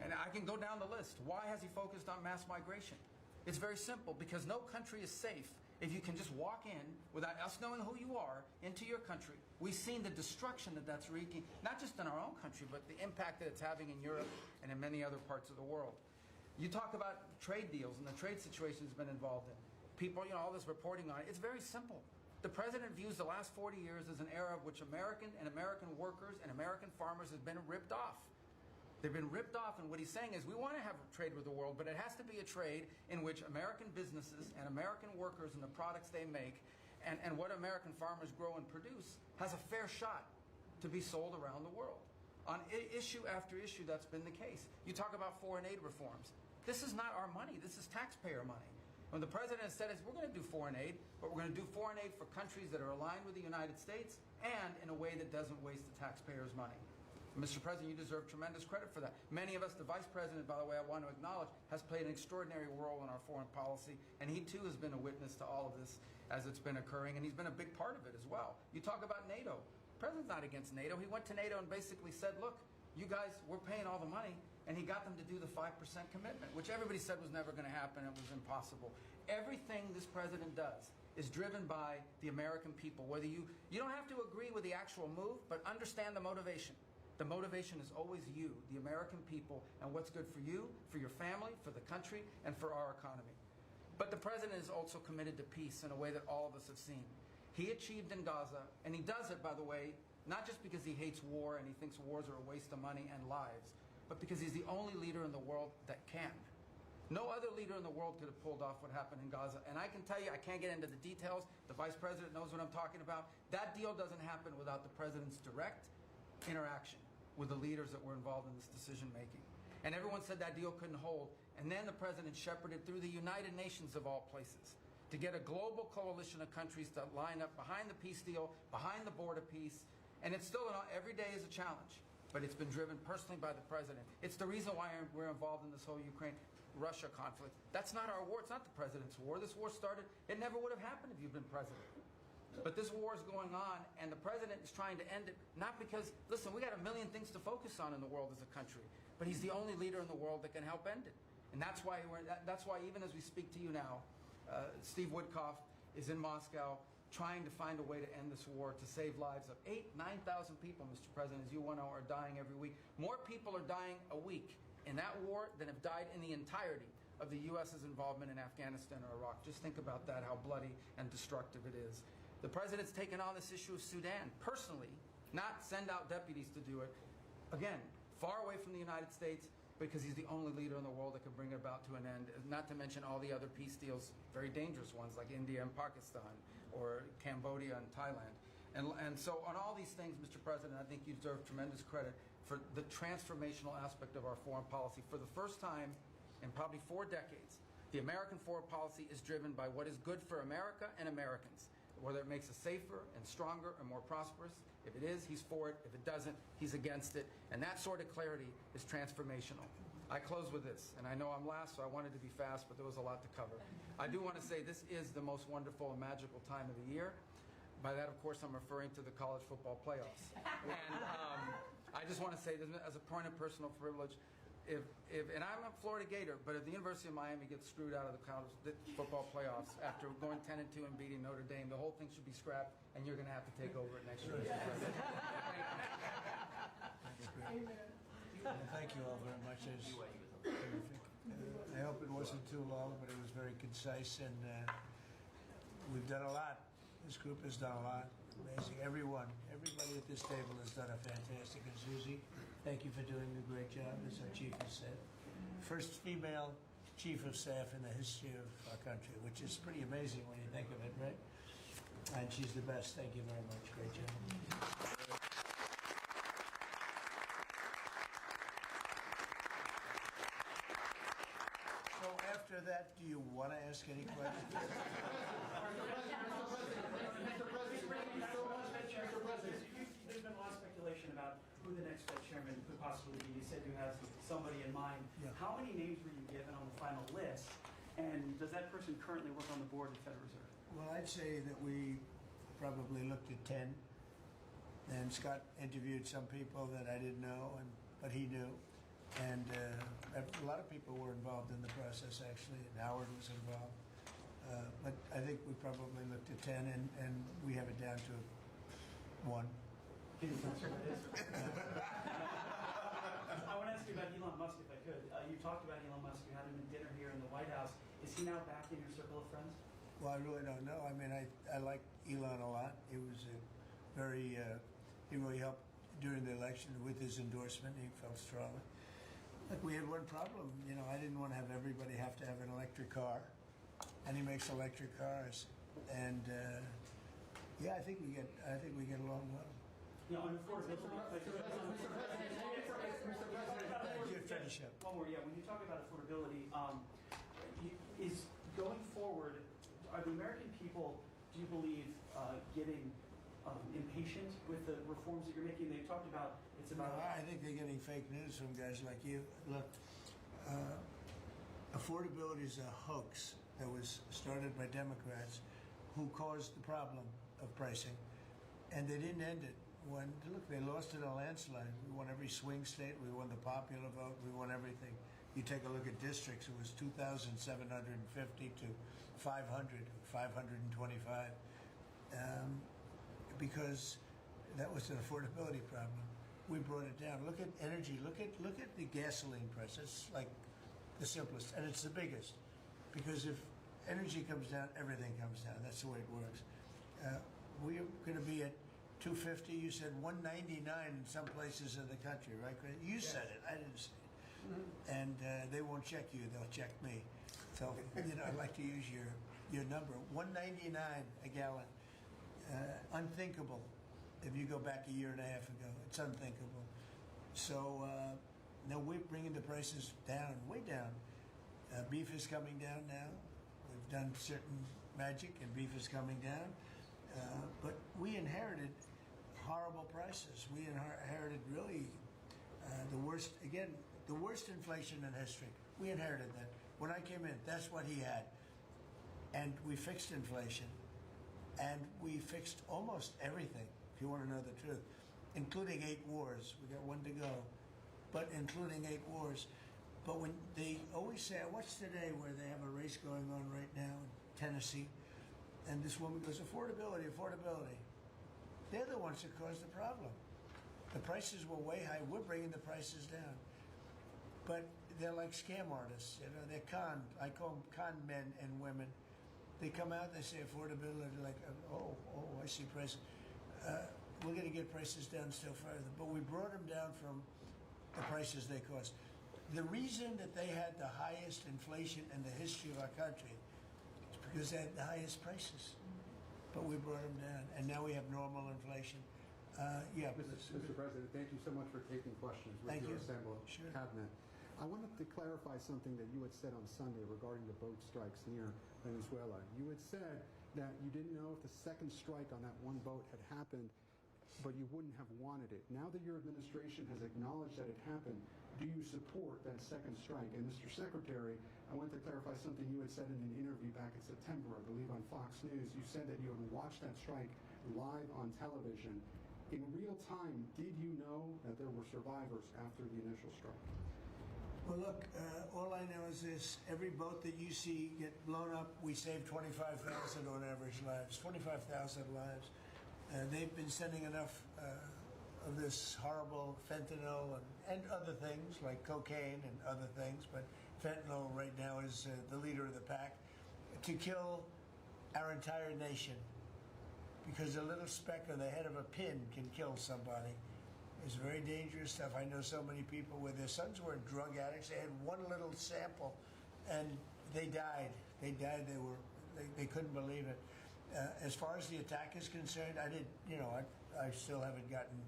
And I can go down the list. Why has he focused on mass migration? It's very simple, because no country is safe if you can just walk in without us knowing who you are into your country. We've seen the destruction that that's wreaking, not just in our own country, but the impact that it's having in Europe and in many other parts of the world. You talk about trade deals and the trade situation has been involved in. People, all this reporting on it. It's very simple. The president views the last 40 years as an era of which American workers and American farmers have been ripped off. They've been ripped off, and what he's saying is we want to have a trade with the world, but it has to be a trade in which American businesses and American workers and the products they make and what American farmers grow and produce has a fair shot to be sold around the world. On issue after issue, that's been the case. You talk about foreign aid reforms. This is not our money. This is taxpayer money. When the president has said is we're going to do foreign aid, but we're going to do foreign aid for countries that are aligned with the United States and in a way that doesn't waste the taxpayers' money. Mr. President, you deserve tremendous credit for that. Many of us, the Vice President, by the way, I want to acknowledge, has played an extraordinary role in our foreign policy, and he too has been a witness to all of this as it's been occurring, and he's been a big part of it as well. You talk about NATO. The President's not against NATO. He went to NATO and basically said, look, you guys, we're paying all the money, and he got them to do the 5% commitment, which everybody said was never going to happen. It was impossible. Everything this president does is driven by the American people. Whether you don't have to agree with the actual move, but understand the motivation. The motivation is always you, the American people, and what's good for you, for your family, for the country, and for our economy. But the president is also committed to peace in a way that all of us have seen. He achieved in Gaza, and he does it, by the way, not just because he hates war and he thinks wars are a waste of money and lives, but because he's the only leader in the world that can. No other leader in the world could have pulled off what happened in Gaza. And I can tell you, I can't get into the details. The Vice President knows what I'm talking about. That deal doesn't happen without the president's direct interaction with the leaders that were involved in this decision making. And everyone said that deal couldn't hold. And then the president shepherded through the United Nations of all places to get a global coalition of countries to line up behind the peace deal, behind the border peace. And it's still, every day is a challenge, but it's been driven personally by the president. It's the reason why we're involved in this whole Ukraine-Russia conflict. That's not our war. It's not the president's war. This war started, it never would have happened if you'd been president. But this war is going on, and the president is trying to end it, not because, listen, we got a million things to focus on in the world as a country, but he's the only leader in the world that can help end it. And that's why even as we speak to you now, Steve Woodcock is in Moscow trying to find a way to end this war, to save lives of 9,000 people, Mr. President, as you know, are dying every week. More people are dying a week in that war than have died in the entirety of the U.S.'s involvement in Afghanistan or Iraq. Just think about that, how bloody and destructive it is. The president's taken on this issue of Sudan personally, not send out deputies to do it. Again, far away from the United States, because he's the only leader in the world that can bring it about to an end, not to mention all the other peace deals, very dangerous ones like India and Pakistan or Cambodia and Thailand. And so on all these things, Mr. President, I think you deserve tremendous credit for the transformational aspect of our foreign policy. For the first time in probably 4 decades, the American foreign policy is driven by what is good for America and Americans. Whether it makes us safer and stronger and more prosperous. If it is, he's for it. If it doesn't, he's against it. And that sort of clarity is transformational. I close with this, and I know I'm last, so I wanted to be fast, but there was a lot to cover. I do want to say this is the most wonderful and magical time of the year. By that, of course, I'm referring to the college football playoffs. And I just want to say this as a point of personal privilege. And I'm a Florida Gator, but if the University of Miami gets screwed out of the college football playoffs after going 10-2 and beating Notre Dame, the whole thing should be scrapped, and you're going to have to take over it next year. Well, thank you all very much. It was terrific. I hope it wasn't too long, but it was very concise, and we've done a lot. This group has done a lot. Amazing. Everybody at this table has done a fantastic. And Susie, thank you for doing a great job, as our chief has said. First female chief of staff in the history of our country, which is pretty amazing when you think of it, right? And she's the best. Thank you very much. Great job. So after that, do you want to ask any questions? There's been a lot of speculation about who the next Fed chairman could possibly be. You said you have somebody in mind. Yeah. How many names were you given on the final list? And does that person currently work on the board of the Federal Reserve? Well, I'd say that we probably looked at 10. And Scott interviewed some people that I didn't know, but he knew. And a lot of people were involved in the process, actually, and Howard was involved. But I think we probably looked at 10, and we have it down to 1. I want to ask you about Elon Musk, if I could. You talked about Elon Musk. You had him at dinner here in the White House. Is he now back in your circle of friends? Well, I really don't know. I mean, I like Elon a lot. He was he really helped during the election with his endorsement. He felt strongly. Look, we had one problem. You know, I didn't want to have everybody have to have an electric car, and he makes electric cars. And yeah, I think we get along well. Yeah, on affordability. Finish up. One more, yeah. When you talk about affordability, is going forward, are the American people, do you believe, getting impatient with the reforms that you're making? They've talked about it's about. No, I think they're getting fake news from guys like you. Look, affordability is a hoax that was started by Democrats who caused the problem of pricing, and they didn't end it. Look, they lost in a landslide. We won every swing state. We won the popular vote. We won everything. You take a look at districts. It was 2,750 to 500, 525. Because that was an affordability problem. We brought it down. Look at energy. Look at the gasoline price. It's like the simplest, and it's the biggest. Because if energy comes down, everything comes down. That's the way it works. We're going to be at 250. You said 199 in some places in the country, right? You said it. I didn't say it. And they won't check you. They'll check me. So I'd like to use your number. 199 a gallon. Unthinkable. If you go back a year and a half ago, it's unthinkable. So now we're bringing the prices down, way down. Beef is coming down now. We've done certain magic, and beef is coming down. But we inherited horrible prices. We inherited really the worst inflation in history. We inherited that. When I came in, that's what he had. And we fixed inflation. And we fixed almost everything, if you want to know the truth, including 8 wars. We got 1 to go, but including 8 wars. But when they always say, I watched today where they have a race going on right now in Tennessee, and this woman goes, affordability. They're the ones that caused the problem. The prices were way high. We're bringing the prices down. But they're like scam artists. You know, they're I call them con men and women. They come out, they say affordability, like, oh, I see prices. We're going to get prices down still further. But we brought them down from the prices they cost. The reason that they had the highest inflation in the history of our country is because they had the highest prices. But we brought them down, and now we have normal inflation. Yeah, Mr. President, thank you so much for taking questions with your assembled cabinet. I wanted to clarify something that you had said on Sunday regarding the boat strikes near Venezuela. You had said that you didn't know if the second strike on that one boat had happened, but you wouldn't have wanted it. Now that your administration has acknowledged that it happened, do you support that second strike? And Mr. Secretary, I want to clarify something you had said in an interview back in September, I believe on Fox News. You said that you had watched that strike live on television. In real time, did you know that there were survivors after the initial strike? Well, look, all I know is this. Every boat that you see get blown up, we save 25,000 on average lives, 25,000 lives. They've been sending enough of this horrible fentanyl and other things like cocaine and other things, but fentanyl right now is the leader of the pack, to kill our entire nation. Because a little speck on the head of a pin can kill somebody. It's very dangerous stuff. I know so many people where their sons were drug addicts. They had one little sample, and they died. They died. They couldn't believe it. As far as the attack is concerned, I still haven't gotten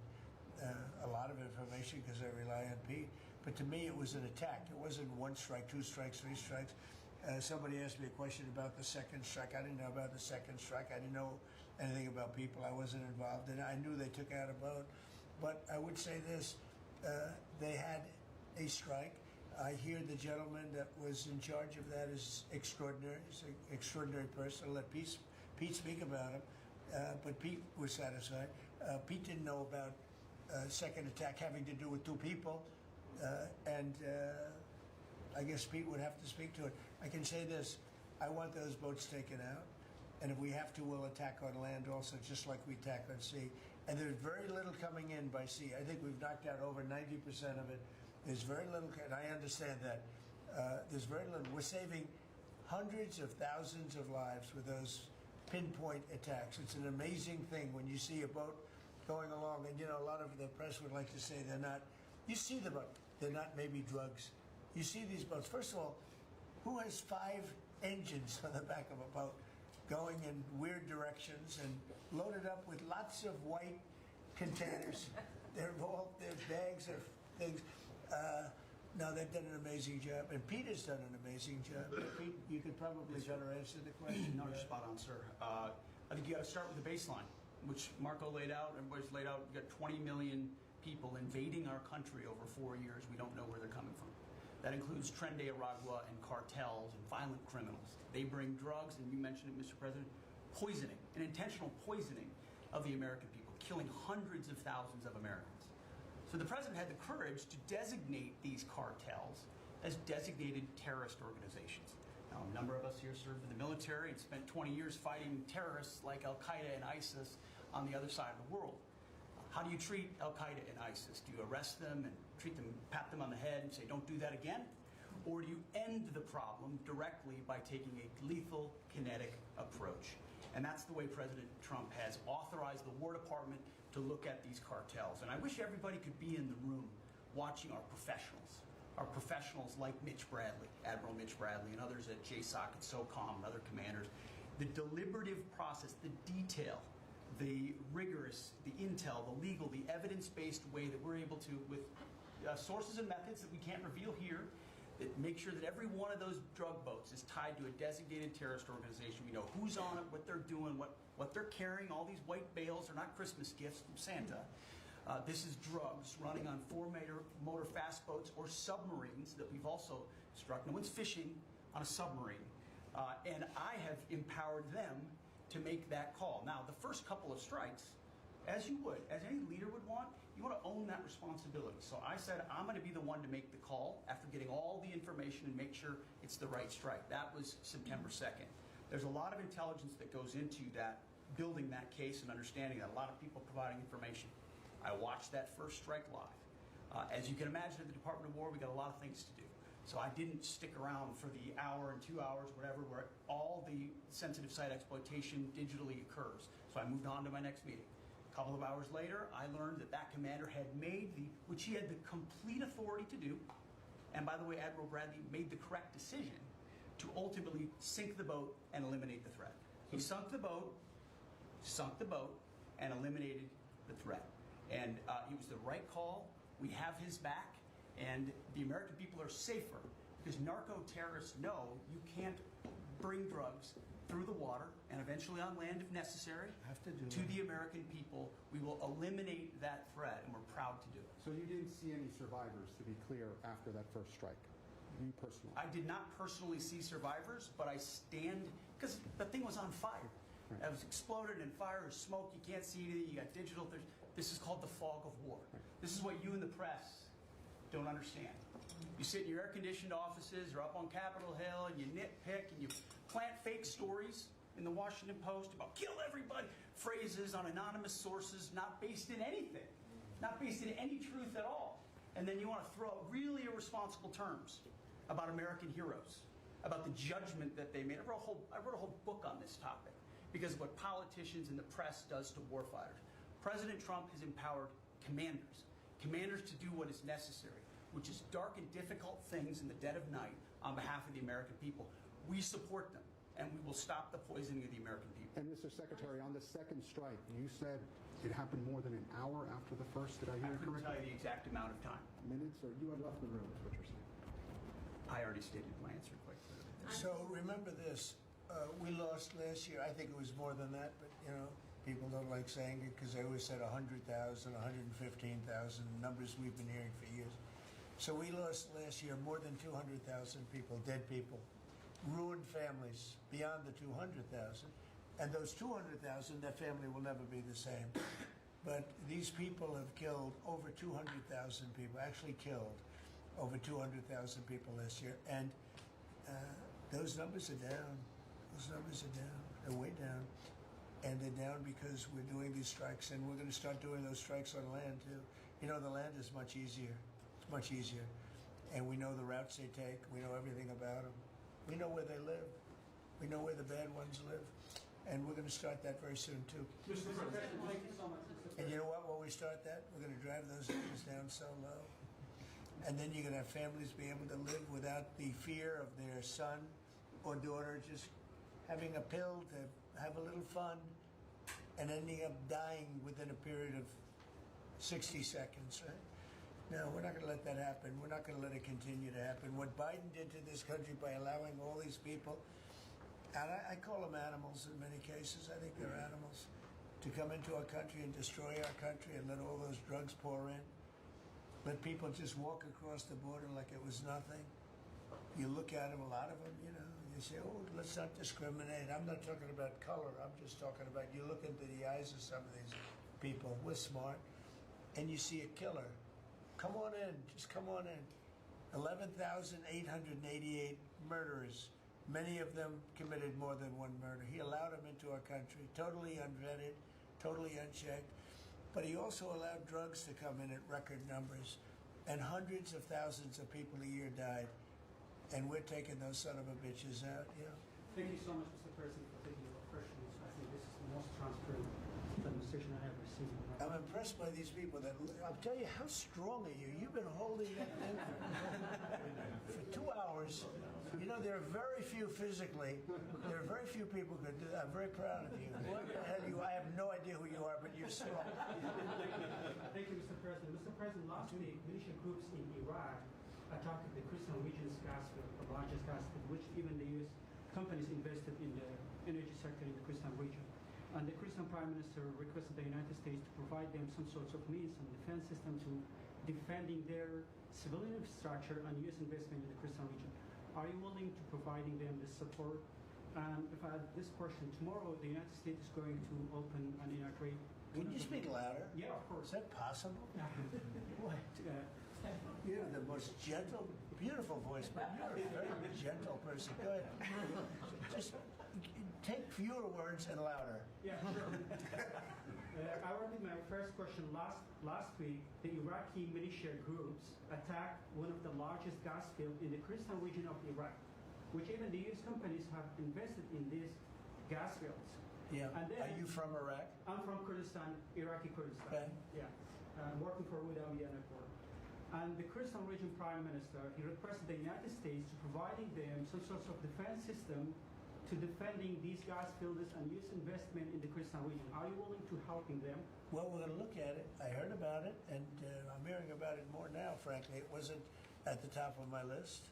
a lot of information because I rely on Pete. But to me, it was an attack. It wasn't 1 strike, 2 strikes, 3 strikes. Somebody asked me a question about the second strike. I didn't know about the second strike. I didn't know anything about people. I wasn't involved in it. I knew they took out a boat. But I would say this, they had a strike. I hear the gentleman that was in charge of that is extraordinary. He's an extraordinary person. I'll let Pete speak about him. But Pete was satisfied. Pete didn't know about second attack having to do with two people. And I guess Pete would have to speak to it. I can say this. I want those boats taken out. And if we have to, we'll attack on land also, just like we attack on sea. And there's very little coming in by sea. I think we've knocked out over 90% of it. There's very little, and I understand that. There's very little. We're saving hundreds of thousands of lives with those pinpoint attacks. It's an amazing thing when you see a boat going along, and a lot of the press would like to say they're not. You see the boat. They're not maybe drugs. You see these boats. First of all, who has 5 engines on the back of a boat going in weird directions and loaded up with lots of white containers? They're bags of things. No, they've done an amazing job, and Pete has done an amazing job. Pete, you could probably better answer the question. No, you're spot on, sir. I think you got to start with the baseline, which Marco laid out. Everybody's laid out. We've got 20 million people invading our country over 4 years. We don't know where they're coming from. That includes Tren de Aragua and cartels and violent criminals. They bring drugs, and you mentioned it, Mr. President, poisoning, an intentional poisoning of the American people, killing hundreds of thousands of Americans. So the president had the courage to designate these cartels as designated terrorist organizations. Now, a number of us here served in the military and spent 20 years fighting terrorists like Al-Qaeda and ISIS on the other side of the world. How do you treat Al-Qaeda and ISIS? Do you arrest them and treat them, pat them on the head and say, don't do that again? Or do you end the problem directly by taking a lethal, kinetic approach? And that's the way President Trump has authorized the War Department to look at these cartels. And I wish everybody could be in the room watching our professionals like Mitch Bradley, Admiral Mitch Bradley, and others at JSOC and SOCOM and other commanders. The deliberative process, the detail, the rigorous, the intel, the legal, the evidence-based way that we're able to, with sources and methods that we can't reveal here, that make sure that every one of those drug boats is tied to a designated terrorist organization. We know who's on it, what they're doing, what they're carrying. All these white bales are not Christmas gifts from Santa. This is drugs running on 4-motor fast boats or submarines that we've also struck. No one's fishing on a submarine. And I have empowered them to make that call. Now, the first couple of strikes, as you would, as any leader would want, you want to own that responsibility. So I said, I'm going to be the one to make the call after getting all the information and make sure it's the right strike. That was September 2nd. There's a lot of intelligence that goes into that, building that case and understanding that, a lot of people providing information. I watched that first strike live. As you can imagine, at the Department of War, we got a lot of things to do. So I didn't stick around for the hour and 2 hours, whatever, where all the sensitive site exploitation digitally occurs. So I moved on to my next meeting. A couple of hours later, I learned that that commander had made which he had the complete authority to do, and by the way, Admiral Bradley made the correct decision to ultimately sink the boat and eliminate the threat. He sunk the boat, and eliminated the threat. And it was the right call. We have his back. And the American people are safer because narco-terrorists know you can't bring drugs through the water and eventually on land if necessary to the American people. We will eliminate that threat, and we're proud to do it. So you didn't see any survivors, to be clear, after that first strike? You personally? I did not personally see survivors, but I stand, because the thing was on fire. Right. It was exploded and fire and smoke. You can't see anything. You got digital. This is called the fog of war. Right. This is what you in the press don't understand. You sit in your air-conditioned offices or up on Capitol Hill and you nitpick and you plant fake stories in the Washington Post about kill everybody, phrases on anonymous sources not based in anything, not based in any truth at all. And then you want to throw out really irresponsible terms about American heroes, about the judgment that they made. I wrote a whole book on this topic because of what politicians and the press does to warfighters. President Trump has empowered commanders to do what is necessary, which is dark and difficult things in the dead of night on behalf of the American people. We support them, and we will stop the poisoning of the American people. And Mr. Secretary, on the second strike, you said it happened more than an hour after the first. Did I hear correctly? I couldn't tell you the exact amount of time. Minutes, or you had left the room, is what you're saying? I already stated my answer quite clearly. So remember this, we lost last year, I think it was more than that, but people don't like saying it because they always said 100,000, 115,000, numbers we've been hearing for years. So we lost last year more than 200,000 people, dead people, ruined families beyond the 200,000. And those 200,000, that family will never be the same. But these people have killed over 200,000 people, actually killed over 200,000 people last year. And those numbers are down. Those numbers are down. They're way down. And they're down because we're doing these strikes, and we're going to start doing those strikes on land too. You know, the land is much easier. It's much easier. And we know the routes they take. We know everything about them. We know where they live. We know where the bad ones live. And we're going to start that very soon too. Mr. President, thank you so much. And you know what? When we start that, we're going to drive those numbers down so low. And then you're going to have families be able to live without the fear of their son or daughter just having a pill to have a little fun and ending up dying within a period of 60 seconds, right? No, we're not going to let that happen. We're not going to let it continue to happen. What Biden did to this country by allowing all these people, and I call them animals in many cases, I think they're animals, to come into our country and destroy our country and let all those drugs pour in. Let people just walk across the border like it was nothing. You look at them, a lot of them, you know, you say, oh, let's not discriminate. I'm not talking about color. I'm just talking about, you look into the eyes of some of these people. We're smart. And you see a killer. Come on in. Just come on in. 11,888 murderers. Many of them committed more than one murder. He allowed them into our country, totally unvetted, totally unchecked. But he also allowed drugs to come in at record numbers. And hundreds of thousands of people a year died. And we're taking those son of a bitches out, you know. Thank you so much, Mr. President, for taking your questions. I think this is the most transparent demonstration I have received. I'm impressed by these people. I'll tell you, how strong are you? You've been holding that thing for 2 hours. You know, there are very few physically. There are very few people who could do that. I'm very proud of you. What the hell you? I have no idea who you are, but you're strong. Thank you, Mr. President. Mr. President, last week, militia groups in Iraq attacked the Kurdistan region's gas field, the largest gas field, which even the U.S. companies invested in the energy sector in the Kurdistan region. And the Kurdistan Prime Minister requested the United States to provide them some sorts of means and defense system to defending their civilian infrastructure and U.S. investment in the Kurdistan region. Are you willing to providing them this support? And if I add this question, tomorrow the United States is going to open and integrate. Can you speak louder? Yeah, of course. Is that possible? What? You're the most gentle, beautiful voice, but you're a very gentle person. Go ahead. Just take fewer words and louder. Yeah, sure. I wanted my first question. Last week, the Iraqi militia groups attacked one of the largest gas fields in the Kurdistan region of Iraq, which even the U.S. companies have invested in these gas fields. Yeah. And then, are you from Iraq? I'm from Kurdistan, Iraqi Kurdistan. Okay. Yeah. I'm working for Huda Media Network. And the Kurdistan region prime minister, he requested the United States to providing them some sorts of defense system to defending these gas fields and U.S. investment in the Kurdistan region. Are you willing to helping them? Well, we're going to look at it. I heard about it, and I'm hearing about it more now, frankly. It wasn't at the top of my list.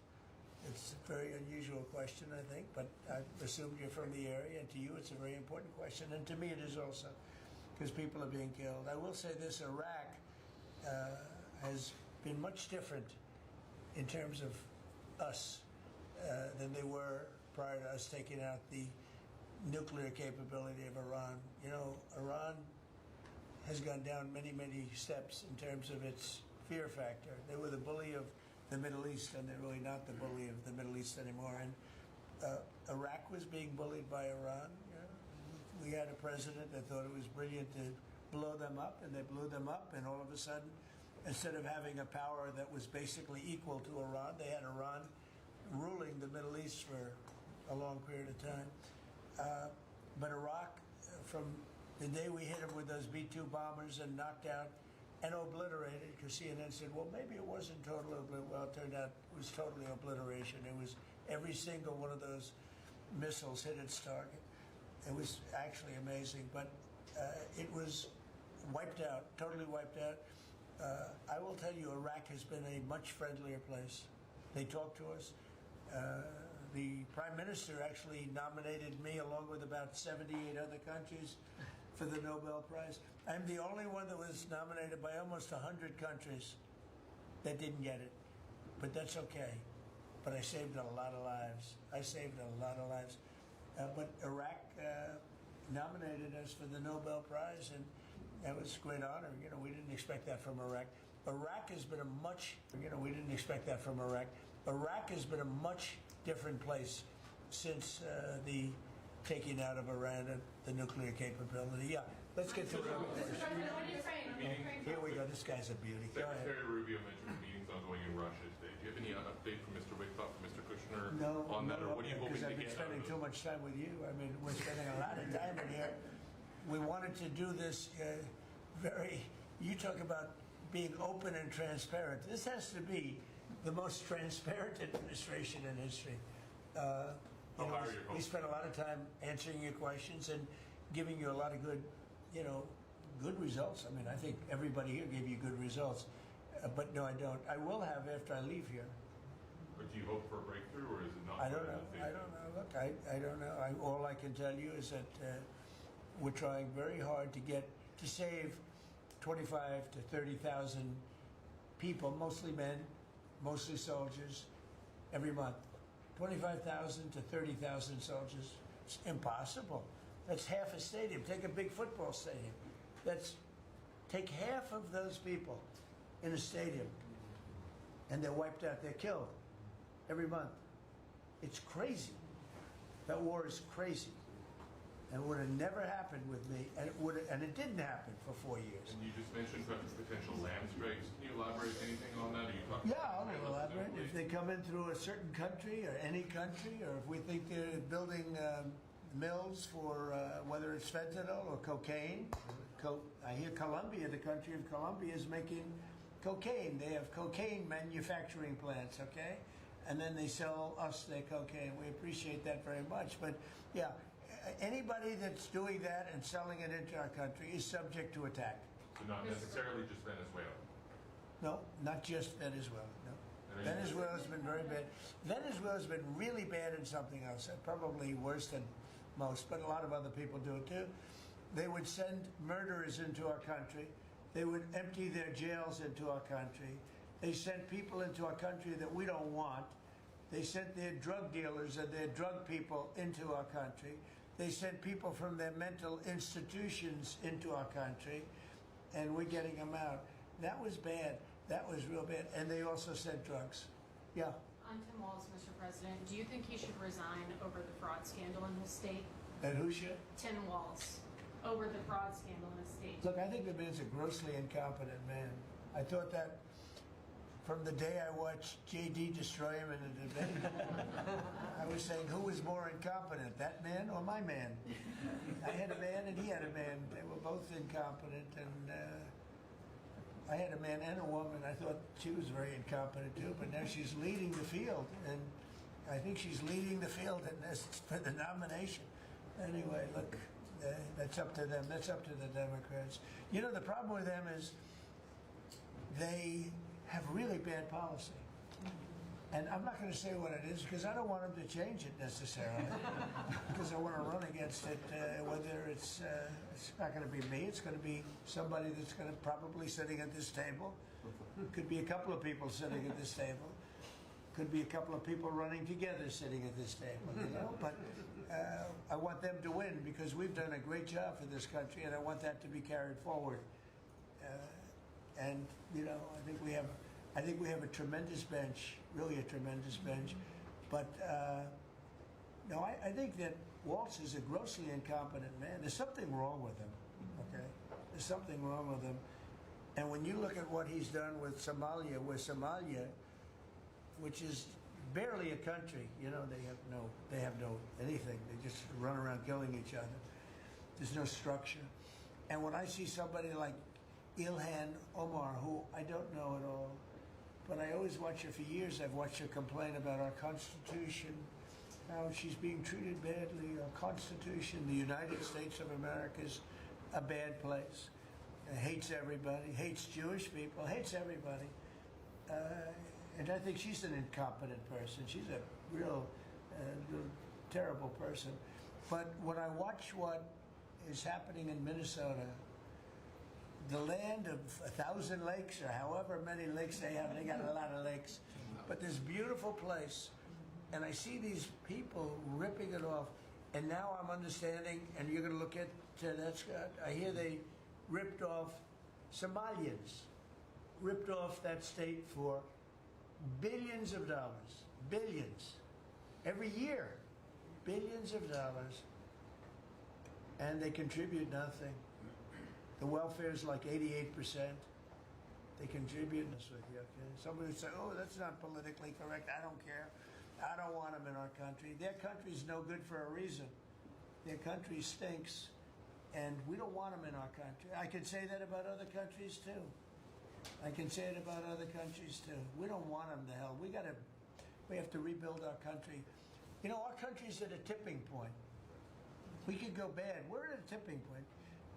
It's a very unusual question, I think, but I assumed you're from the area, and to you it's a very important question, and to me it is also, because people are being killed. I will say this, Iraq has been much different in terms of us than they were prior to us taking out the nuclear capability of Iran. You know, Iran has gone down many, many steps in terms of its fear factor. They were the bully of the Middle East, and they're really not the bully of the Middle East anymore. And Iraq was being bullied by Iran. You know, we had a president that thought it was brilliant to blow them up, and they blew them up, and all of a sudden, instead of having a power that was basically equal to Iran, they had Iran ruling the Middle East for a long period of time. But Iraq, from the day we hit them with those B-2 bombers and knocked out and obliterated, because CNN said, well, maybe it wasn't total obliteration. Well, it turned out it was totally obliteration. It was every single one of those missiles hit its target. It was actually amazing, but it was wiped out, totally wiped out. I will tell you, Iraq has been a much friendlier place. They talk to us. The Prime Minister actually nominated me along with about 78 other countries for the Nobel Prize. I'm the only one that was nominated by almost 100 countries that didn't get it. but that's okay. But I saved a lot of lives. But Iraq nominated us for the Nobel Prize, and that was a great honor. You know, we didn't expect that from Iraq. Iraq has been a much, we didn't expect that from Iraq. Iraq has been a much different place since the taking out of Iran and the nuclear capability. Yeah, let's get to it. Here we go. This guy's a beauty. Go ahead. Secretary Rubio mentioned meetings ongoing in Russia today. Do you have any update from Mr. Wickoff and Mr. Kushner on that, or what are you hoping to get out of Because I've been spending too much time with you. I mean, we're spending a lot of time in here. We wanted to do this you talk about being open and transparent. This has to be the most transparent administration in history. We spent a lot of time answering your questions and giving you a lot of good results. I mean, I think everybody here gave you good results. But no, I don't. I will have after I leave here. But do you hope for a breakthrough, or is it not? I don't know. Look, I don't know. All I can tell you is that we're trying very hard to save 25,000 to 30,000 people, mostly men, mostly soldiers, every month. 25,000 to 30,000 soldiers. It's impossible. That's half a stadium. Take a big football stadium. Take half of those people in a stadium, and they're wiped out. They're killed every month. It's crazy. That war is crazy. And it would have never happened with me, and it didn't happen for 4 years. And you just mentioned potential land strikes. Can you elaborate anything on that? Are you talking I'll elaborate. If they come in through a certain country or any country, or if we think they're building mills for whether it's fentanyl or cocaine. I hear Colombia, the country of Colombia, is making cocaine. They have cocaine manufacturing plants, okay? And then they sell us their cocaine. We appreciate that very much. But yeah, anybody that's doing that and selling it into our country is subject to attack. So not necessarily just Venezuela? No, not just Venezuela, no. Venezuela's been very bad. Venezuela's been really bad in something else, probably worse than most, but a lot of other people do it too. They would send murderers into our country. They would empty their jails into our country. They sent people into our country that we don't want. They sent their drug dealers and their drug people into our country. They sent people from their mental institutions into our country, and we're getting them out. That was bad. That was real bad. And they also sent drugs. Yeah. On Tim Walz, Mr. President, do you think he should resign over the fraud scandal in his state? And who should? Tim Walz, over the fraud scandal in his state. Look, I think the man's a grossly incompetent man. I thought that from the day I watched J.D. destroy him in a debate. I was saying, who was more incompetent, that man or my man? I had a man and he had a man. They were both incompetent, and I had a man and a woman. I thought she was very incompetent too, but now she's leading the field, and I think she's leading the field in this for the nomination. Anyway, look, that's up to them. That's up to the Democrats. You know, the problem with them is they have really bad policy. And I'm not going to say what it is because I don't want them to change it necessarily. Because I want to run against it, whether it's not going to be me, it's going to be somebody that's going to probably sitting at this table. Could be a couple of people sitting at this table. Could be a couple of people running together sitting at this table, you know? But I want them to win because we've done a great job for this country, and I want that to be carried forward. And you know, I think we have a tremendous bench, really a tremendous bench. But no, I think that Walz is a grossly incompetent man. There's something wrong with him. Okay, there's something wrong with him. And when you look at what he's done with Somalia, which is barely a country, you know, they have no anything. They just run around killing each other. There's no structure. And when I see somebody like Ilhan Omar, who I don't know at all, but I always watch her for years. I've watched her complain about our Constitution, how she's being treated badly. Our Constitution, the United States of America, is a bad place. Hates everybody, hates Jewish people, hates everybody. And I think she's an incompetent person. She's a real terrible person. But when I watch what is happening in Minnesota, the land of 1,000 lakes, or however many lakes they have, they got a lot of lakes. but this beautiful place, and I see these people ripping it off, and now I'm understanding, and you're going to look at that, Scott. I hear they ripped off Somalians, ripped off that state for billions of dollars, billions, every year, billions of dollars, and they contribute nothing. The welfare is like 88%. They contribute this with you, okay? Somebody would say, oh, that's not politically correct. I don't care. I don't want them in our country. Their country's no good for a reason. Their country stinks, and we don't want them in our country. I can say that about other countries, too. I can say it about other countries, too. We don't want them to hell. We have to rebuild our country. You know, our country's at a tipping point. We could go bad. We're at a tipping point.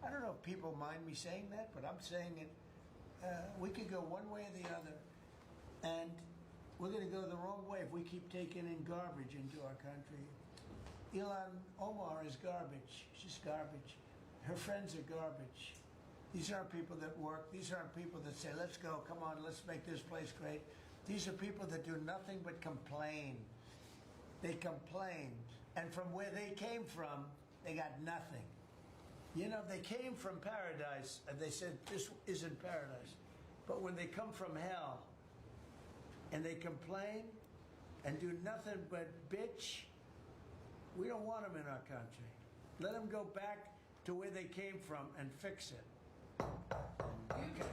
I don't know if people mind me saying that, but I'm saying it. We could go one way or the other, and we're going to go the wrong way if we keep taking in garbage into our country. Ilhan Omar is garbage. She's garbage. Her friends are garbage. These aren't people that work. These aren't people that say, let's go, come on, let's make this place great. These are people that do nothing but complain. They complain. And from where they came from, they got nothing. You know, they came from paradise, and they said, this isn't paradise. But when they come from hell, and they complain, and do nothing but bitch, we don't want them in our country. Let them go back to where they came from and fix it. Okay.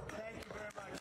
Thank you very much.